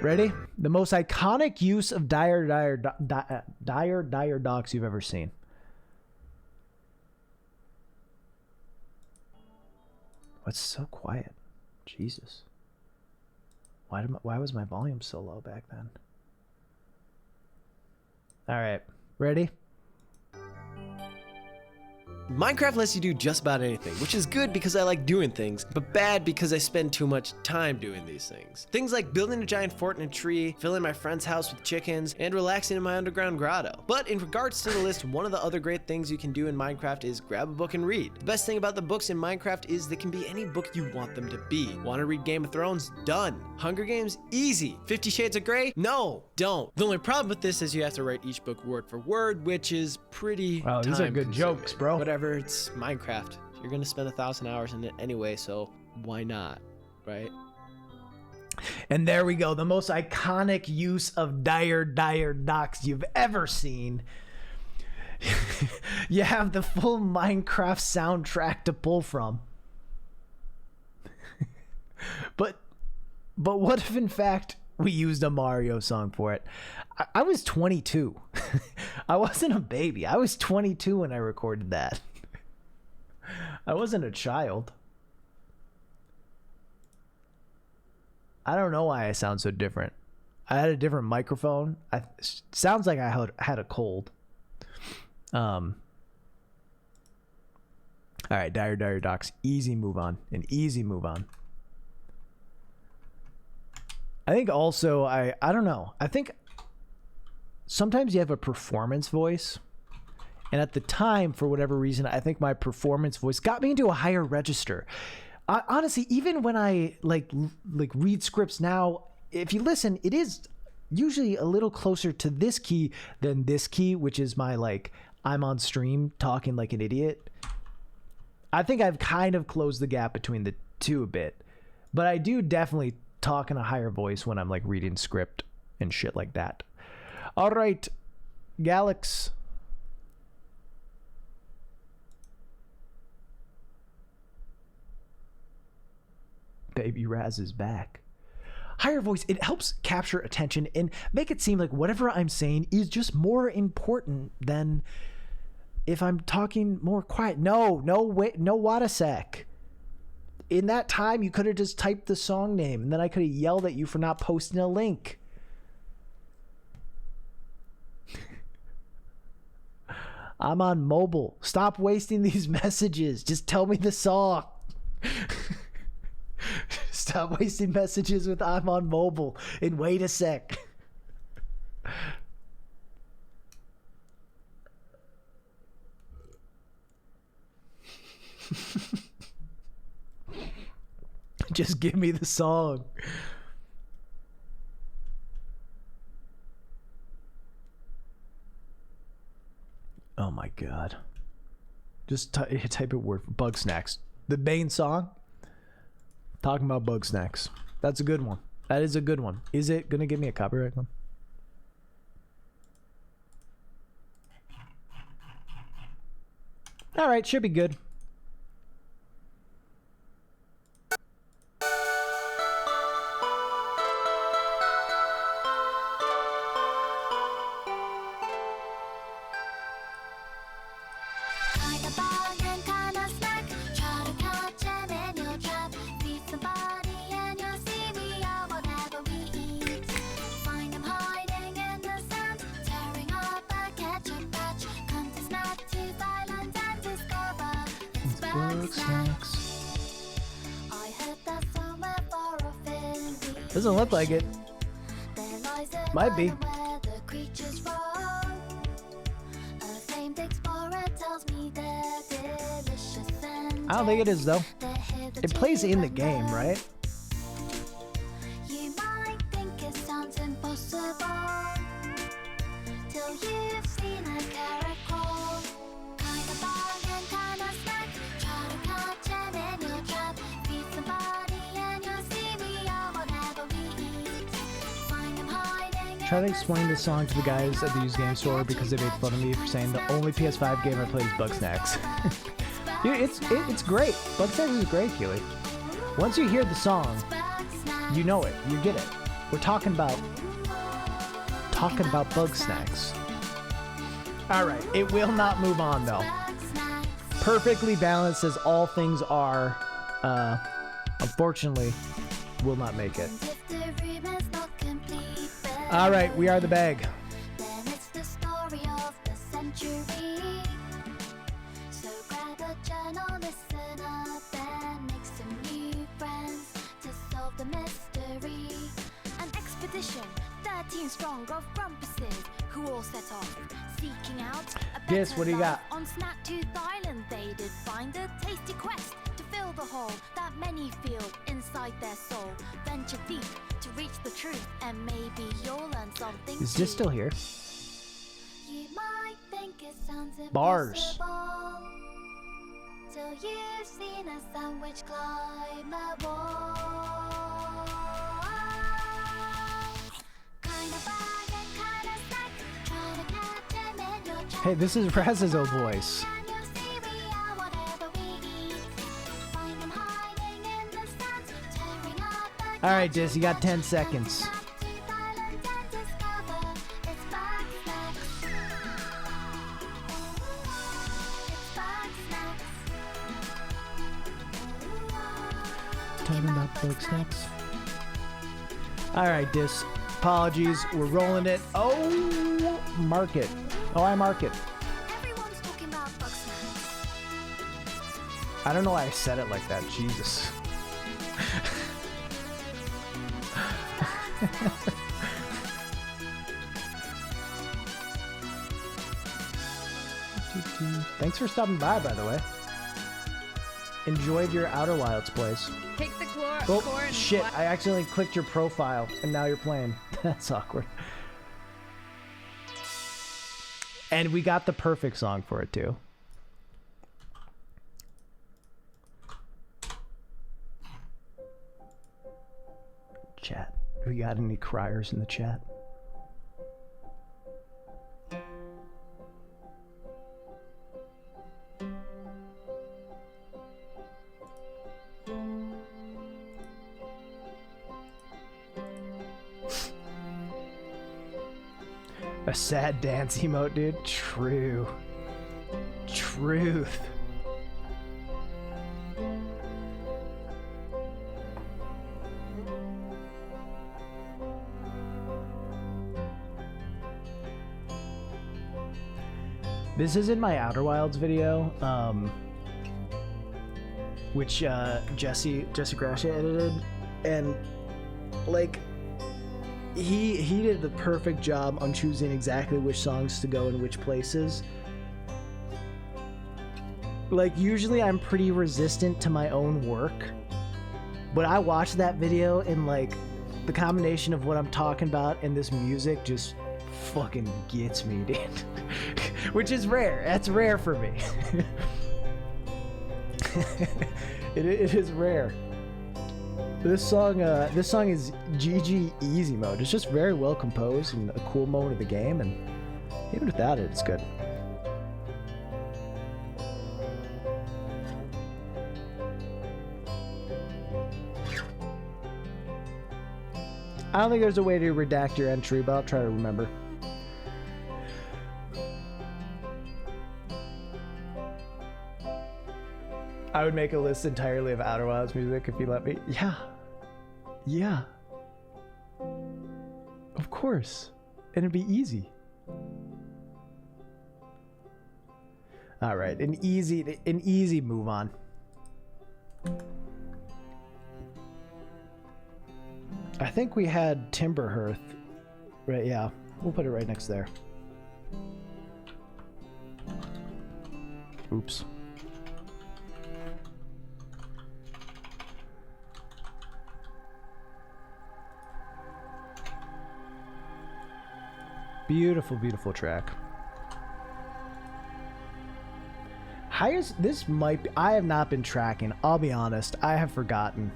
Ready? The most iconic use of dire docs you've ever seen. What's so quiet? Jesus. Why was my volume so low back then? All right, ready? Minecraft lets you do just about anything, which is good because I like doing things, but bad because I spend too much time doing these things. Things like building a giant fort in a tree, filling my friend's house with chickens, and relaxing in my underground grotto. But in regards to the list, one of the other great things you can do in Minecraft is grab a book and read. The best thing about the books in Minecraft is they can be any book you want them to be. Want to read Game of Thrones? Done. Hunger Games? Easy. 50 Shades of Grey? No, don't. The only problem with this is you have to write each book word for word, which is pretty Wow, these are good time-consuming. jokes, bro. Whatever, it's Minecraft. You're gonna spend 1,000 hours in it anyway, so why not, right? And there we go. The most iconic use of dire docs you've ever seen. You have the full Minecraft soundtrack to pull from. But what if in fact we used a Mario song for it? I was 22. I wasn't a baby. I was 22 when I recorded that. I wasn't a child. I don't know why I sound so different. I had a different microphone. Sounds like I had a cold. All right, dire docs. Easy move on. An easy move on. I think also I don't know. I think sometimes you have a performance voice. And at the time, for whatever reason, I think my performance voice got me into a higher register. Honestly, even when I like read scripts now, if you listen, it is usually a little closer to this key than this key, which is my like I'm on stream talking like an idiot. I think I've kind of closed the gap between the two a bit, but I do definitely talk in a higher voice when I'm like reading script and shit like that. All right, Galax. Baby Raz is back. Higher voice, it helps capture attention and make it seem like whatever I'm saying is just more important than if I'm talking more quiet. No, wait, no, what a sec. In that time, you could have just typed the song name and then I could have yelled at you for not posting a link. I'm on mobile. Stop wasting these messages. Just tell me the song. Stop wasting messages with I'm on mobile and wait a sec. Just give me the song. Oh my god. Just type it word for Bug Snacks. The main song. Talking about Bug Snacks. That's a good one. That is a good one. Is it gonna give me a copyright claim? All right, should be good. Find a bug and kind of snack. Try to catch him in your trap. Feed somebody and you'll see we are whatever we eat. Find him hiding in the sand, tearing up a ketchup patch. Come to snack to silence and discover it's Bug Snacks. I heard that somewhere far off in the Doesn't look like it. there lies an Might be. island where the creatures roam. A famed explorer tells me they're delicious and I don't think it is though. they're hitherto It plays in the game, unknown. right? You might think it sounds impossible till you've seen a Try to explain this song to the guys at the used game store because they made fun of me for saying the only PS5 game I played is Bugsnax. Dude, it's great. Bugsnax is great, Keely. Once you hear the song, you know it. You get it. We're talking about Bugsnax. Alright, it will not move on though. Perfectly balanced as all things are, unfortunately, will not make it. Alright, we are the bag. Then it's the story of the century. So grab a journal, listen up, and make some new friends to solve the mystery. An expedition, 13 strong of grumpuses, who all set off seeking out a better Yes, what do you got? life. On Snaktooth Island they did find a tasty quest to fill the hole that many feel inside their soul. Venture deep to reach the truth, and maybe you'll learn something. Is this still here? You might think it sounds Bars. impossible till you've seen a sandwich climb a wall. Kinda bag and kinda snack, trying to catch 'em in your trap. Hey, this is Raz's old voice. And you'll see we are whatever we eat. Find 'em hiding in the sands, tearing up the Alright, Dis, you got 10 seconds. Snaktooth Island and discover it's Bugsnax. It's Bugsnax. Talking about Bugsnax. Alright, Dis. Apologies, we're rolling it. Oh, mark it. Oh, I mark it. Everyone's talking about Bugsnax. I don't know why I said it like that. Jesus. Thanks for stopping by the way. Enjoyed your Outer Wilds plays. Take the core. Oh, shit. I accidentally clicked your profile, and now you're playing. That's awkward. And we got the perfect song for it, too. Chat. We got any criers in the chat? A sad dance emote, dude. True. Truth. This is in my Outer Wilds video, which Jesse Gracia edited, and like he did the perfect job on choosing exactly which songs to go in which places. Like usually I'm pretty resistant to my own work, but I watched that video and like the combination of what I'm talking about and this music just fucking gets me, dude. Which is rare. That's rare for me. It is rare. This song is GG easy mode. It's just very well composed and a cool moment of the game, and even without it, it's good. I don't think there's a way to redact your entry, but I'll try to remember. I would make a list entirely of Outer Wilds music if you let me. Yeah. Yeah. Of course. And it'd be easy. Alright, an easy move on. I think we had Timberhearth. Right, yeah. We'll put it right next there. Oops. Beautiful, beautiful track. Highest, this might be, I have not been tracking. I'll be honest, I have forgotten.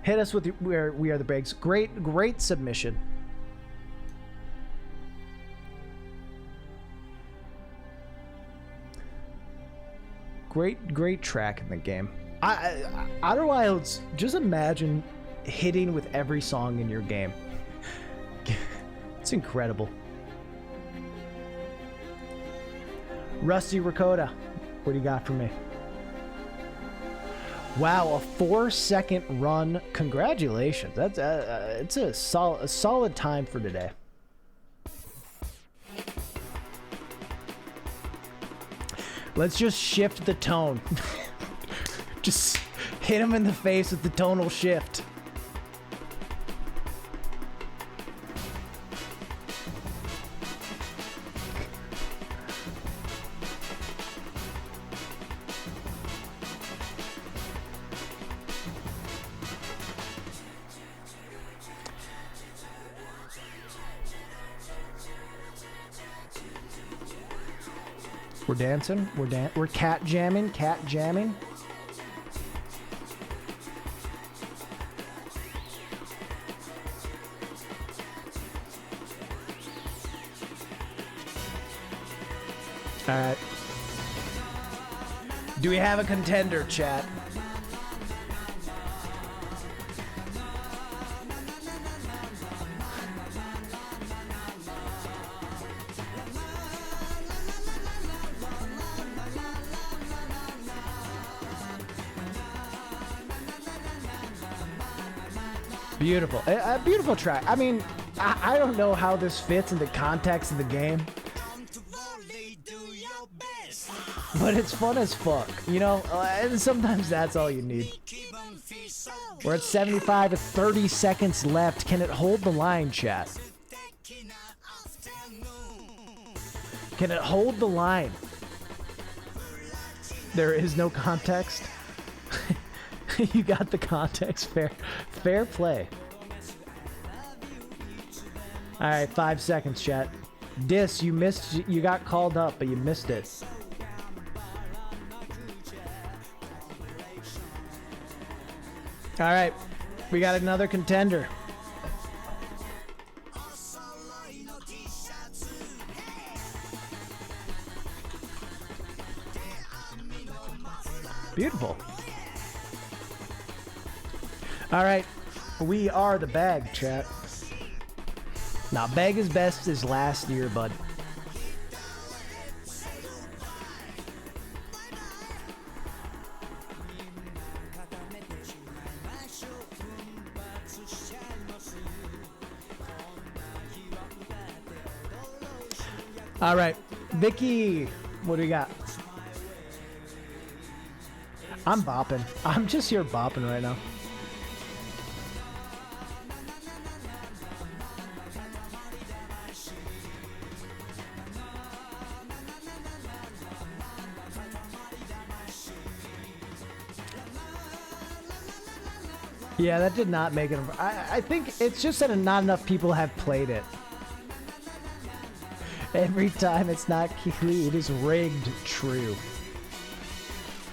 Hit us with where we are the breaks. Great submission. great track in the game. Outer Wilds, just imagine hitting with every song in your game. It's incredible. Rusty Rakota, what do you got for me? Wow, a 4-second run. Congratulations. That's it's a solid time for today. Let's just shift the tone. Just hit him in the face with the tonal shift. We're dancing. We're cat jamming. Cat jamming. All right. Do we have a contender, chat? Beautiful. A beautiful track. I mean, I don't know how this fits in the context of the game, but it's fun as fuck, you know? And sometimes that's all you need. We're at 75 with 30 seconds left. Can it hold the line, chat? Can it hold the line? There is no context. You got the context. Fair play. All right, 5 seconds, chat. Dis, you missed. You got called up, but you missed it. All right, we got another contender. Beautiful. All right, we are the bag, chat. Now, bag is best as last year, bud. All right, Vicky, what do we got? I'm bopping. I'm just here bopping right now. Yeah, that did not make it. I think it's just that not enough people have played it. Every time it's not Keighley, it is rigged. True.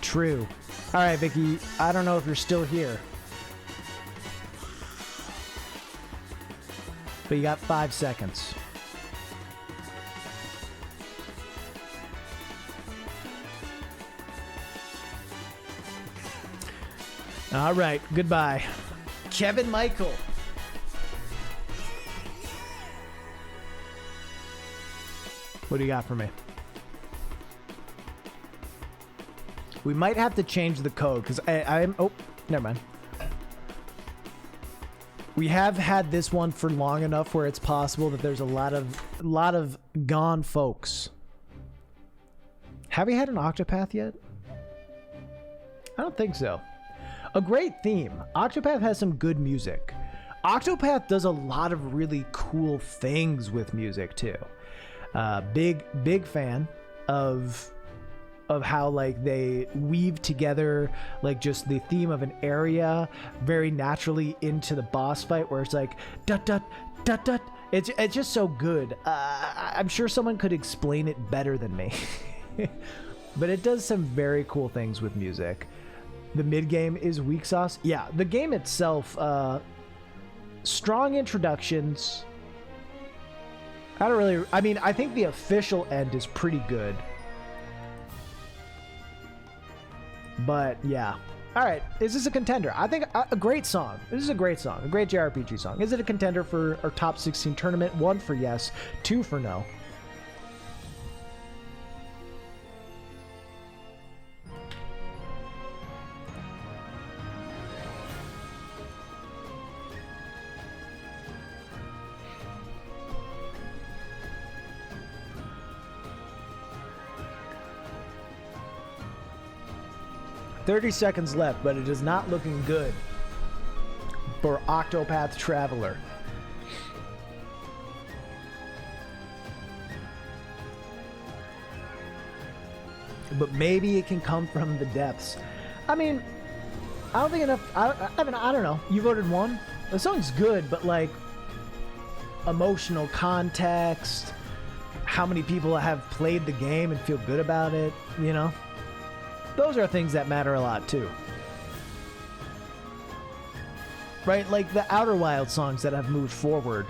True. All right, Vicky, I don't know if you're still here, but you got 5 seconds. All right, goodbye. Kevin Michael. What do you got for me? We might have to change the code because I'm. Oh, never mind. We have had this one for long enough where it's possible that there's a lot of gone folks. Have we had an Octopath yet? I don't think so. A great theme. Octopath has some good music. Octopath does a lot of really cool things with music too. Big fan of how like they weave together like just the theme of an area very naturally into the boss fight where it's like dut dut dut dut. It's just so good. I'm sure someone could explain it better than me. But it does some very cool things with music. The mid game is weak sauce. Yeah, the game itself, strong introductions. I mean, I think the official end is pretty good. But yeah. All right, is this a contender? I think a great song. This is a great song, a great JRPG song. Is it a contender for our top 16 tournament? 1 for yes, 2 for no. $30 seconds left, but it is not looking good for Octopath Traveler. But maybe it can come from the depths. I mean, I don't think enough. I mean, I don't know. You voted 1. The song's good, but like emotional context, how many people have played the game and feel good about it, you know? Those are things that matter a lot too. Right? Like the Outer Wild songs that have moved forward.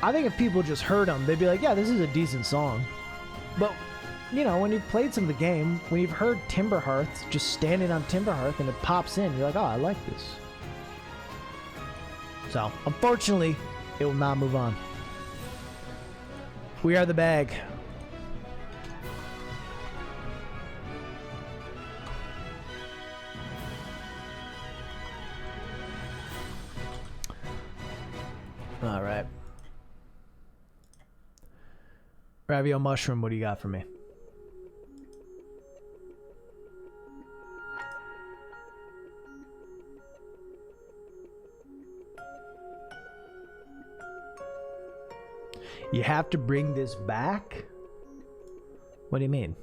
I think if people just heard them, they'd be like, yeah, this is a decent song. But, you know, when you've played some of the game, when you've heard Timberhearth, just standing on Timberhearth and it pops in, you're like, oh, I like this. So, unfortunately, it will not move on. We are the bag. All right. Ravio Mushroom, what do you got for me? You have to bring this back? What do you mean?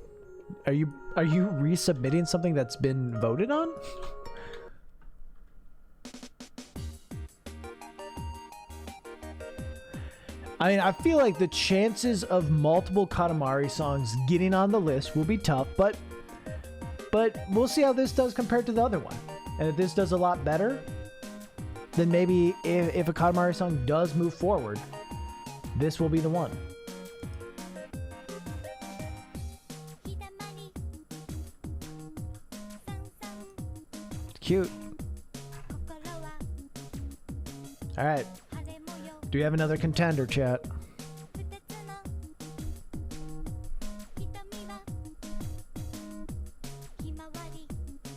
Are you resubmitting something that's been voted on? I mean, I feel like the chances of multiple Katamari songs getting on the list will be tough, but we'll see how this does compared to the other one. And if this does a lot better, then maybe if a Katamari song does move forward, this will be the one. Cute. All right. Do we have another contender, chat?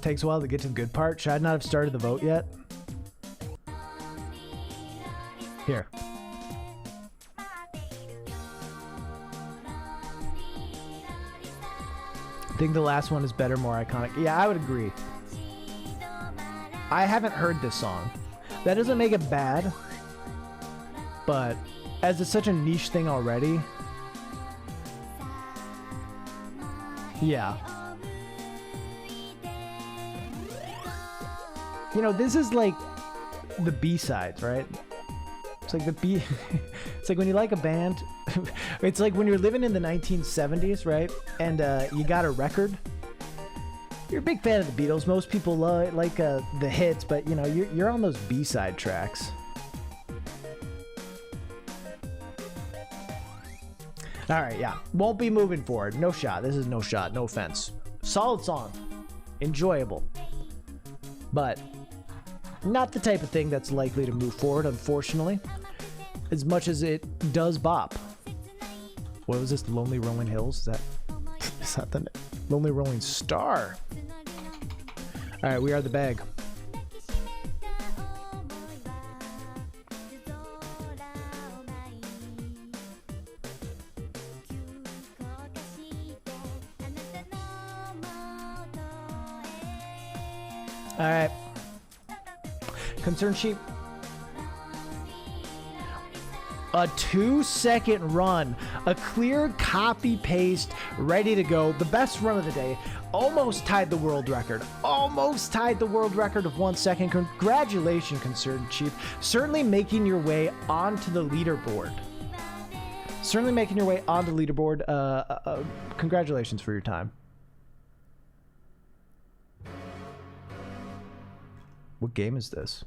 Takes a while to get to the good part. Should I not have started the vote yet? Here. I think the last one is better, more iconic. Yeah, I would agree. I haven't heard this song. That doesn't make it bad. But as it's such a niche thing already, yeah. You know, this is like the B-sides, right? It's like the B. It's like when you like a band. It's like when you're living in the 1970s, right? And you got a record. You're a big fan of the Beatles. Most people like the hits, but you know, you're on those B-side tracks. All right, yeah. Won't be moving forward. No shot. This is no shot. No offense. Solid song. Enjoyable. But not the type of thing that's likely to move forward, unfortunately. As much as it does bop. What was this? Lonely Rolling Hills? Is that the Lonely Rolling Star? All right, we are the bag. All right. Concern sheep. A 2-second run. A clear copy paste, ready to go. The best run of the day. Almost tied the world record. Almost tied the world record of 1 second. Congratulations, Concerned Chief. Certainly making your way onto the leaderboard. Certainly making your way onto the leaderboard. Congratulations for your time. What game is this?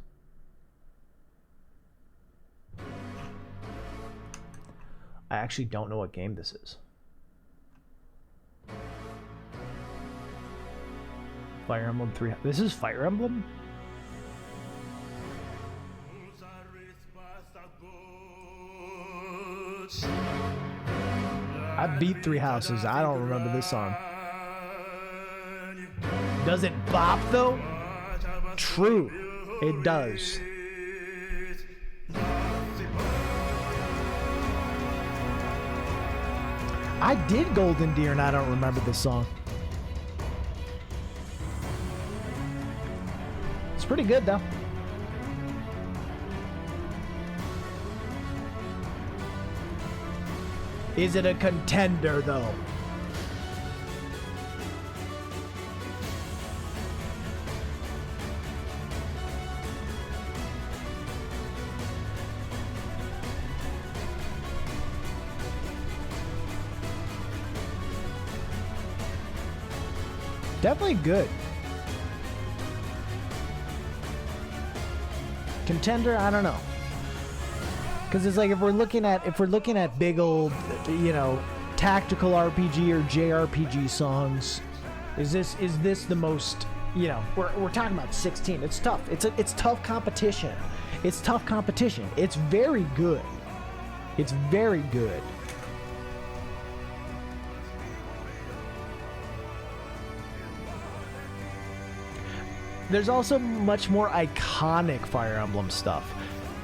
I actually don't know what game this is. Fire Emblem 3. This is Fire Emblem? I beat Three Houses. I don't remember this song. Does it bop though? True. It does. I did Golden Deer and I don't remember this song. It's pretty good though. Is it a contender though? Definitely good. Contender, I don't know. Cause it's like if we're looking at big old, you know, tactical RPG or JRPG songs, is this the most, you know, we're talking about 16. It's tough. It's tough competition. It's tough competition. It's very good. It's very good. There's also much more iconic Fire Emblem stuff.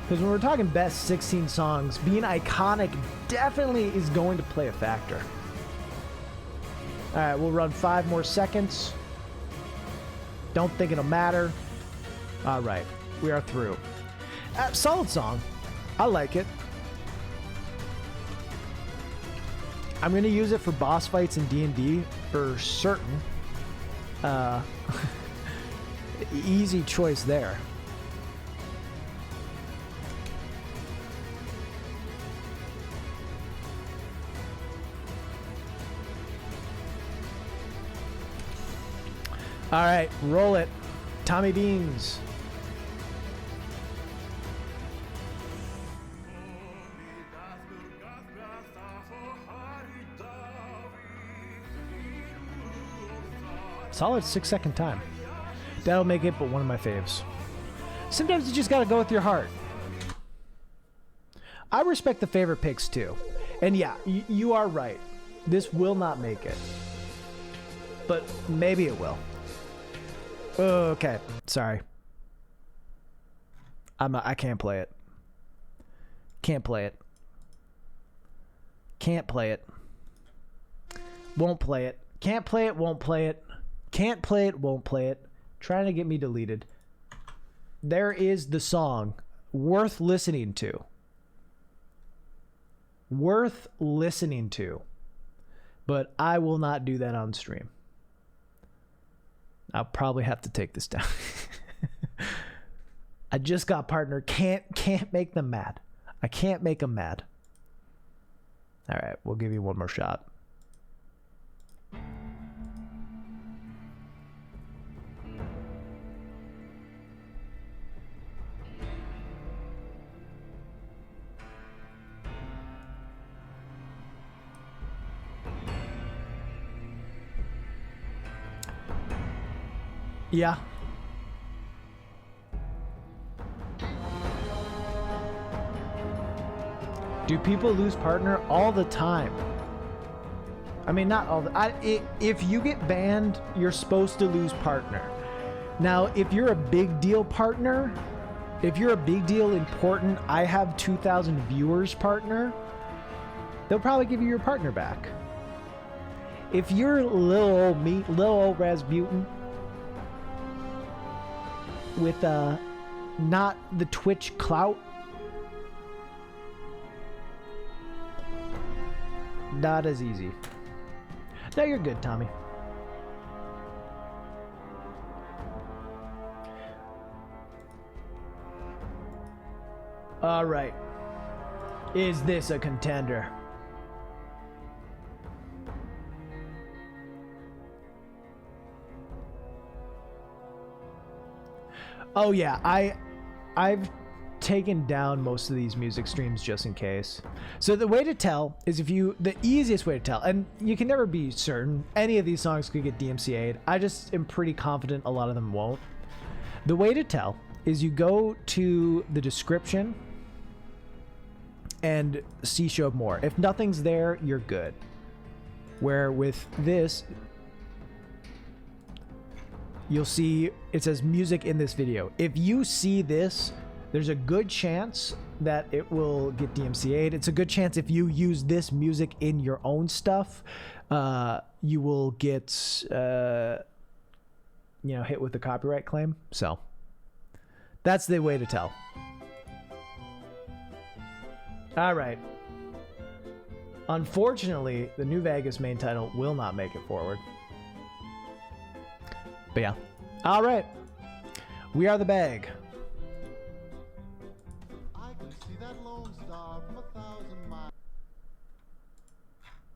Because when we're talking best 16 songs, being iconic definitely is going to play a factor. Alright, we'll run 5 more seconds. Don't think it'll matter. Alright, we are through. Solid song. I like it. I'm going to use it for boss fights in D&D for certain. Easy choice there. All right, roll it. Tommy Beans. Solid 6-second time. That'll make it, but one of my faves. Sometimes you just gotta go with your heart. I respect the favorite picks too. And yeah, you are right. This will not make it. But maybe it will. Okay, sorry. I can't play it. Can't play it. Can't play it. Won't play it. Can't play it, won't play it. Can't play it, won't play it. Trying to get me deleted. There is the song worth listening to. Worth listening to. But I will not do that on stream. I'll probably have to take this down. I just got partner. Can't make them mad. I can't make them mad. All right, we'll give you one more shot. Yeah. Do people lose partner all the time? I mean, not all the... if you get banned, you're supposed to lose partner. Now, if you're a big deal partner, if you're a big deal important, I have 2,000 viewers partner, they'll probably give you your partner back. If you're little old me, little old Rasputin, with not the Twitch clout, not as easy. No, you're good, Tommy. All right. Is this a contender? Oh yeah, I've taken down most of these music streams just in case. So the way to tell is the easiest way to tell, and you can never be certain, any of these songs could get DMCA'd. I just am pretty confident a lot of them won't. The way to tell is you go to the description and see show more. If nothing's there, you're good. Where with this, you'll see it says music in this video. If you see this, there's a good chance that it will get DMCA'd. It's a good chance if you use this music in your own stuff, you will get hit with the copyright claim. So that's the way to tell. All right. Unfortunately, the New Vegas main title will not make it forward. But yeah. All right. We Are the Bag. I can see that lone star from 1,000 miles.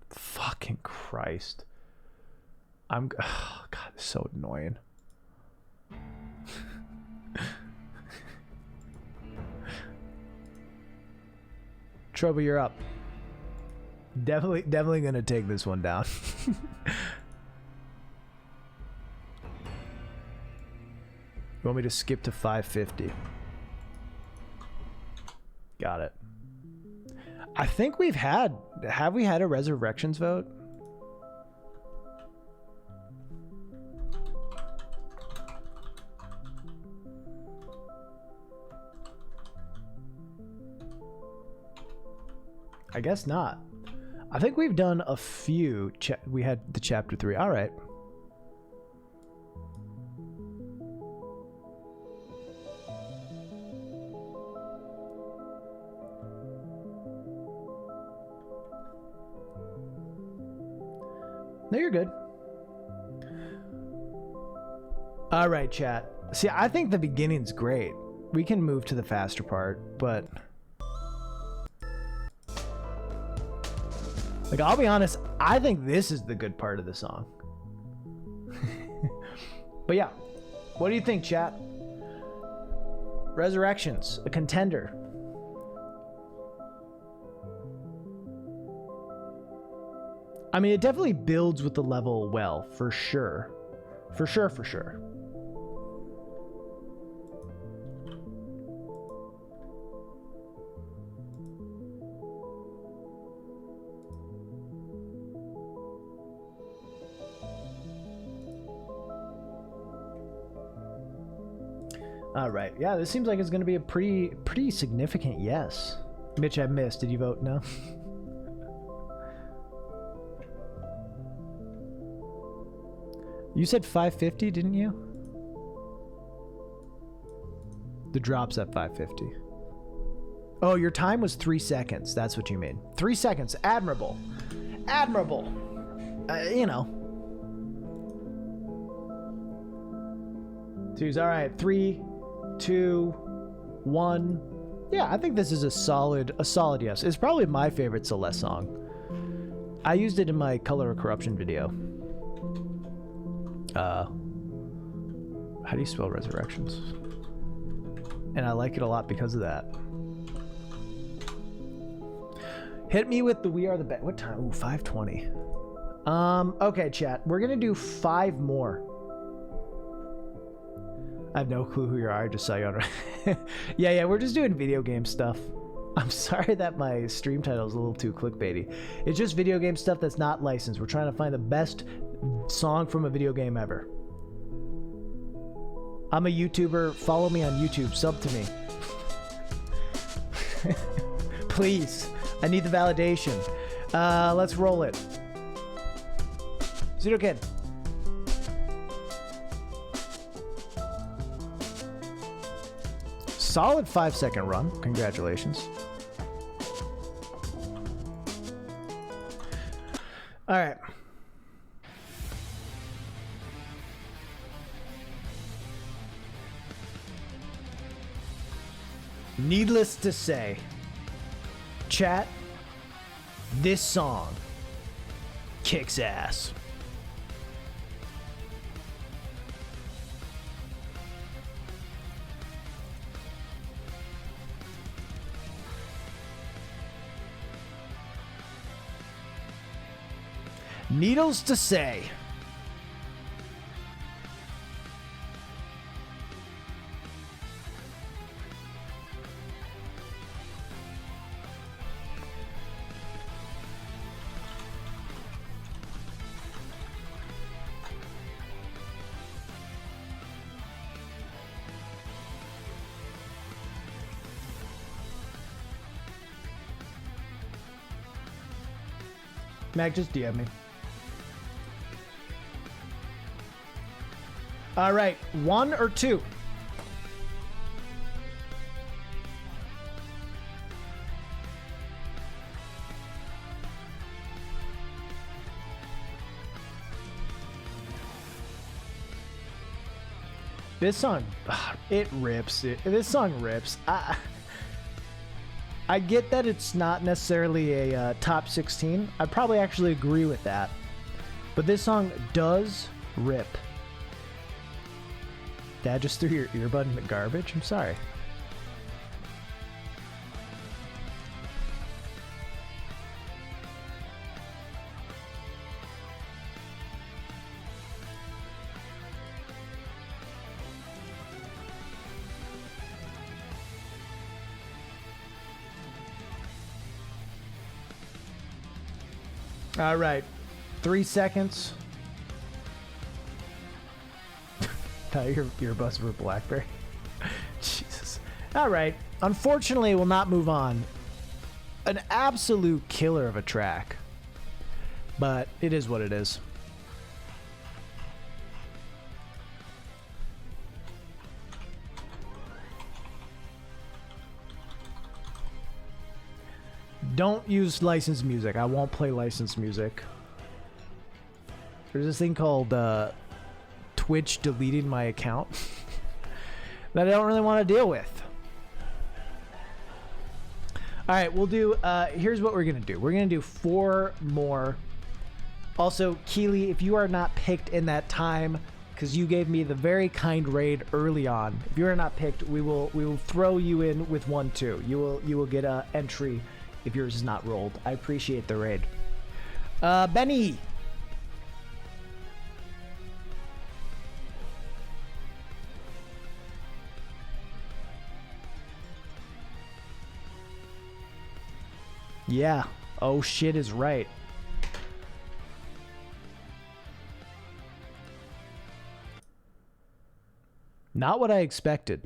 Fucking Christ. Oh, God, it's so annoying. Trouble, you're up. Definitely gonna take this one down. You want me to skip to 550? Got it. I think have we had a Resurrections vote? I guess not. I think we've done a few. We had the chapter 3. All right. No, you're good. All right, chat. See, I think the beginning's great. We can move to the faster part, but like, I'll be honest, I think this is the good part of the song. But yeah, what do you think, chat? Resurrections, a contender. I mean, it definitely builds with the level well, for sure. For sure. All right. Yeah, this seems like it's going to be a pretty significant yes. Mitch, I missed. Did you vote no? You said 550, didn't you? The drop's at 550. Oh, your time was 3 seconds. That's what you mean. 3 seconds. Admirable. Admirable. You know. Two's all right. 3, 2, 1. Yeah, I think this is a solid yes. It's probably my favorite Celeste song. I used it in my Color of Corruption video. How do you spell Resurrections? And I like it a lot because of that. Hit me with the We Are the Best. What time? Ooh, 5:20. Okay, chat. We're gonna do 5 more. I have no clue who you are. I just saw you on. Yeah, we're just doing video game stuff. I'm sorry that my stream title is a little too clickbaity. It's just video game stuff that's not licensed. We're trying to find the best song from a video game ever. I'm a YouTuber. Follow me on YouTube. Sub to me. Please. I need the validation. Let's roll it. Pseudo Kid. Solid 5-second run. Congratulations. All right. Needless to say, chat, this song kicks ass. Needles to say. Mac, just DM me. All right, 1 or 2? This song, it rips. This song rips. I get that it's not necessarily a top 16. I probably actually agree with that. But this song does rip. Dad just threw your earbud in the garbage? I'm sorry. All right, 3 seconds. Your earbuds were BlackBerry. Jesus. All right. Unfortunately, we'll not move on. An absolute killer of a track, but it is what it is. Don't use licensed music. I won't play licensed music. There's this thing called Twitch deleting my account that I don't really want to deal with. All right, we'll do, here's what we're going to do. We're going to do 4 more. Also, Keely, if you are not picked in that time, because you gave me the very kind raid early on, if you are not picked, we will throw you in with 1 too. You will get a entry if yours is not rolled. I appreciate the raid. Benny. Yeah. Oh shit is right. Not what I expected.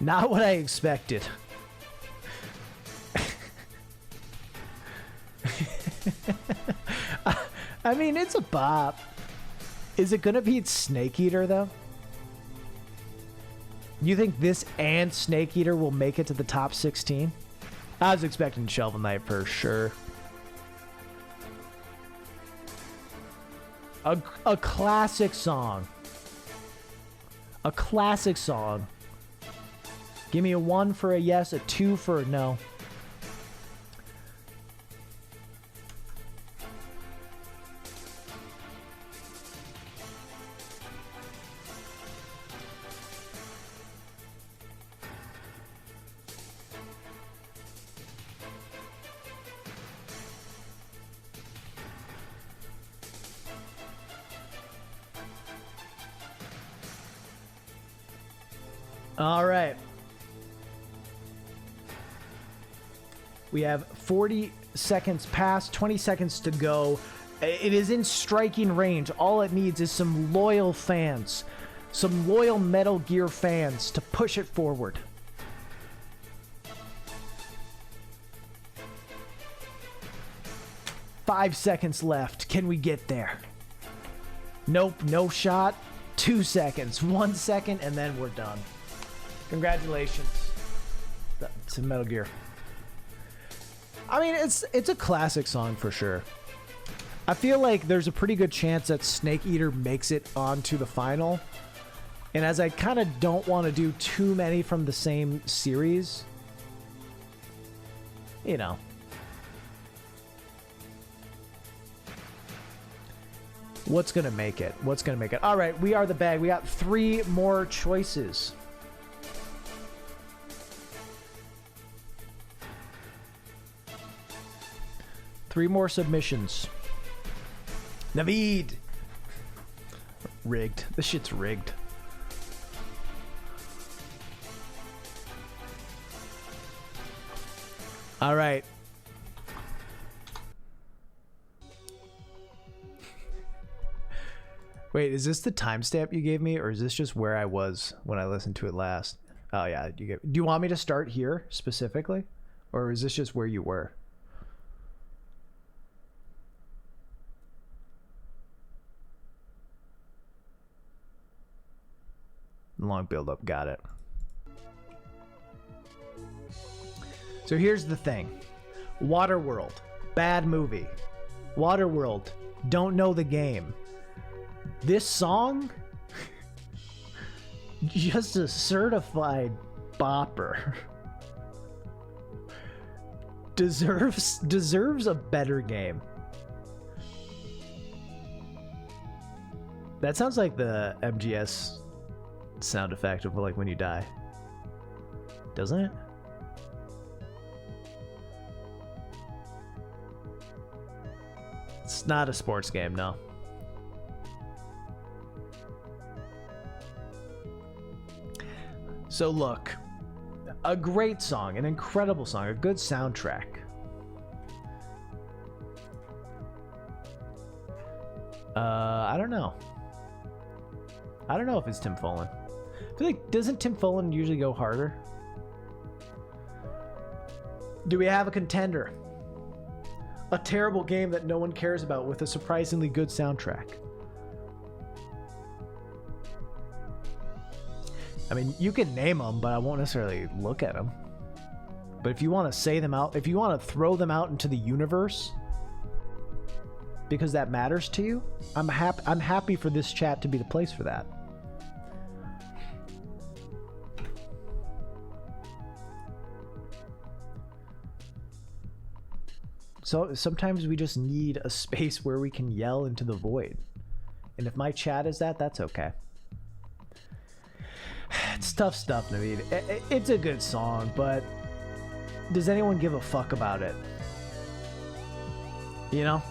Not what I expected. I mean, it's a bop. Is it gonna beat Snake Eater though? You think this and Snake Eater will make it to the top 16? I was expecting Shovel Knight for sure. A classic song. A classic song. Give me a 1 for a yes, a 2 for a no. All right. We have 40 seconds past, 20 seconds to go. It is in striking range. All it needs is some loyal fans, some loyal Metal Gear fans to push it forward. Five seconds left. Can we get there? Nope, no shot. 2 seconds, 1 second, and then we're done. Congratulations to Metal Gear. I mean, it's a classic song for sure. I feel like there's a pretty good chance that Snake Eater makes it onto the final. And as I kind of don't want to do too many from the same series, you know. What's going to make it? What's going to make it? All right, we are the bag. We got 3 more choices. 3 more submissions. Naveed! Rigged. This shit's rigged. All right. Wait, is this the timestamp you gave me, or is this just where I was when I listened to it last? Oh yeah, do you want me to start here specifically, or is this just where you were? Long build up, got it. So here's the thing. Waterworld, bad movie. Waterworld, don't know the game. This song, just a certified bopper. Deserves a better game. That sounds like the MGS sound effect of like when you die, doesn't it? It's not a sports game, no. So look, a great song, an incredible song, a good soundtrack. I don't know. I don't know if it's Tim Follin. I feel like, doesn't Tim Follin usually go harder? Do we have a contender? A terrible game that no one cares about with a surprisingly good soundtrack. I mean, you can name them, but I won't necessarily look at them. But if you want to say them out, if you want to throw them out into the universe, because that matters to you, I'm happy for this chat to be the place for that. So sometimes we just need a space where we can yell into the void. And if my chat is that, that's okay. It's tough stuff, Naveed. It's a good song, but does anyone give a fuck about it? You know?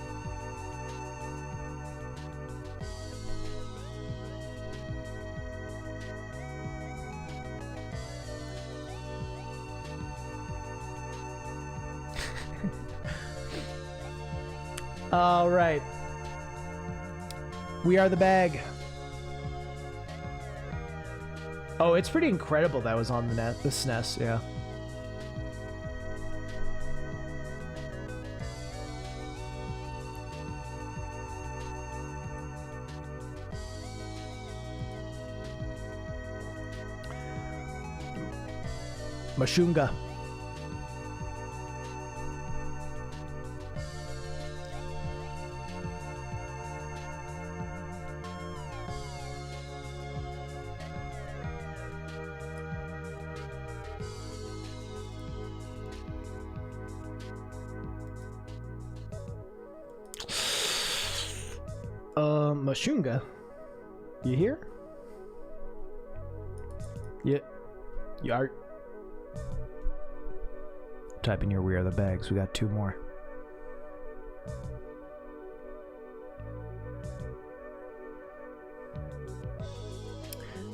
All right. We are the bag. Oh, it's pretty incredible that was on the SNES, yeah. Mashunga. Mashunga, you here? Yeah, you are. Type in your "We Are the Bags." We got 2 more.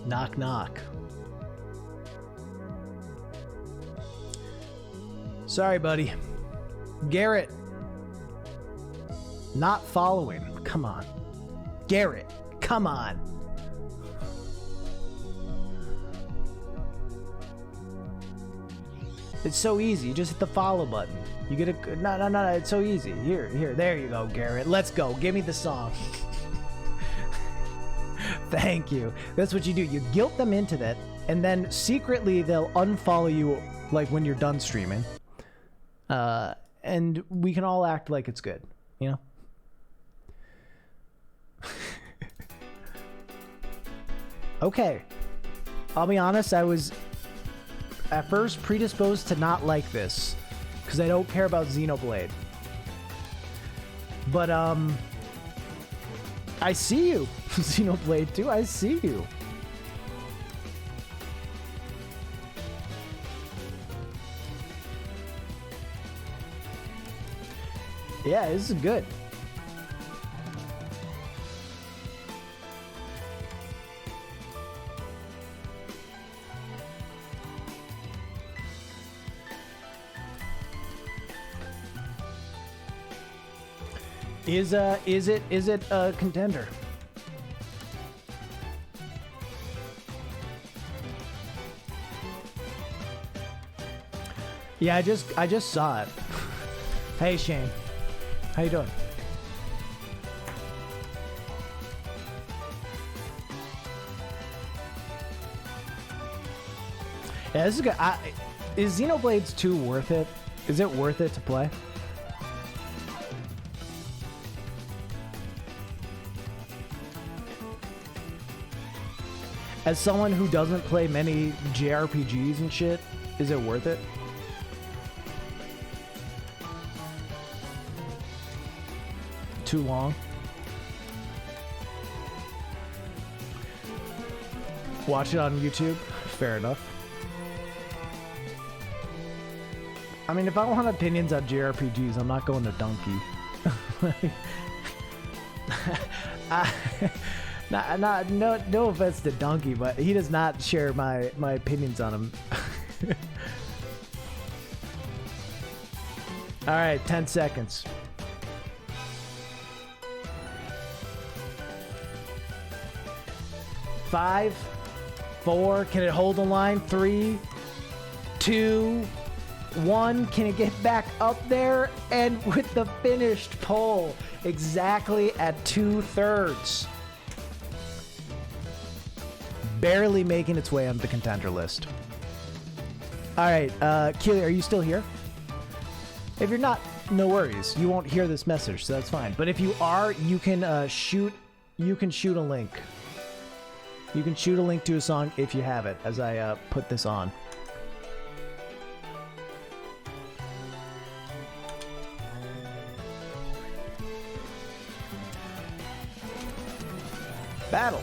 Knock knock. Sorry, buddy. Garrett. Not following. Come on. Garrett, come on. It's so easy. You just hit the follow button. You get a no. It's so easy. Here. There you go, Garrett. Let's go. Give me the song. Thank you. That's what you do. You guilt them into that, and then secretly they'll unfollow you like when you're done streaming. And we can all act like it's good, you know? Okay. I'll be honest, I was at first predisposed to not like this because I don't care about Xenoblade. But I see you. Xenoblade 2, I see you. Yeah, this is good. Is it a contender? Yeah, I just saw it. Hey Shane, how you doing? Yeah, this is good. Is Xenoblades 2 worth it? Is it worth it to play? As someone who doesn't play many JRPGs and shit, is it worth it? Too long? Watch it on YouTube? Fair enough. I mean, if I want opinions on JRPGs, I'm not going to Donkey. No offense to Donkey, but he does not share my opinions on him. All right, 10 seconds. 5, 4. Can it hold the line? 3, 2, 1. Can it get back up there? And with the finished poll, exactly at 2/3. Barely making its way onto the contender list. All right, Keely, are you still here? If you're not, no worries. You won't hear this message, so that's fine. But if you are, you can shoot a link. You can shoot a link to a song if you have it, as I put this on. Battle.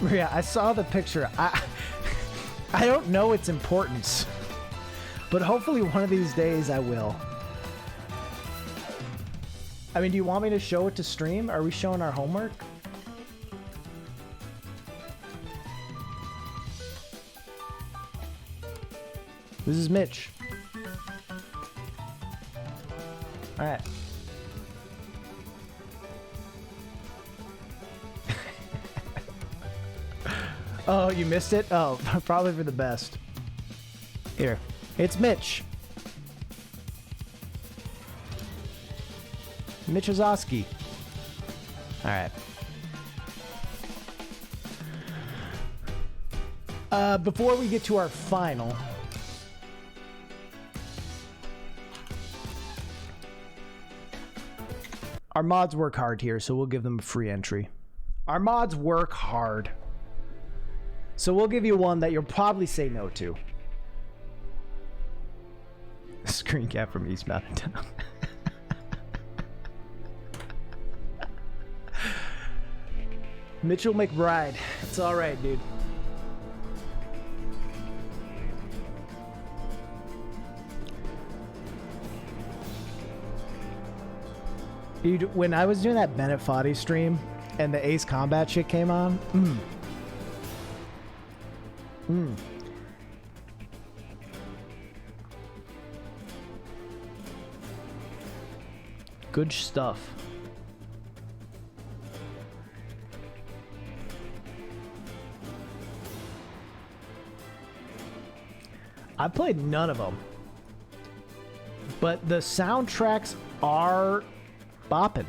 Yeah, I saw the picture. I don't know its importance, but hopefully one of these days I will. I mean, do you want me to show it to stream? Are we showing our homework? This is Mitch. All right. Oh, you missed it? Oh, probably for the best. Here. It's Mitch. Mitch Ozowski. Alright. Before we get to our final, our mods work hard here, so we'll give them a free entry. Our mods work hard. So we'll give you one that you'll probably say no to. Screen cap from East Mountain Town. Mitchell McBride. It's alright, dude. Dude, when I was doing that Bennett Foddy stream and the Ace Combat shit came on, good stuff. I played none of them, but the soundtracks are bopping.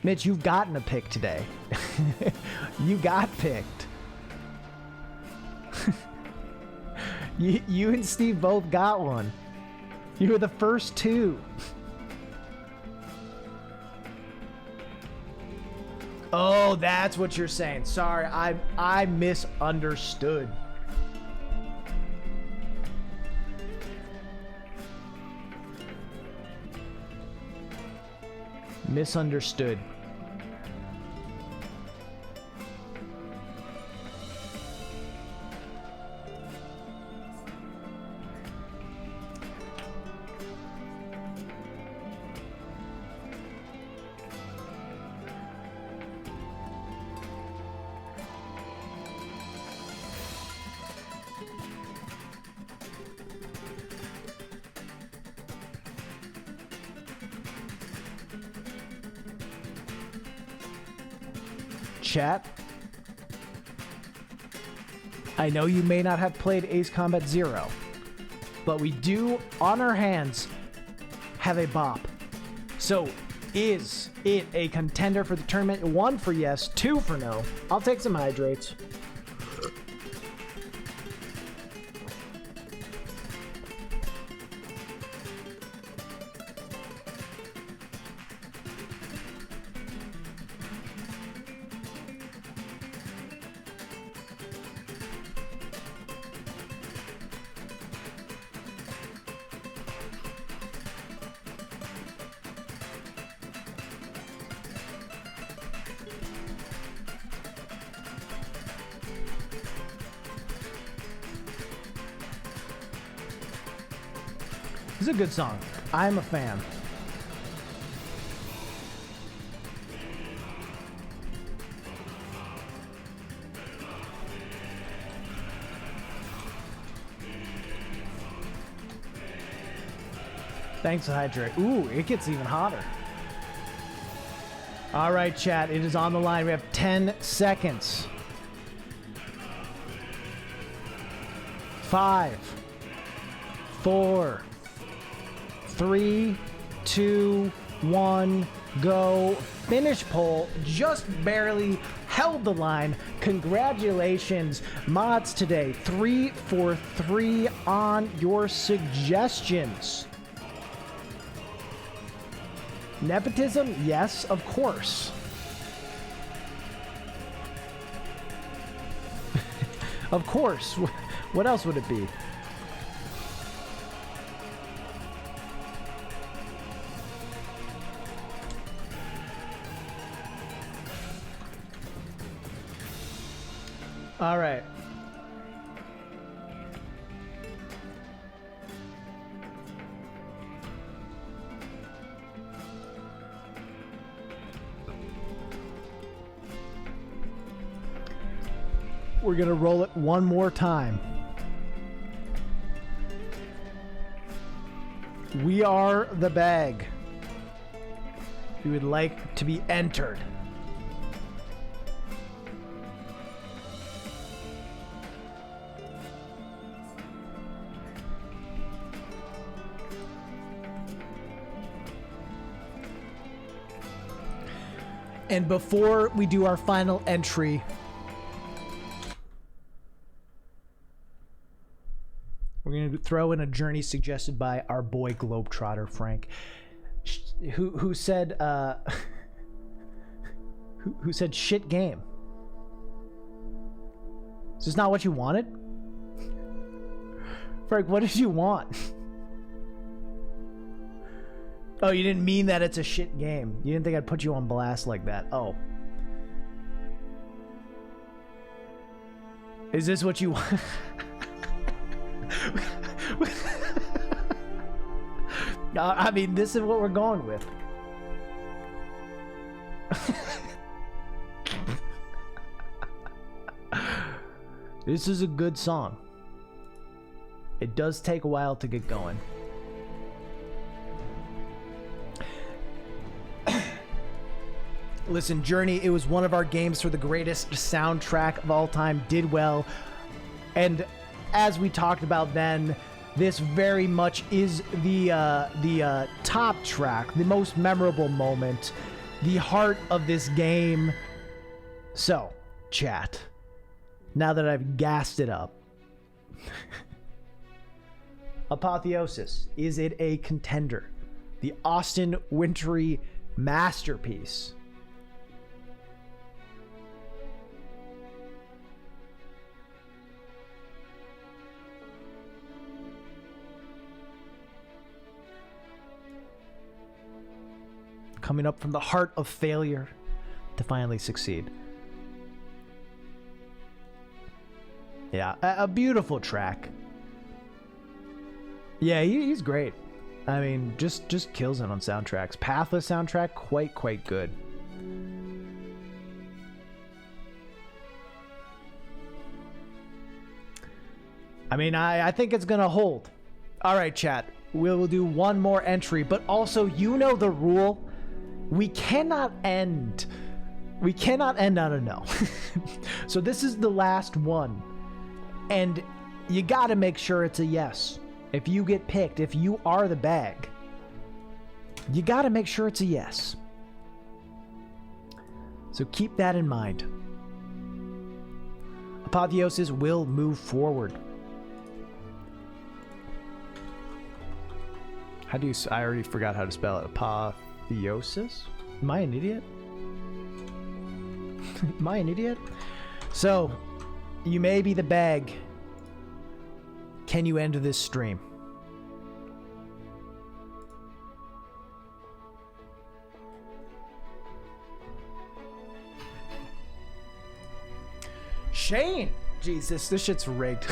Mitch, you've gotten a pick today. You got picked. You and Steve both got one. You were the first two. Oh, that's what you're saying. Sorry, I misunderstood. Misunderstood. chat. I know you may not have played Ace Combat Zero, but we do, on our hands, have a bop. So, is it a contender for the tournament? 1 for yes, 2 for no. I'll take some hydrates. This is a good song. I'm a fan. Thanks, Hydrate. Ooh, it gets even hotter. All right, chat. It is on the line. We have 10 seconds. 5, 4, 3, 2, 1, go. Finish poll. Just barely held the line. Congratulations, mods today. 3 for 3 on your suggestions. Nepotism? Yes, of course. Of course. What else would it be? All right. We're going to roll it one more time. We are the bag. We would like to be entered. And before we do our final entry, we're going to throw in a journey suggested by our boy Globetrotter Frank, who said who said shit game. Is this not what you wanted? Frank, what did you want? Oh, you didn't mean that it's a shit game. You didn't think I'd put you on blast like that. Oh. Is this what you want? I mean, this is what we're going with. This is a good song. It does take a while to get going. Listen, Journey, it was one of our games for the greatest soundtrack of all time, did well. And as we talked about then, this very much is the top track, the most memorable moment, the heart of this game. So, chat, now that I've gassed it up, Apotheosis, is it a contender? The Austin Wintory masterpiece. Coming up from the heart of failure to finally succeed. Yeah, a beautiful track. Yeah, he's great. I mean, just kills it on soundtracks. Pathless soundtrack, quite good. I mean, I think it's gonna hold. All right, chat. We'll do one more entry, but also, you know the rule. We cannot end We cannot end on a no. So this is the last one. And you gotta make sure it's a yes. If you get picked, if you are the bag, you gotta make sure it's a yes. So keep that in mind. Apotheosis will move forward. How do you... I already forgot how to spell it. Apotheosis? Am I an idiot? Am I an idiot? So, you may be the bag. Can you end this stream? Shane! Jesus, this shit's rigged.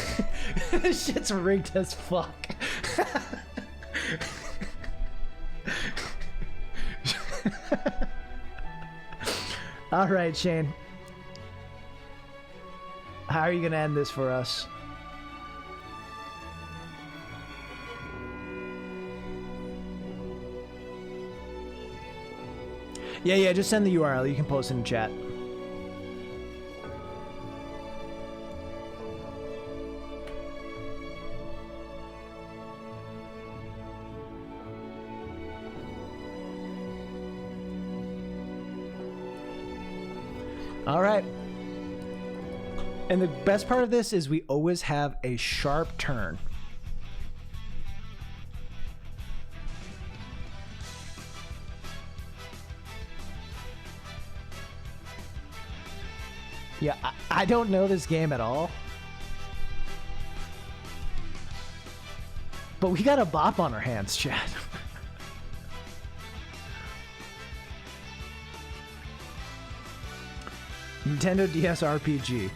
This shit's rigged as fuck. All right, Shane. How are you gonna end this for us? Yeah, just send the URL. You can post it in chat. All right. And the best part of this is we always have a sharp turn. Yeah, I don't know this game at all. But we got a bop on our hands, chat. Nintendo DS RPG.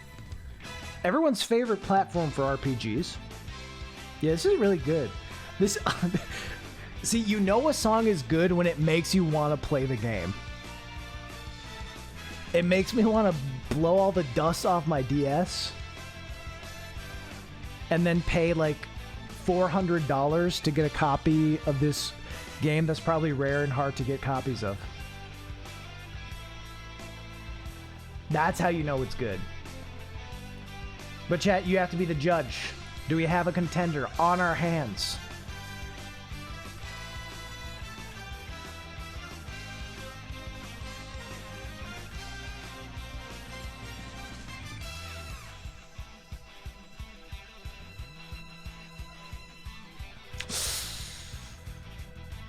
Everyone's favorite platform for RPGs. Yeah, this is really good. This see, you know a song is good when it makes you want to play the game. It makes me want to blow all the dust off my DS and then pay like $400 to get a copy of this game that's probably rare and hard to get copies of. That's how you know it's good. But chat, you have to be the judge. Do we have a contender on our hands?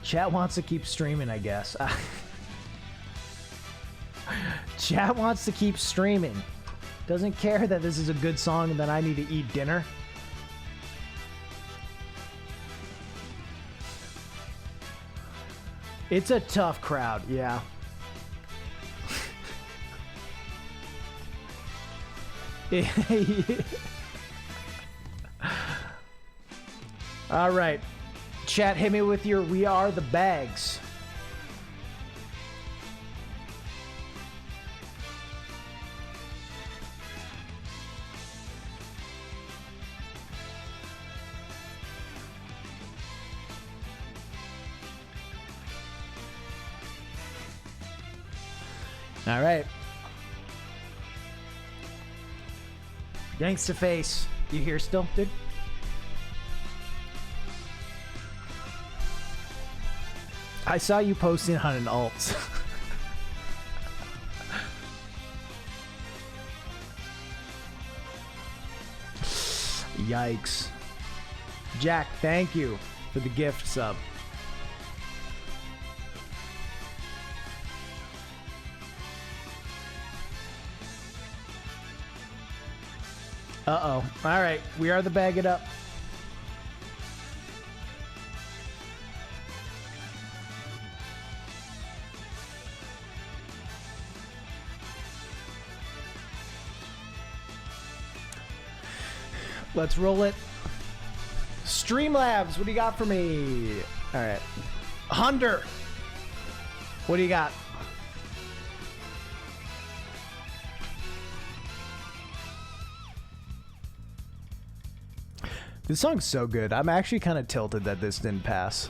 Chat wants to keep streaming, I guess. Chat wants to keep streaming. Doesn't care that this is a good song and that I need to eat dinner. It's a tough crowd, yeah. All right. Chat, hit me with your "We Are the Bags." All right. Gangsta Face, you here still, dude? I saw you posting on an alt. Yikes. Jack, thank you for the gift sub. Uh-oh. All right, we are the bag it up. Let's roll it. Streamlabs, what do you got for me? All right. Hunter, what do you got? This song's so good. I'm actually kind of tilted that this didn't pass.